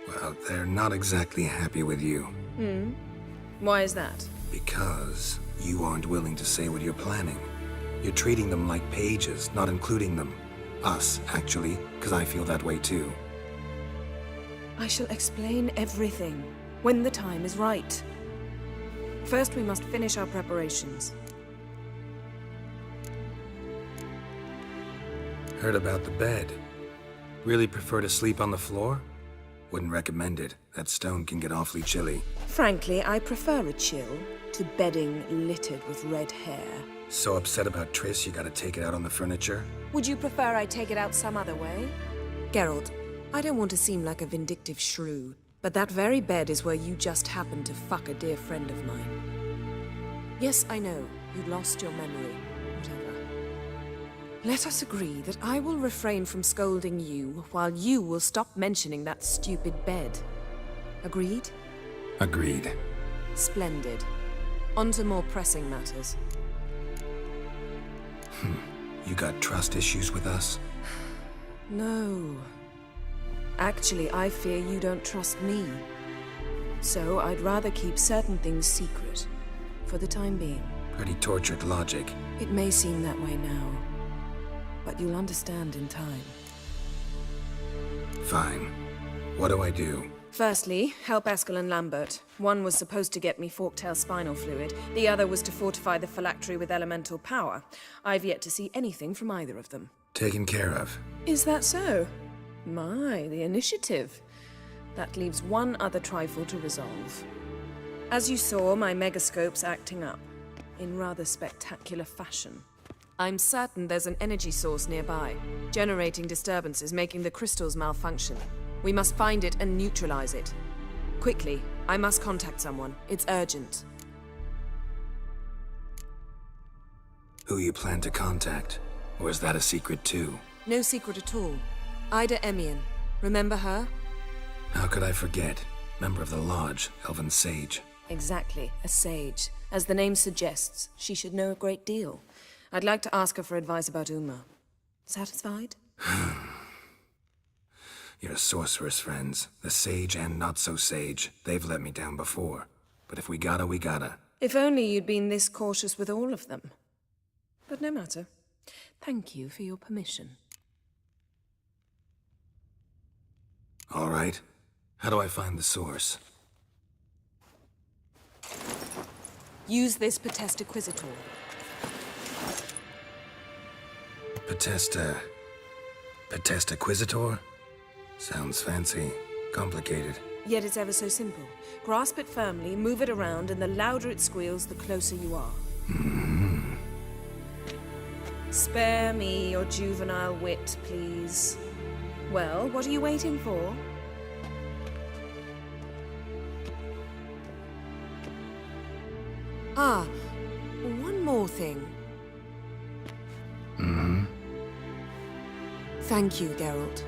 Well, they're not exactly happy with you. Why is that? Because you aren't willing to say what you're planning. You're treating them like pages, not including them. Us, actually, because I feel that way too. I shall explain everything when the time is right. First, we must finish our preparations. Heard about the bed. Really prefer to sleep on the floor? Wouldn't recommend it. That stone can get awfully chilly. Frankly, I prefer a chill to bedding littered with red hair. So upset about Triss, you gotta take it out on the furniture? Would you prefer I take it out some other way? Geralt, I don't want to seem like a vindictive shrew, but that very bed is where you just happened to fuck a dear friend of mine. Yes, I know, you lost your memory. Whatever. Let us agree that I will refrain from scolding you, while you will stop mentioning that stupid bed. Agreed? Agreed. Splendid. On to more pressing matters. You got trust issues with us? No. Actually, I fear you don't trust me. So I'd rather keep certain things secret, for the time being. Pretty tortured logic. It may seem that way now, but you'll understand in time. Fine. What do I do? Firstly, help Eskel and Lambert. One was supposed to get me forktail spinal fluid, the other was to fortify the phylactery with elemental power. I've yet to see anything from either of them. Taken care of. Is that so? My, the initiative. That leaves one other trifle to resolve. As you saw, my megascope's acting up, in rather spectacular fashion. I'm certain there's an energy source nearby, generating disturbances, making the crystals malfunction. We must find it and neutralize it. Quickly, I must contact someone. It's urgent. Who you plan to contact? Or is that a secret too? No secret at all. Ida Emian. Remember her? How could I forget? Member of the Lodge, Elven Sage. Exactly, a sage. As the name suggests, she should know a great deal. I'd like to ask her for advice about Uma. Satisfied? Your sorceress friends, the sage and not-so-sage, they've let me down before. But if we gotta, we gotta. If only you'd been this cautious with all of them. But no matter. Thank you for your permission. All right. How do I find the source? Use this Potesta Quisitor. Potesta Quisitor? Sounds fancy. Complicated. Yet it's ever so simple. Grasp it firmly, move it around, and the louder it squeals, the closer you are. Spare me your juvenile wit, please. Well, what are you waiting for? Ah, one more thing. Thank you, Geralt.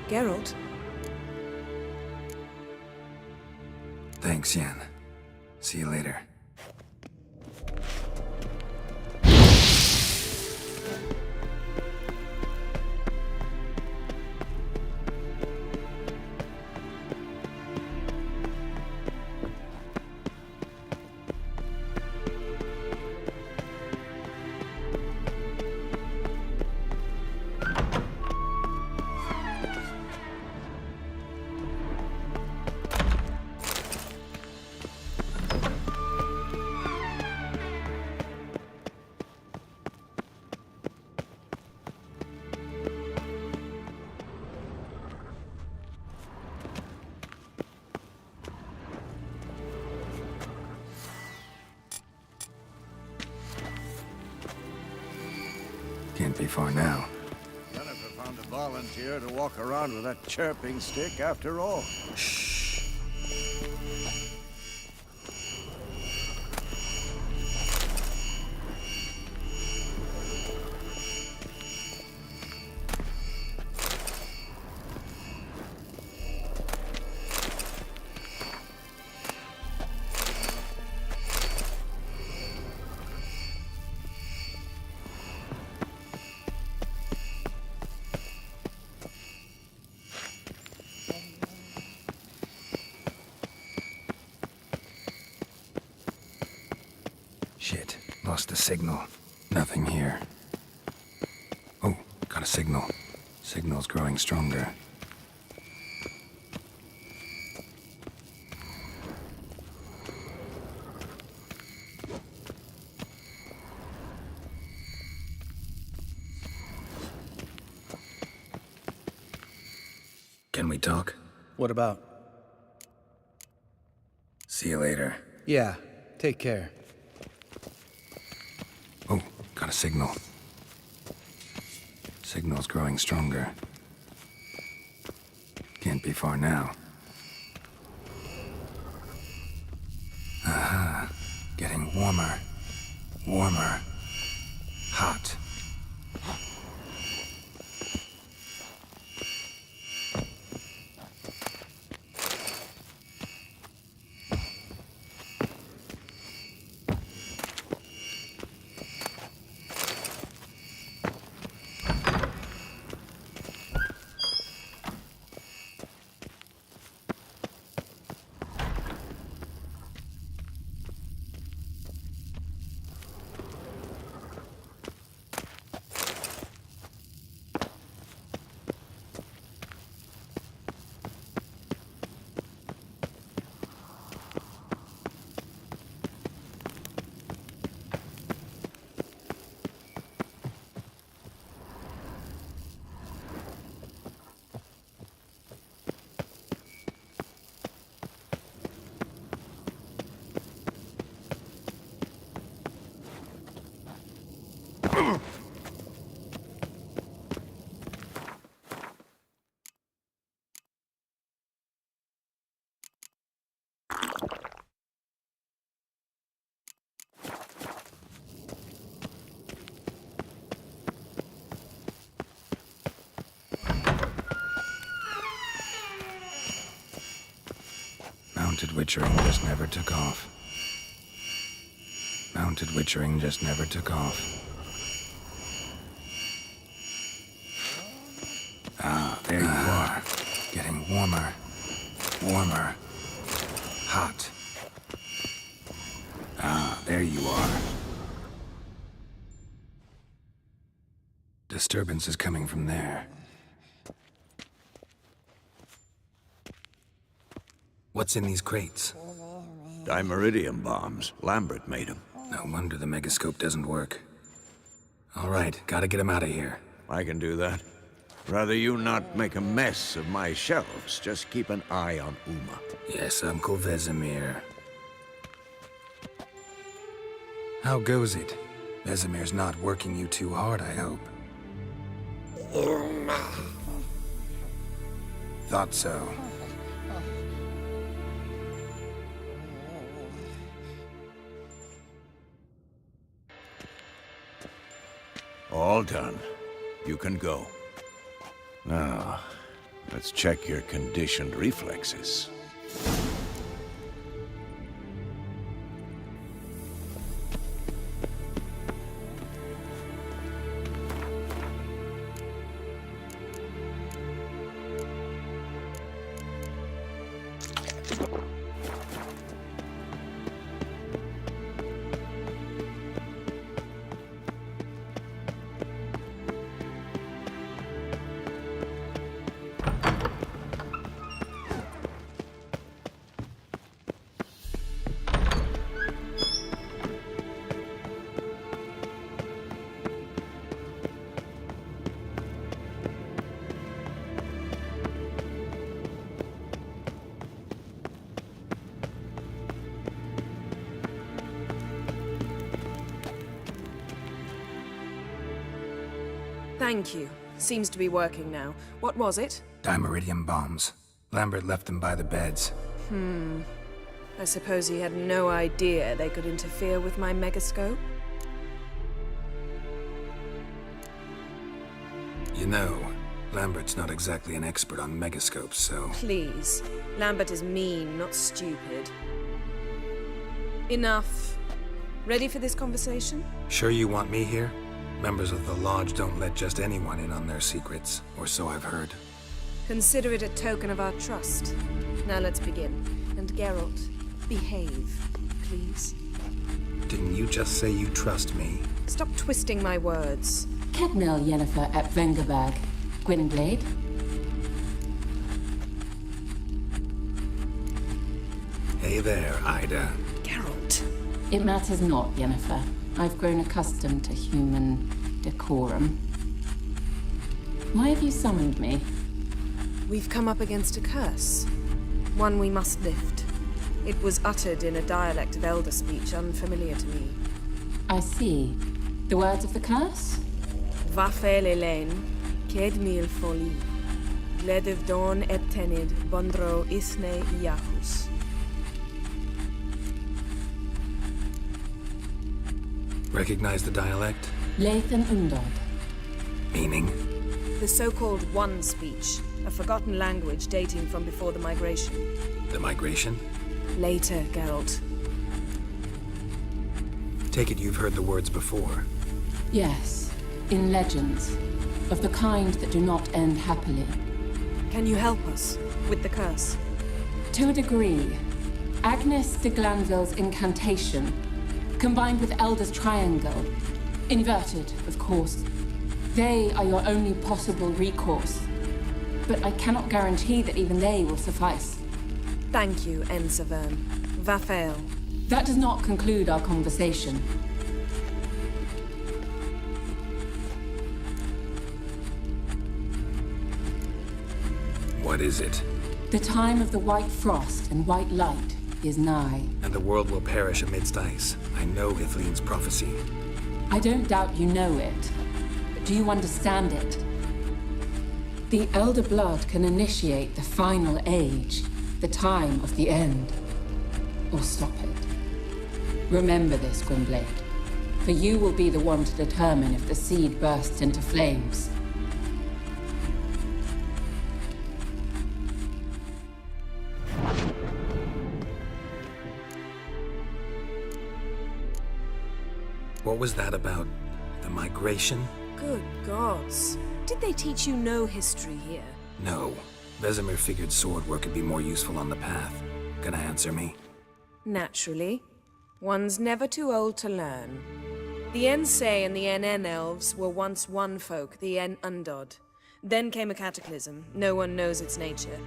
Geralt? Thanks, Yen. See you later. Can't be far now. Jennifer found a volunteer to walk around with that chirping stick after all. Shh. Shit, lost the signal. Nothing here. Oh, got a signal. Signal's growing stronger. Can we talk? What about? See you later. Yeah, take care. Oh, got a signal. Signal's growing stronger. Can't be far now. Aha. Getting warmer. Warmer. Hot. Mounted witchering just never took off. Mounted witchering just never took off. Ah, there you are. Getting warmer. Warmer. Hot. Ah, there you are. Disturbance is coming from there. What's in these crates? Dimeridium bombs. Lambert made them. No wonder the megascope doesn't work. All right, gotta get him out of here. I can do that. Rather you not make a mess of my shelves. Just keep an eye on Uma. Yes, Uncle Vesemir. How goes it? Vesemir's not working you too hard, I hope. Thought so. All done. You can go. Now, let's check your conditioned reflexes. Thank you. Seems to be working now. What was it? Dimeridium bombs. Lambert left them by the beds. I suppose he had no idea they could interfere with my megascope? You know, Lambert's not exactly an expert on megascopes, so... Please. Lambert is mean, not stupid. Enough. Ready for this conversation? Sure you want me here? Members of the Lodge don't let just anyone in on their secrets, or so I've heard. Consider it a token of our trust. Now let's begin. And Geralt, behave, please. Didn't you just say you trust me? Stop twisting my words. Kedmel Yennefer at Vengerberg. Gwynblade. Hey there, Ida. Geralt. It matters not, Yennefer. I've grown accustomed to human decorum. Why have you summoned me? We've come up against a curse. One we must lift. It was uttered in a dialect of Elder speech unfamiliar to me. I see. The words of the curse? Vafel Elaine, Kedmil Foli, Gledev Dawn et Tenid, Bondro Isne Iacus. Recognize the dialect? Lathan Undod. Meaning? The so-called One speech, a forgotten language dating from before the migration. The migration? Later, Geralt. Take it you've heard the words before. Yes, in legends, of the kind that do not end happily. Can you help us with the curse? To a degree. Agnes de Glanville's incantation, combined with Elder's triangle, inverted, of course. They are your only possible recourse. But I cannot guarantee that even they will suffice. Thank you, Ensavern. Vafel. That does not conclude our conversation. What is it? The time of the white frost and white light is nigh. And the world will perish amidst ice. I know Ithleen's prophecy. I don't doubt you know it. But do you understand it? The Elder Blood can initiate the final age, the time of the end, or stop it. Remember this, Gwynblade, for you will be the one to determine if the seed bursts into flames. What was that about? The migration? Good gods. Did they teach you no history here? No. Vesemir figured sword work would be more useful on the path. Gonna answer me? Naturally. One's never too old to learn. The Ensay and the NN elves were once one folk, the En Undod. Then came a cataclysm. No one knows its nature.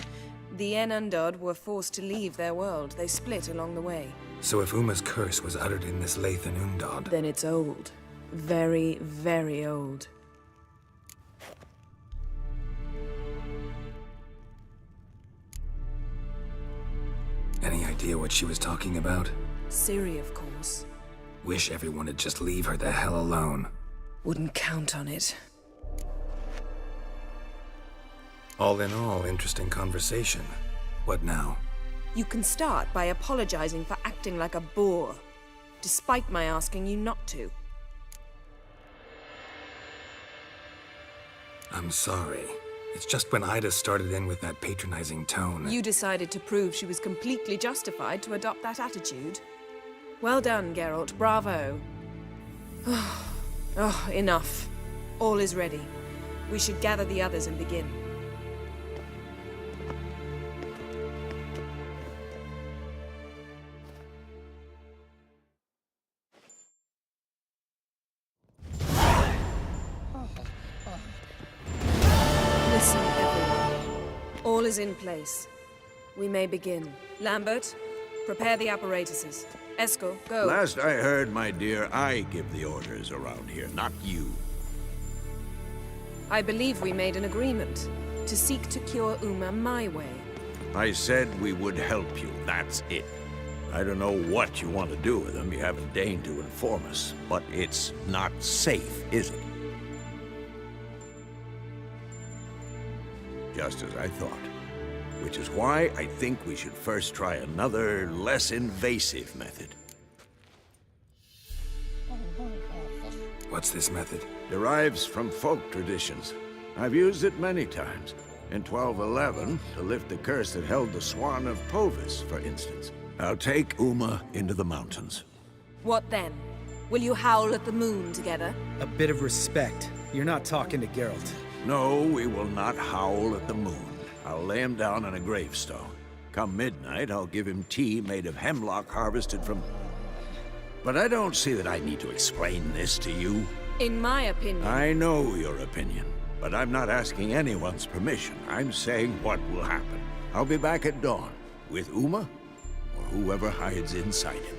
The En Undod were forced to leave their world. They split along the way. So if Uma's curse was uttered in this Lathan Undod... Then it's old. Very, very old. Any idea what she was talking about? Ciri, of course. Wish everyone would just leave her the hell alone. Wouldn't count on it. All in all, interesting conversation. What now? You can start by apologizing for acting like a boor, despite my asking you not to. I'm sorry. It's just when Ida started in with that patronizing tone... You decided to prove she was completely justified to adopt that attitude. Well done, Geralt. Bravo. Oh, enough. All is ready. We should gather the others and begin. Listen, everyone. All is in place. We may begin. Lambert, prepare the apparatuses. Eskel, go. Last I heard, my dear, I give the orders around here, not you. I believe we made an agreement to seek to cure Uma my way. I said we would help you, that's it. I don't know what you want to do with them, you haven't deigned to inform us, but it's not safe, is it? just as I thought. Which is why I think we should first try another, less invasive method. What's this method? Derives from folk traditions. I've used it many times. In 1211, to lift the curse that held the Swan of Povis, for instance. I'll take Uma into the mountains. What then? Will you howl at the moon together? A bit of respect. You're not talking to Geralt. No, we will not howl at the moon. I'll lay him down on a gravestone. Come midnight, I'll give him tea made of hemlock harvested from... But I don't see that I need to explain this to you. In my opinion... I know your opinion, but I'm not asking anyone's permission. I'm saying what will happen. I'll be back at dawn, with Uma, or whoever hides inside him.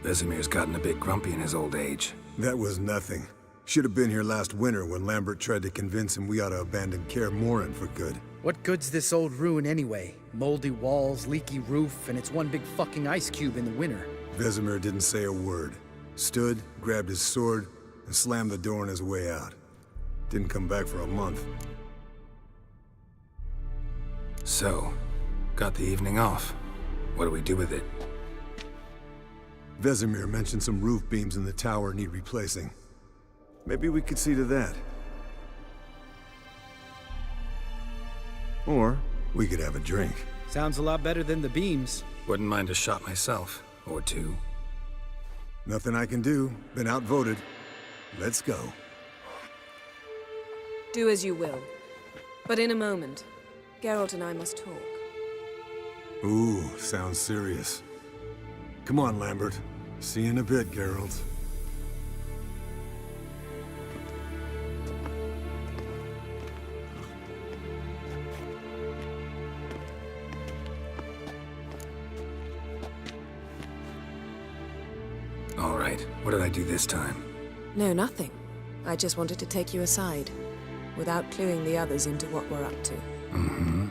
Vesemir's gotten a bit grumpy in his old age. That was nothing. Should have been here last winter when Lambert tried to convince him we ought to abandon Kaer Morhen for good. What good's this old ruin anyway? Moldy walls, leaky roof, and it's one big fucking ice cube in the winter. Vesemir didn't say a word. Stood, grabbed his sword, and slammed the door on his way out. Didn't come back for a month. So, got the evening off. What do we do with it? Vesemir mentioned some roof beams in the tower need replacing. Maybe we could see to that. Or we could have a drink. Sounds a lot better than the beams. Wouldn't mind a shot myself, or two. Nothing I can do. Been outvoted. Let's go. Do as you will. But in a moment, Geralt and I must talk. Ooh, sounds serious. Come on, Lambert. See you in a bit, Geralt. All right, what did I do this time? No, nothing. I just wanted to take you aside, without cluing the others into what we're up to. Mm-hmm.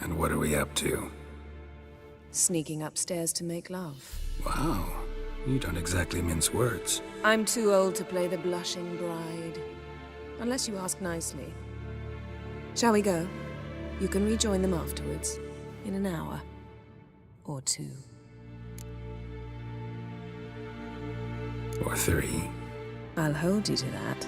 And what are we up to? Sneaking upstairs to make love. Wow. You don't exactly mince words. I'm too old to play the blushing bride. Unless you ask nicely. Shall we go? You can rejoin them afterwards. In an hour. Or two. Or three. I'll hold you to that.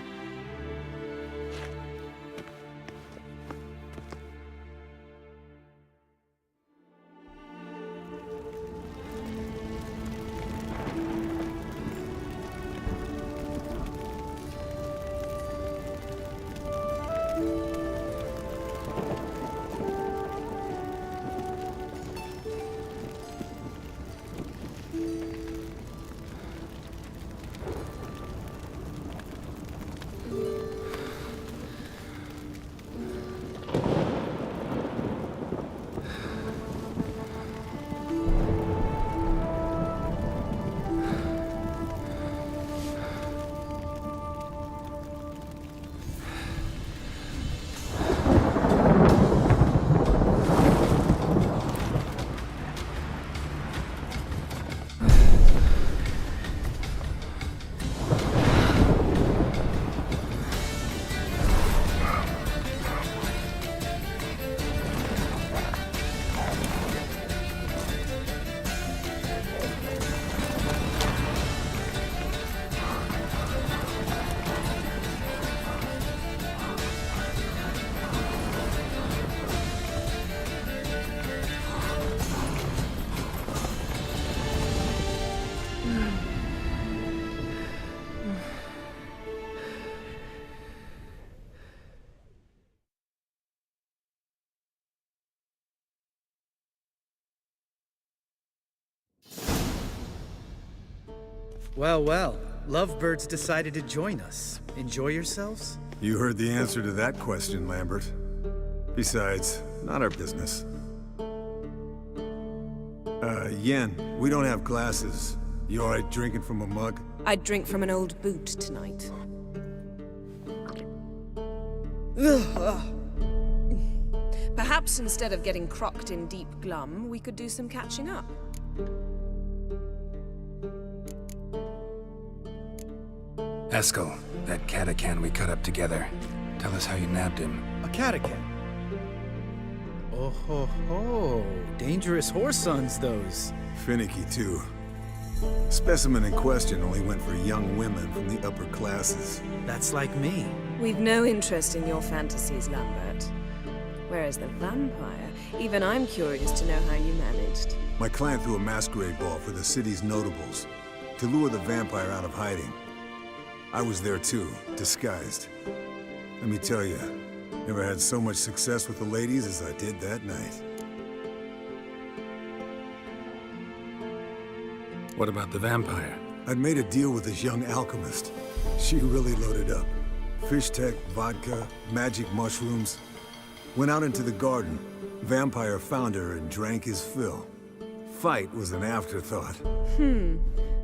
Well, well. Lovebirds decided to join us. Enjoy yourselves? You heard the answer to that question, Lambert. Besides, not our business. Yen, we don't have glasses. You alright drinking from a mug? I'd drink from an old boot tonight. Perhaps instead of getting crocked in deep glum, we could do some catching up. Eskel, that catacan we cut up together. Tell us how you nabbed him. A catacan? Oh ho ho. Dangerous horse sons, those. Finicky, too. Specimen in question only went for young women from the upper classes. That's like me. We've no interest in your fantasies, Lambert. Whereas the vampire, even I'm curious to know how you managed. My client threw a masquerade ball for the city's notables to lure the vampire out of hiding. I was there too, disguised. Let me tell you, never had so much success with the ladies as I did that night. What about the vampire? I'd made a deal with this young alchemist. She really loaded up. Fish tech, vodka, magic mushrooms. Went out into the garden. Vampire found her and drank his fill. Fight was an afterthought.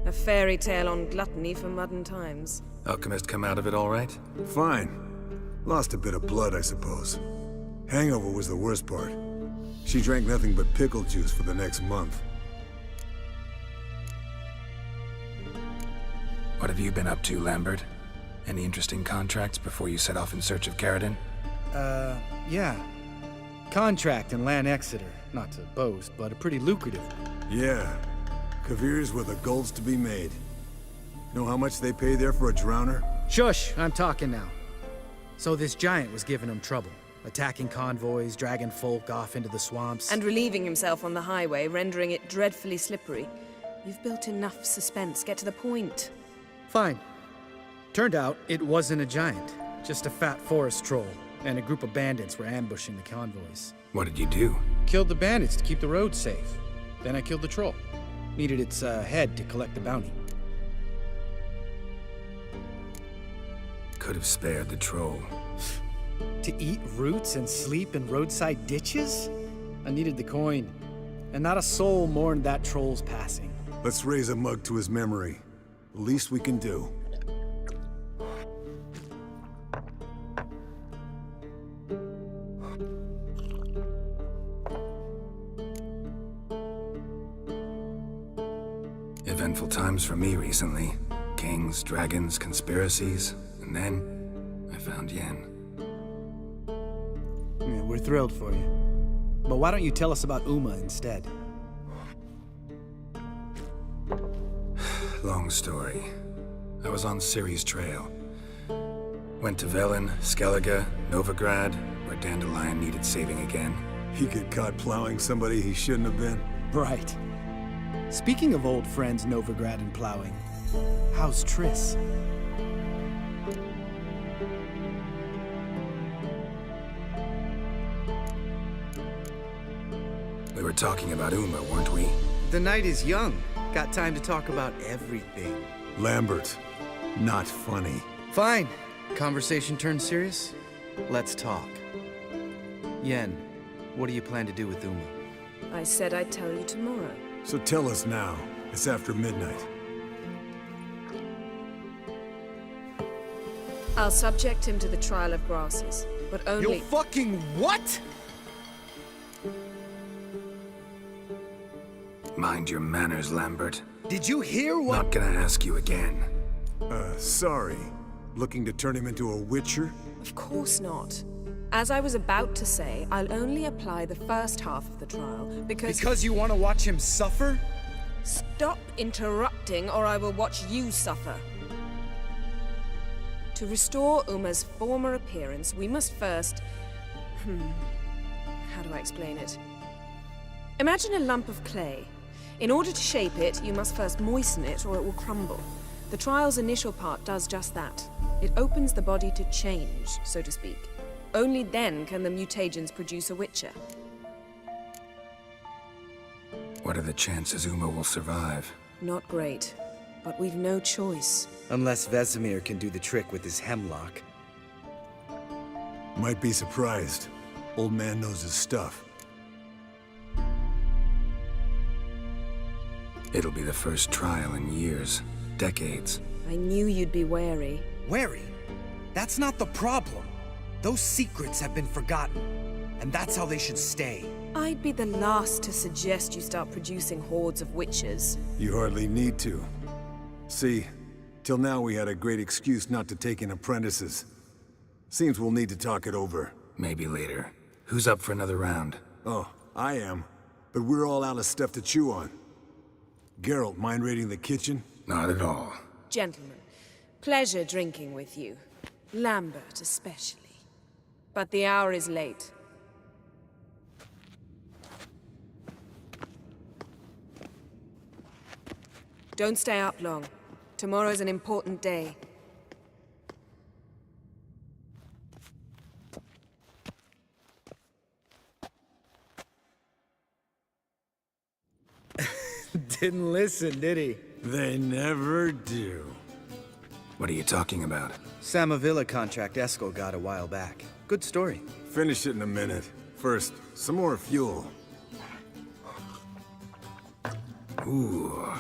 A fairy tale on gluttony for modern times. Alchemist come out of it all right? Fine. Lost a bit of blood, I suppose. Hangover was the worst part. She drank nothing but pickle juice for the next month. What have you been up to, Lambert? Any interesting contracts before you set off in search of Geralt? Yeah. Contract in Lan Exeter. Not to boast, but a pretty lucrative. Yeah. Kavir's were the golds to be made. Know how much they pay there for a drowner? Shush, I'm talking now. So this giant was giving him trouble. Attacking convoys, dragging folk off into the swamps. And relieving himself on the highway, rendering it dreadfully slippery. You've built enough suspense. Get to the point. Fine. Turned out it wasn't a giant, just a fat forest troll, and a group of bandits were ambushing the convoys. What did you do? Killed the bandits to keep the road safe. Then I killed the troll. Needed its head to collect the bounty. Could have spared the troll. To eat roots and sleep in roadside ditches? I needed the coin, and not a soul mourned that troll's passing. Let's raise a mug to his memory. The least we can do. Eventful times for me recently. Kings, dragons, conspiracies, and then I found Yen. Yeah, we're thrilled for you. But why don't you tell us about Uma instead? Long story. I was on Ciri's trail. Went to Velen, Skellige, Novigrad, where Dandelion needed saving again. He get caught plowing somebody he shouldn't have been? Right. Speaking of old friends Novigrad and plowing, how's Triss? We were talking about Uma, weren't we? The night is young. Got time to talk about everything. Lambert, not funny. Fine. Conversation turned serious? Let's talk. Yen, what do you plan to do with Uma? I said I'd tell you tomorrow. So tell us now. It's after midnight. I'll subject him to the trial of grasses, but only— You fucking what? Mind your manners, Lambert. Did you hear what— Not gonna ask you again. Sorry. Looking to turn him into a witcher? Of course not. As I was about to say, I'll only apply the first half of the trial, because— Because you want to watch him suffer? Stop interrupting, or I will watch you suffer. To restore Uma's former appearance, we must first— how do I explain it? Imagine a lump of clay. In order to shape it, you must first moisten it, or it will crumble. The trial's initial part does just that. It opens the body to change, so to speak. Only then can the mutagens produce a witcher. What are the chances Uma will survive? Not great, but we've no choice. Unless Vesemir can do the trick with his hemlock. Might be surprised. Old man knows his stuff. It'll be the first trial in years, decades. I knew you'd be wary. Wary? That's not the problem. Those secrets have been forgotten, and that's how they should stay. I'd be the last to suggest you start producing hordes of witches. You hardly need to. See, till now we had a great excuse not to take in apprentices. Seems we'll need to talk it over. Maybe later. Who's up for another round? Oh, I am. But we're all out of stuff to chew on. Geralt, mind raiding the kitchen? Not at all. Gentlemen, pleasure drinking with you. Lambert especially. But the hour is late. Don't stay up long. Tomorrow's an important day. Didn't listen, did he? They never do. What are you talking about? Samavilla contract Eskel got a while back. Good story. Finish it in a minute. First, some more fuel. Ooh,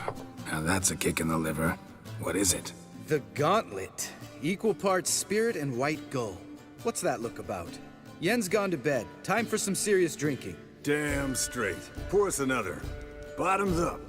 now that's a kick in the liver. What is it? The Gauntlet. Equal parts spirit and white gull. What's that look about? Yen's gone to bed. Time for some serious drinking. Damn straight. Pour us another. Bottoms up.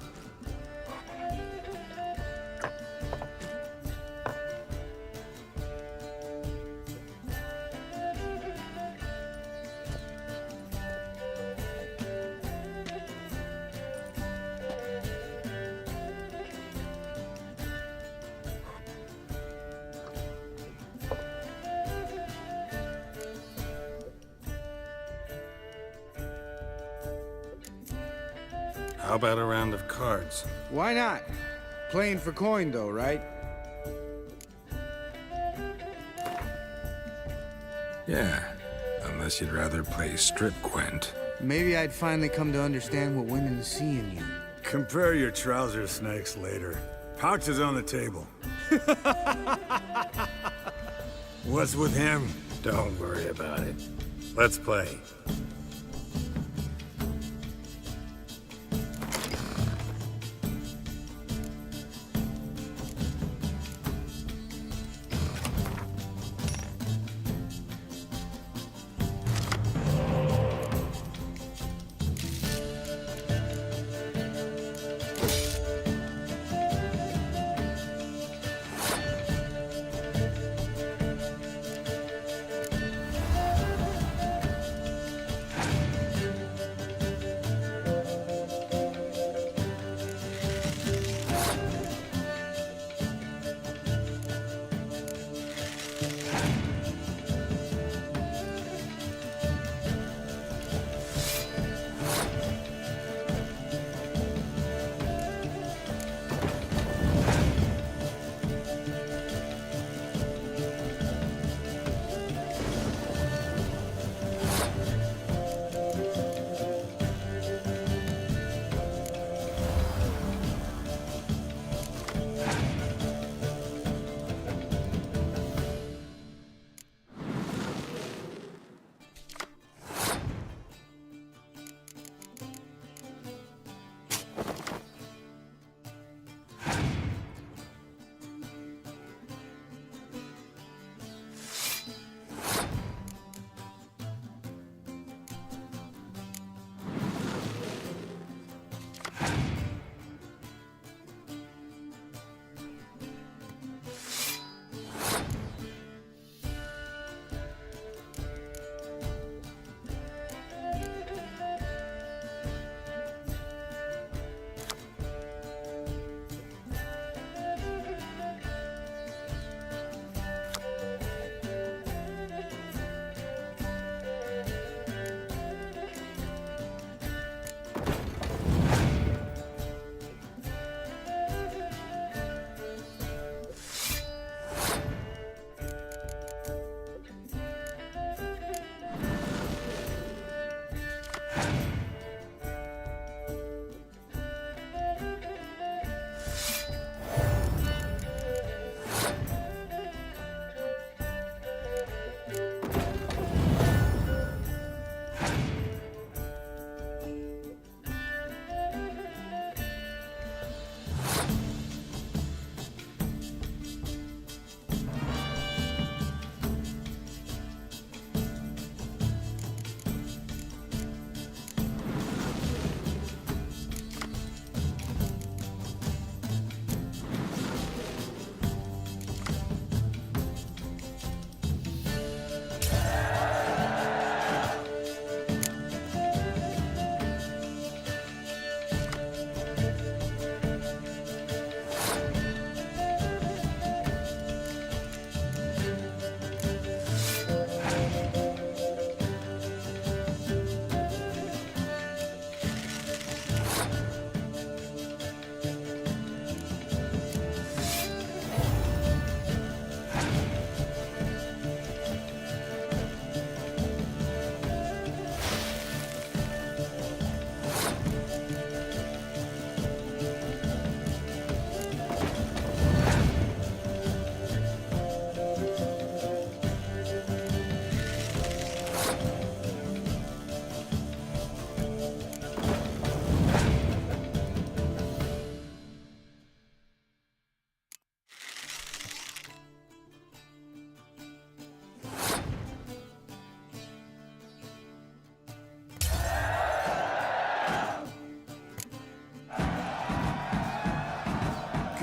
How about a round of cards? Why not? Playing for coin though, right? Yeah, unless you'd rather play strip Gwent. Maybe I'd finally come to understand what women see in you. Compare your trouser snakes later. Pouch is on the table. What's with him? Don't worry about it. Let's play.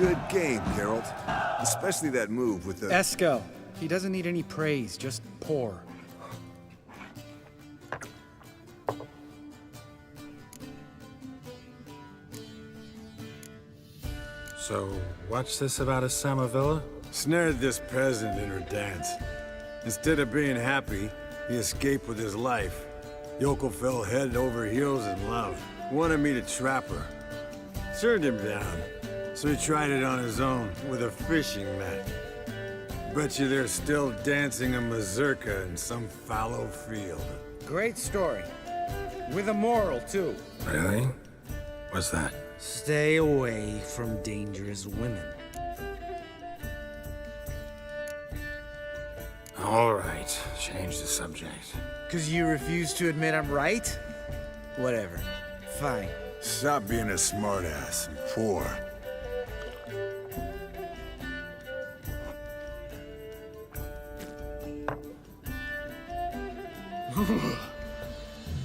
Good game, Geralt. Especially that move with the... Esco. He doesn't need any praise, just pour. So, what's this about a Samavilla? Snared this peasant in her dance. Instead of being happy, he escaped with his life. Yoko fell head over heels in love. Wanted me to trap her. Turned him down. So he tried it on his own, with a fishing net. Bet you they're still dancing a mazurka in some fallow field. Great story. With a moral, too. Really? What's that? Stay away from dangerous women. All right, change the subject. 'Cause you refuse to admit I'm right? Whatever. Fine. Stop being a smartass and pour.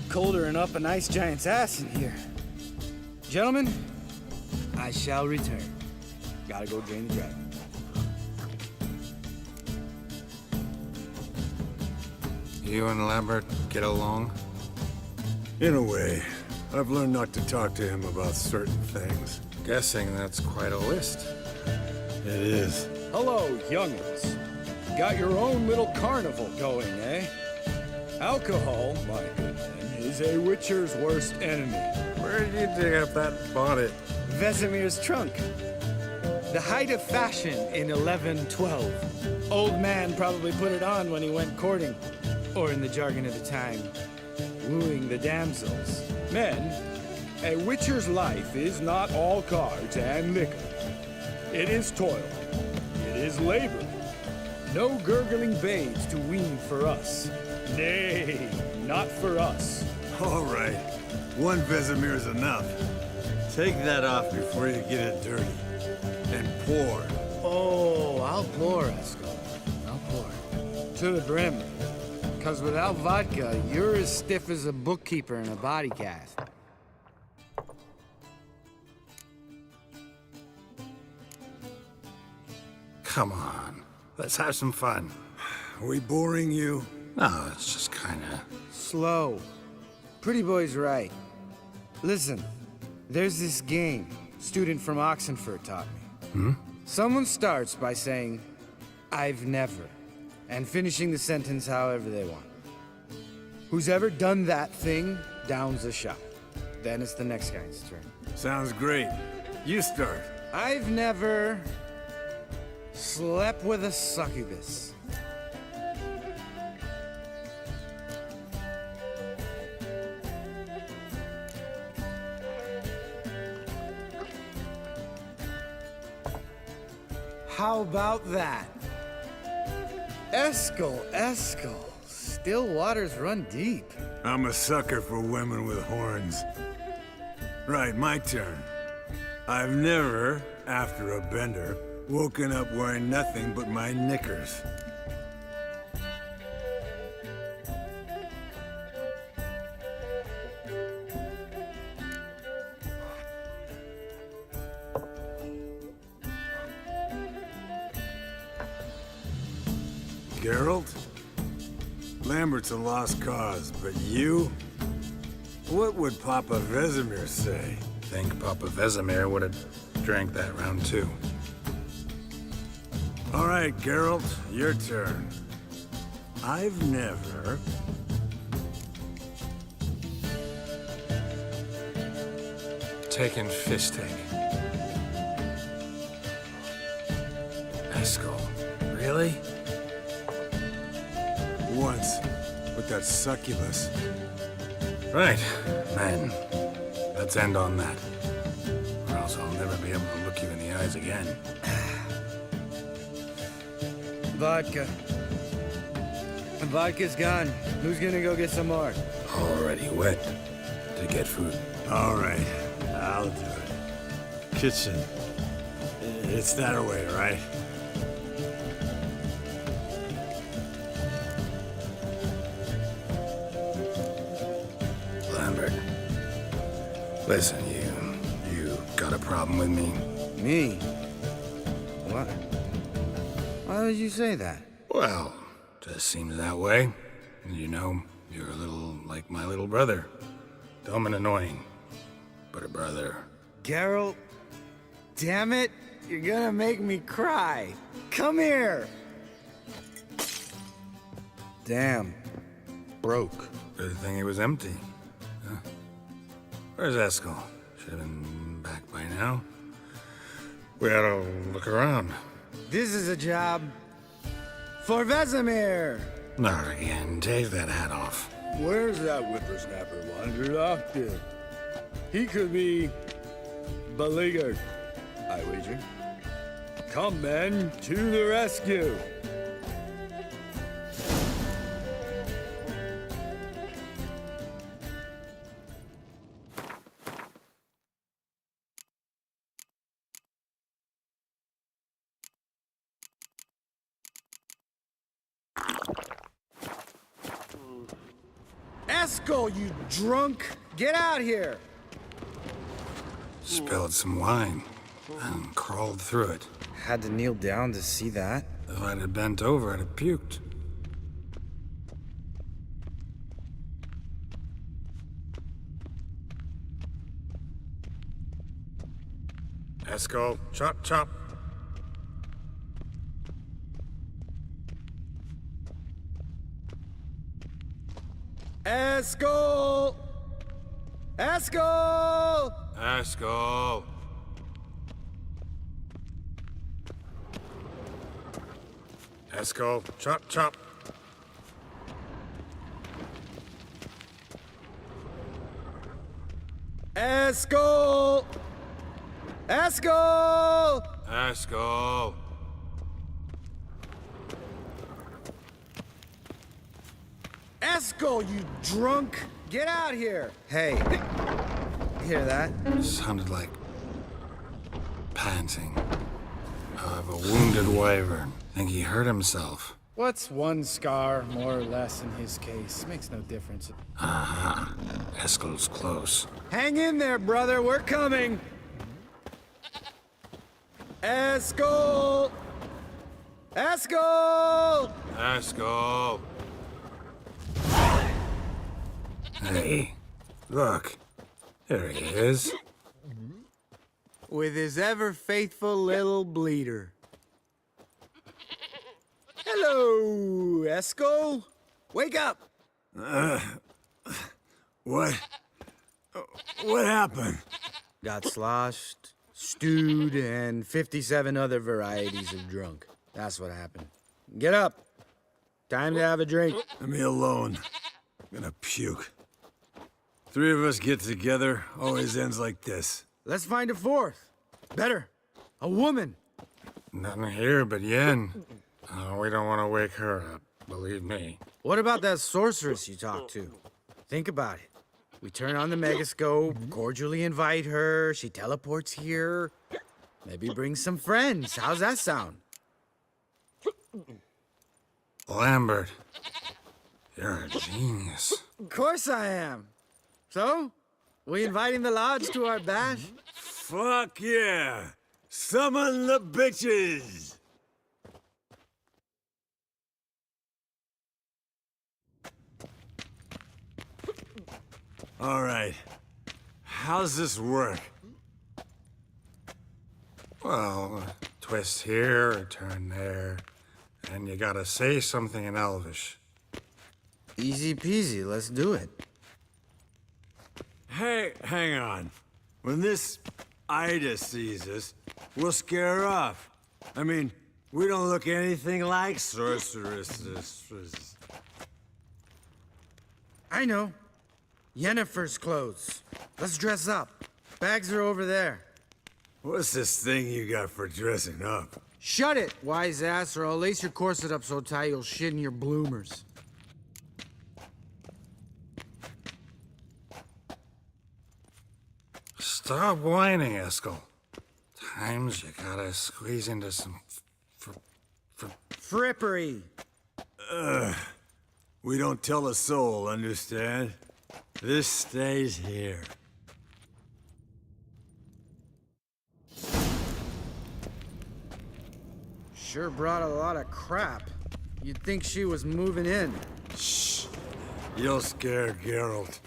Colder and up an ice giant's ass in here. Gentlemen, I shall return. Gotta go drain the dragon. You and Lambert get along? In a way. I've learned not to talk to him about certain things. Guessing that's quite a list. It is. Hello, young'uns. Got your own little carnival going, eh? Alcohol, my good men, is a witcher's worst enemy. Where did you dig up that bonnet? Vesemir's trunk. The height of fashion in 1112. Old man probably put it on when he went courting. Or in the jargon of the time, wooing the damsels. Men, a witcher's life is not all cards and liquor. It is toil. It is labor. No gurgling babes to wean for us. Nay, not for us. All right. One Vesemir's enough. Take that off before you get it dirty. And pour. Oh, I'll pour, Esco. I'll pour. To the brim. 'Cause without vodka, you're as stiff as a bookkeeper in a body cast. Come on, let's have some fun. Are we boring you? No, it's just kinda... Slow. Pretty boy's right. Listen, there's this game student from Oxenford taught me. Someone starts by saying, I've never, and finishing the sentence however they want. Who's ever done that thing downs a shot. Then it's the next guy's turn. Sounds great. You start. I've never slept with a succubus. How about that? Eskel. Still waters run deep. I'm a sucker for women with horns. Right, my turn. I've never, after a bender, woken up wearing nothing but my knickers. Geralt? Lambert's a lost cause, but you? What would Papa Vesemir say? Think Papa Vesemir would have drank that round too. All right, Geralt, your turn. I've never... taken fisting. Eskel, really? Once, with that succubus. Right, then. Let's end on that. Or else I'll never be able to look you in the eyes again. Vodka. And vodka's gone. Who's gonna go get some more? Already wet to get food. All right, I'll do it. Kitchen. It's that way, right? Lambert. Listen, you got a problem with me? Me? What? Why would you say that? Well, just seems that way. You know, you're a little like my little brother. Dumb and annoying, but a brother. Geralt, damn it, you're gonna make me cry. Come here. Damn, broke. Good thing it was empty. Huh? Where's Eskel? Should have been back by now. We ought to look around. This is a job for Vesemir. Not again. Take that hat off. Where's that whippersnapper wandered off to? He could be beleaguered, I wager. Come, men, to the rescue! Eskel, you drunk! Get out here! Spilled some wine and crawled through it. Had to kneel down to see that. If I'd have bent over, I'd have puked. Eskel, chop, chop. Eskel! Eskel! Eskel! Eskel, chop, chop. Eskel! Eskel! Eskel! Eskel, you drunk! Get out here! Hey, hear that? Sounded like panting of a wounded wyvern. Think he hurt himself. What's one scar, more or less, in his case? Makes no difference. Aha. Eskel's close. Hang in there, brother. We're coming. Eskel! Eskel! Eskel! Hey, look. There he is. With his ever-faithful little bleeder. Hello, Eskel. Wake up. What happened? Got sloshed, stewed, and 57 other varieties of drunk. That's what happened. Get up. Time to have a drink. Let me alone. I'm gonna puke. Three of us get together, always ends like this. Let's find a fourth. Better. A woman. Nothing here but Yen. Oh, we don't want to wake her up, believe me. What about that sorceress you talked to? Think about it. We turn on the megascope, cordially invite her, she teleports here. Maybe bring some friends. How's that sound? Lambert, you're a genius. Of course I am. So, we inviting the lodge to our bash? Fuck yeah! Summon the bitches! All right. How's this work? Well, twist here, a turn there, and you gotta say something in Elvish. Easy peasy, let's do it. Hey, hang on. When this Ida sees us, we'll scare her off. I mean, we don't look anything like sorceresses. I know. Yennefer's clothes. Let's dress up. Bags are over there. What's this thing you got for dressing up? Shut it, wise ass, or I'll lace your corset up so tight you'll shit in your bloomers. Stop whining, Eskel. Times you gotta squeeze into some frippery. We don't tell a soul, understand? This stays here. Sure brought a lot of crap. You'd think she was moving in. Shh. You'll scare Geralt.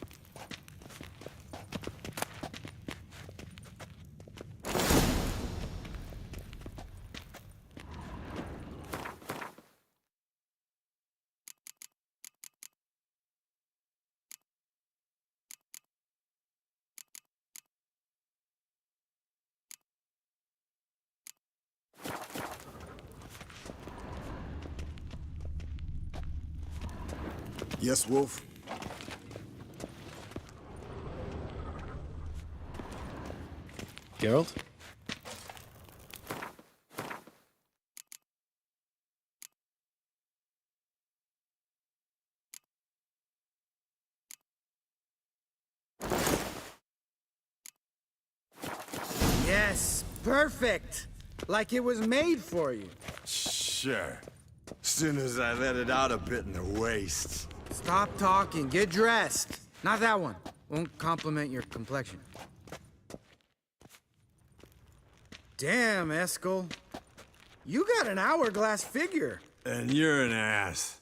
Yes, Wolf? Geralt? Yes, perfect! Like it was made for you. Sure. Soon as I let it out a bit in the waist. Stop talking, get dressed. Not that one. Won't compliment your complexion. Damn, Eskel. You got an hourglass figure. And you're an ass.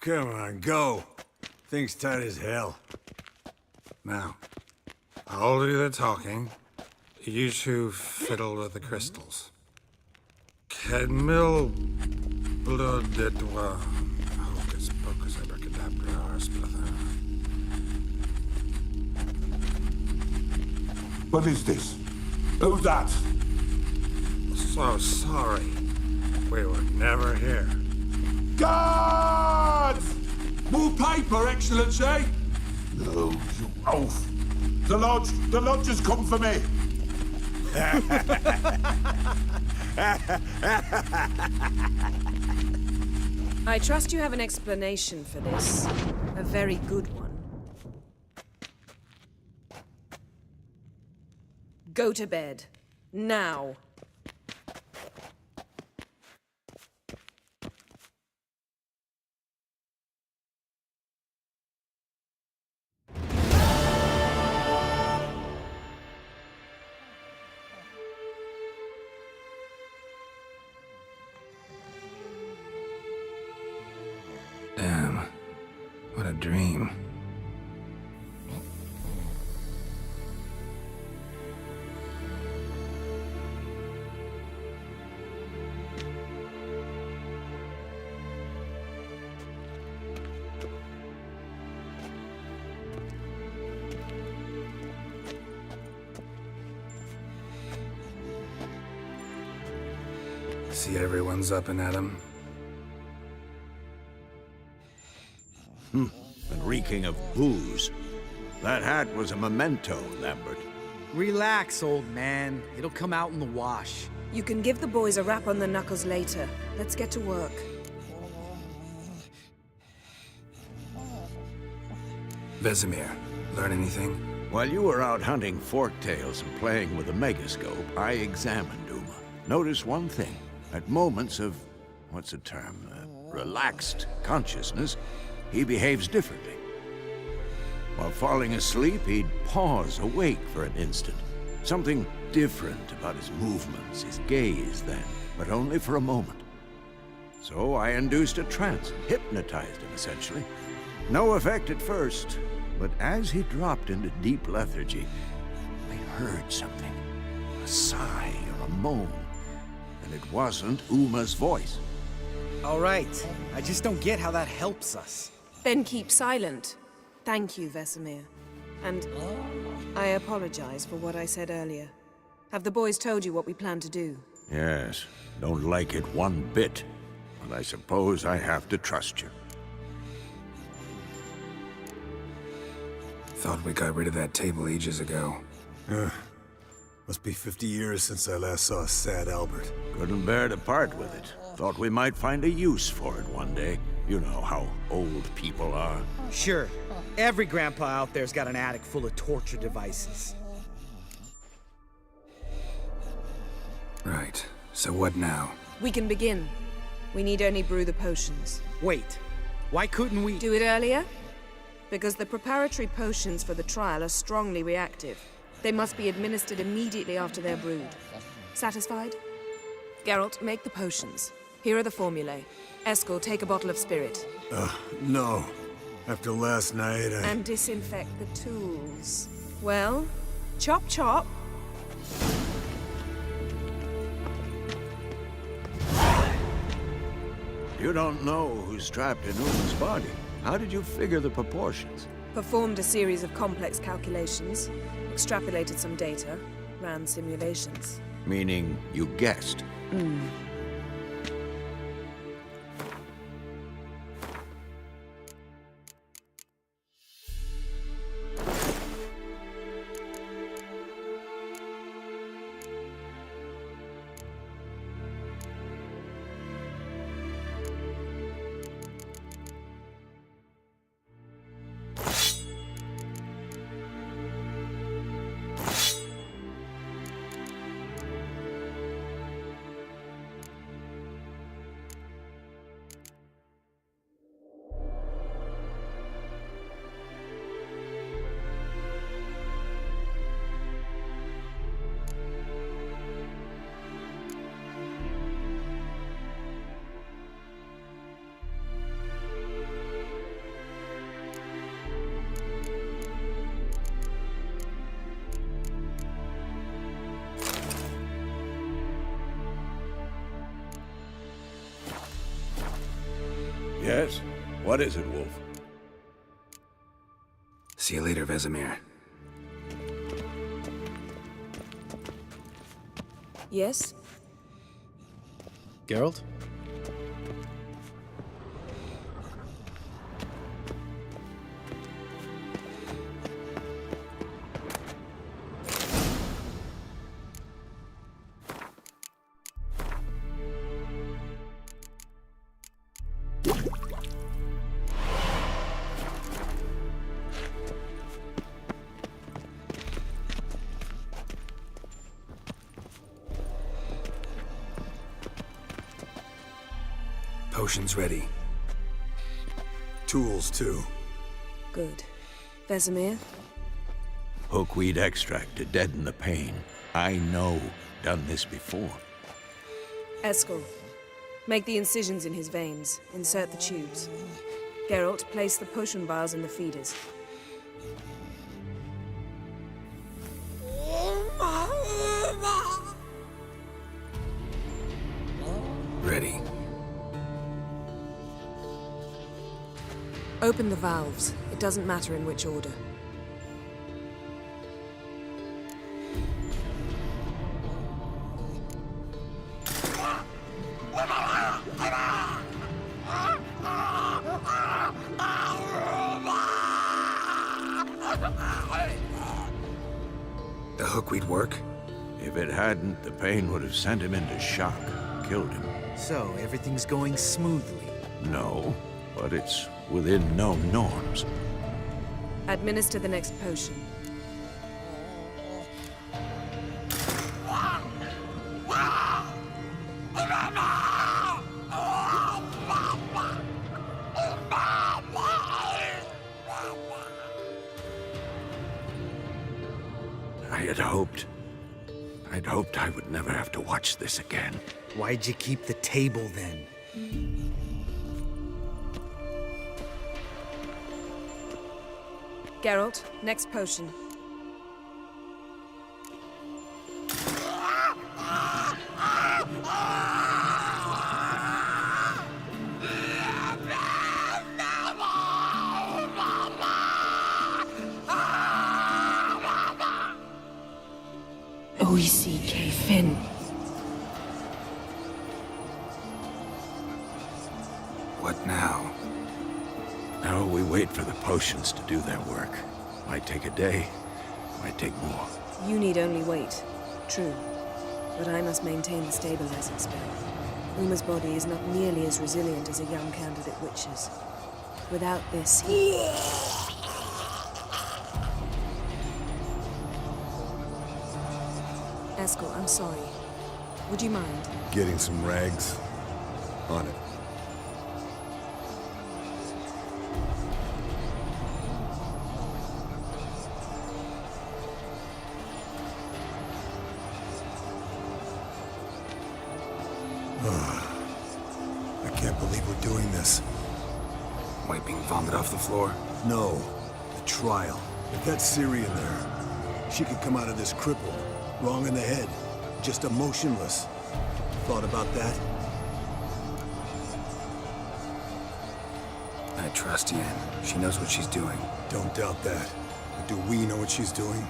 Come on, go. Thing's tight as hell. Now, I'll do the talking. You two fiddle with the crystals. Kedmil blood de doigt. Hocus pocus abracadabra arsplatha. What is this? Who's that? So sorry. We were never here. Guards! More paper, Excellency! No, you oaf. The lodge has come for me. I trust you have an explanation for this. A very good one. Go to bed. Now. Damn. What a dream. See everyone's up and at 'em. And reeking of booze. That hat was a memento, Lambert. Relax, old man. It'll come out in the wash. You can give the boys a rap on the knuckles later. Let's get to work. Vesemir, learn anything? While you were out hunting forktails and playing with a megascope, I examined Uma. Notice one thing. At moments of, what's the term, relaxed consciousness, he behaves differently. While falling asleep, he'd pause awake for an instant. Something different about his movements, his gaze then, but only for a moment. So I induced a trance, hypnotized him essentially. No effect at first, but as he dropped into deep lethargy, I heard something. A sigh or a moan. And it wasn't Uma's voice. All right. I just don't get how that helps us. Then keep silent. Thank you, Vesemir. And I apologize for what I said earlier. Have the boys told you what we plan to do? Yes, don't like it one bit. But I suppose I have to trust you. Thought we got rid of that table ages ago. Must be 50 years since I last saw sad Albert. Couldn't bear to part with it. Thought we might find a use for it one day. You know how old people are. Sure. Every grandpa out there's got an attic full of torture devices. Right. So what now? We can begin. We need only brew the potions. Wait. Why couldn't we... Do it earlier? Because the preparatory potions for the trial are strongly reactive. They must be administered immediately after they're brewed. Satisfied? Geralt, make the potions. Here are the formulae. Eskel, take a bottle of spirit. No. After last night, And disinfect the tools. Well, chop chop. You don't know who's trapped in Uma's body. How did you figure the proportions? Performed a series of complex calculations, extrapolated some data, ran simulations. Meaning you guessed. Yes? What is it, Wolf? See you later, Vesemir. Yes? Geralt? Potions ready. Tools, too. Good. Vesemir? Hookweed extract to deaden the pain. I know. Done this before. Eskel, make the incisions in his veins. Insert the tubes. Geralt, place the potion vials in the feeders. Ready. Open the valves. It doesn't matter in which order. The hookweed work? If it hadn't, the pain would have sent him into shock, killed him. So, everything's going smoothly? No, but it's within known norms. Administer the next potion. I'd hoped I would never have to watch this again. Why'd you keep the table then? Geralt, next potion. Oisi Fin. What now? Now we wait for the potions to do their work. Might take a day, might take more. You need only wait. True. But I must maintain the stabilizing spell. Uma's body is not nearly as resilient as a young candidate witch's. Without this, he... Eskel, I'm sorry. Would you mind? Getting some rags. On it. I can't believe we're doing this. Wiping vomit off the floor? No, the trial. If that's Ciri in there, she could come out of this crippled, wrong in the head, just emotionless. Thought about that? I trust Yen. She knows what she's doing. Don't doubt that. But do we know what she's doing?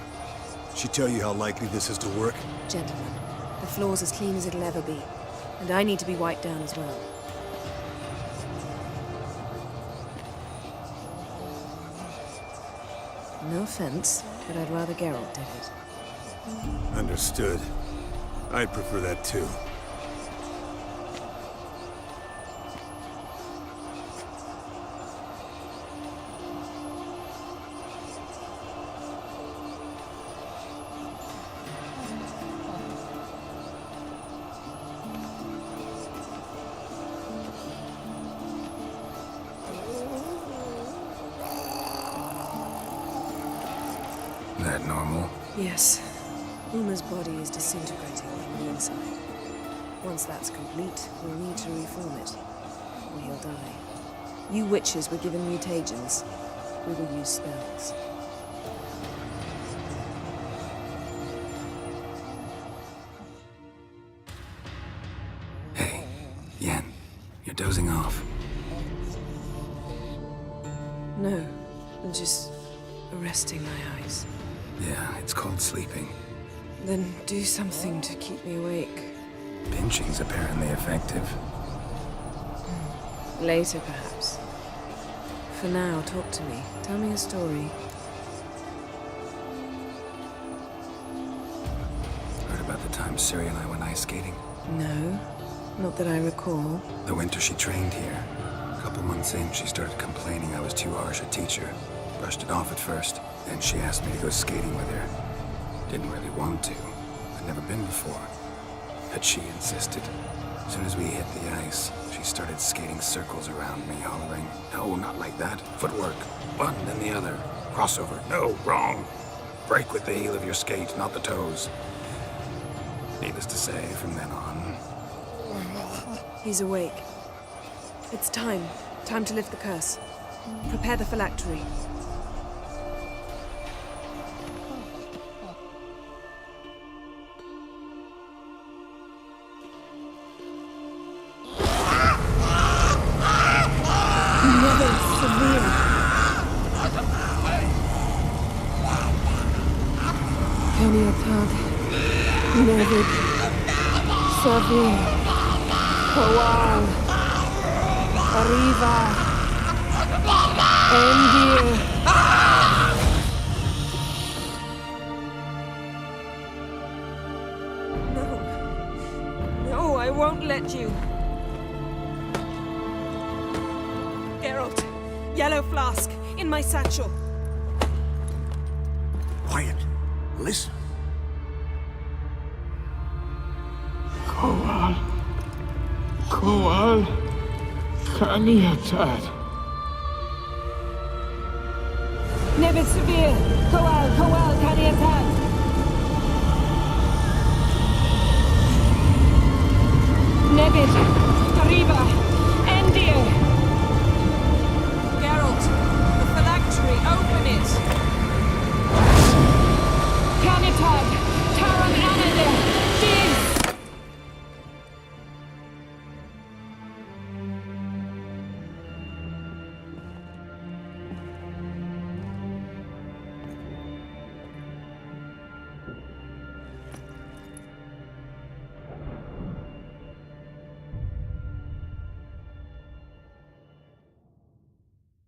She tell you how likely this is to work? Gentlemen, the floor's as clean as it'll ever be. And I need to be wiped down as well. No offense, but I'd rather Geralt did it. Understood. I'd prefer that too. That normal? Yes. Uma's body is disintegrating on the inside. Once that's complete, we'll need to reform it, or he'll die. You witches were given mutagens. We will use spells. Hey, Yen, you're dozing off. No, I'm just resting my eyes. Yeah, it's called sleeping. Then do something to keep me awake. Pinching's apparently effective. Later, perhaps. For now, talk to me. Tell me a story. Heard about the time Ciri and I went ice skating? No, not that I recall. The winter she trained here. A couple months in, she started complaining I was too harsh a teacher. Brushed it off at first. Then she asked me to go skating with her. Didn't really want to. I'd never been before. But she insisted. As soon as we hit the ice, she started skating circles around me, hollering, "No, not like that. Footwork. One, then the other. Crossover. No, wrong. Break with the heel of your skate, not the toes." Needless to say, from then on... He's awake. It's time. Time to lift the curse. Prepare the phylactery. Nevid, Savir, Kowal, Arriva, Endir. No, I won't let you. Geralt, yellow flask, in my satchel. Quiet. Listen. Kowal, Kaniatad. Nevid Savir, Kowal, Kaniatad. Nevid, Arriva, Endir. Geralt, the phylactery, open it. Kaniatad, Taran Anadir, Diz.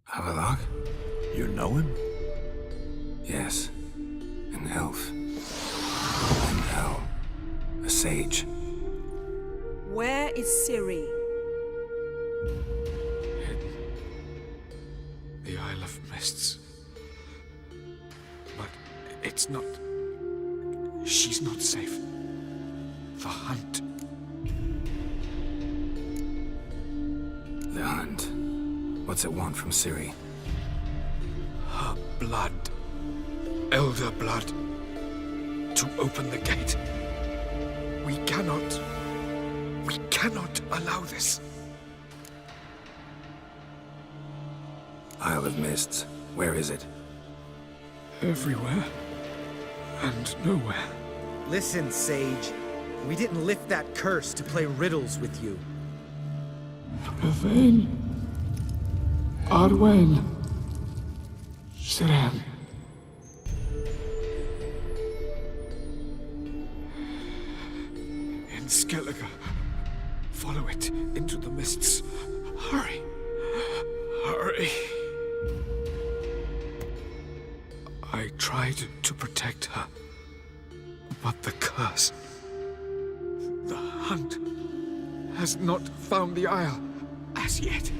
Havelock? You know him? Yes. An elf. An elf. A sage. Where is Ciri? The Isle of Mists. But it's not... She's not safe. The hunt. The hunt. What's it want from Ciri? Her blood. Elder blood. To open the gate. We cannot cannot allow this. Isle of Mists. Where is it? Everywhere. And nowhere. Listen, Sage. We didn't lift that curse to play riddles with you. Yvain. Arwen. Siren. In Skellige. Follow it into the mists. Hurry. Hurry. I tried to protect her. But the curse... The hunt has not found the Isle as yet.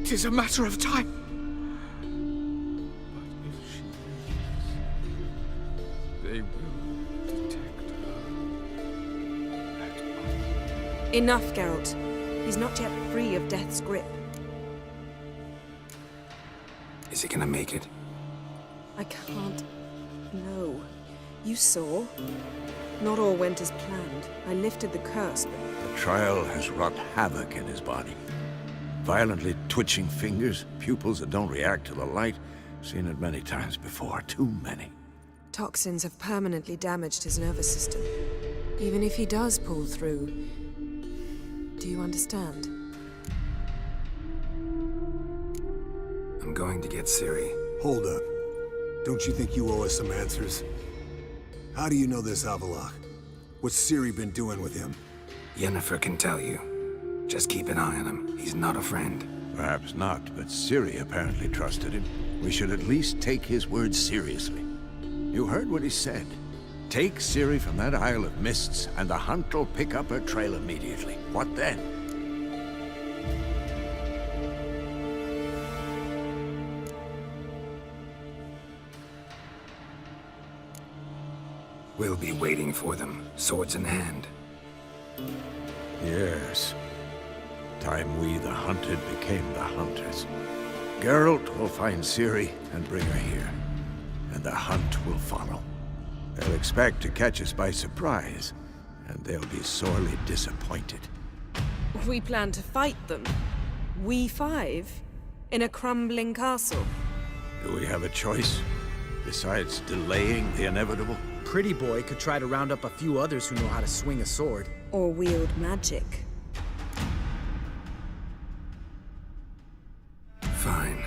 'Tis a matter of time. But if she leaves, they will detect her. Enough, Geralt. He's not yet free of death's grip. Is he gonna make it? I can't. No. You saw. Not all went as planned. I lifted the curse, but... The trial has wrought havoc in his body. Violently twitching fingers, pupils that don't react to the light. Seen it many times before, too many. Toxins have permanently damaged his nervous system. Even if he does pull through... Do you understand? I'm going to get Ciri. Hold up. Don't you think you owe us some answers? How do you know this Avallac'h? What's Ciri been doing with him? Yennefer can tell you. Just keep an eye on him. He's not a friend. Perhaps not, but Ciri apparently trusted him. We should at least take his words seriously. You heard what he said. Take Ciri from that Isle of Mists, and the hunt will pick up her trail immediately. What then? We'll be waiting for them, swords in hand. Yes. Time we, the hunted, became the hunters. Geralt will find Ciri and bring her here. And the hunt will follow. They'll expect to catch us by surprise, and they'll be sorely disappointed. We plan to fight them. We five? In a crumbling castle? Do we have a choice? Besides delaying the inevitable? Pretty Boy could try to round up a few others who know how to swing a sword. Or wield magic. Fine.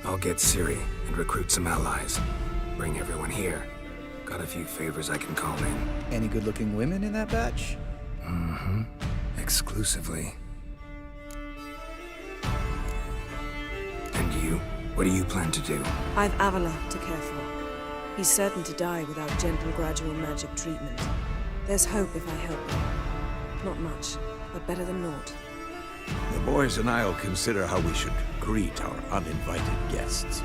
I'll get Ciri and recruit some allies. Bring everyone here. Got a few favors I can call in. Any good-looking women in that batch? Mm-hmm. Exclusively. And you? What do you plan to do? I've Avallac'h to care for. He's certain to die without gentle, gradual magic treatment. There's hope if I help him. Not much, but better than naught. The boys and I'll consider how we should greet our uninvited guests.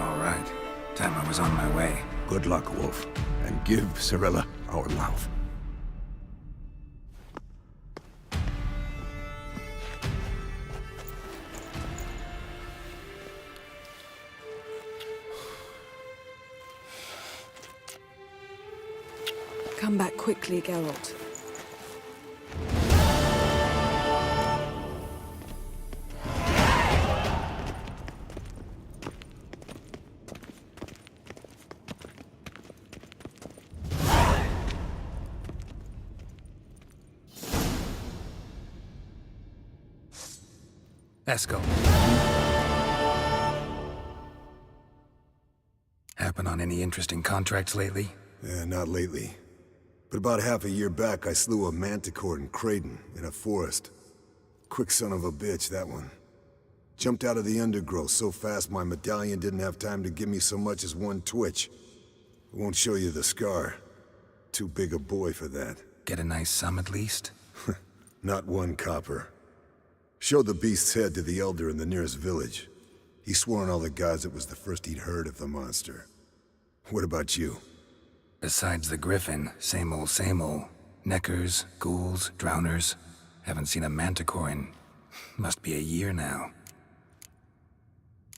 All right. Time I was on my way. Good luck, Wolf. And give Cirilla our love. Come back quickly, Geralt. Esco. Happen on any interesting contracts lately? Yeah, not lately. But about half a year back, I slew a manticore in Creighton, in a forest. Quick son of a bitch, that one. Jumped out of the undergrowth so fast my medallion didn't have time to give me so much as one twitch. I won't show you the scar. Too big a boy for that. Get a nice sum at least? Not one copper. Showed the beast's head to the elder in the nearest village. He swore on all the gods it was the first he'd heard of the monster. What about you? Besides the griffin, same old, same old. Neckers, ghouls, drowners. Haven't seen a manticore in... must be a year now.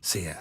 See ya.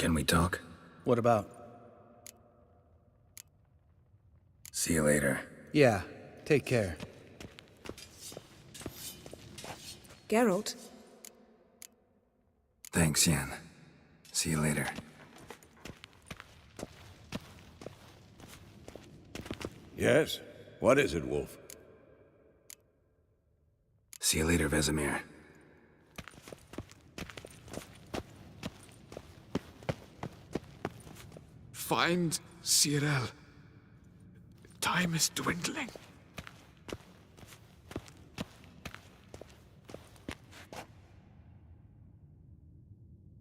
Can we talk? What about? See you later. Yeah, take care. Geralt? Thanks, Yen. See you later. Yes? What is it, Wolf? See you later, Vesemir. Find Cyril. Time is dwindling.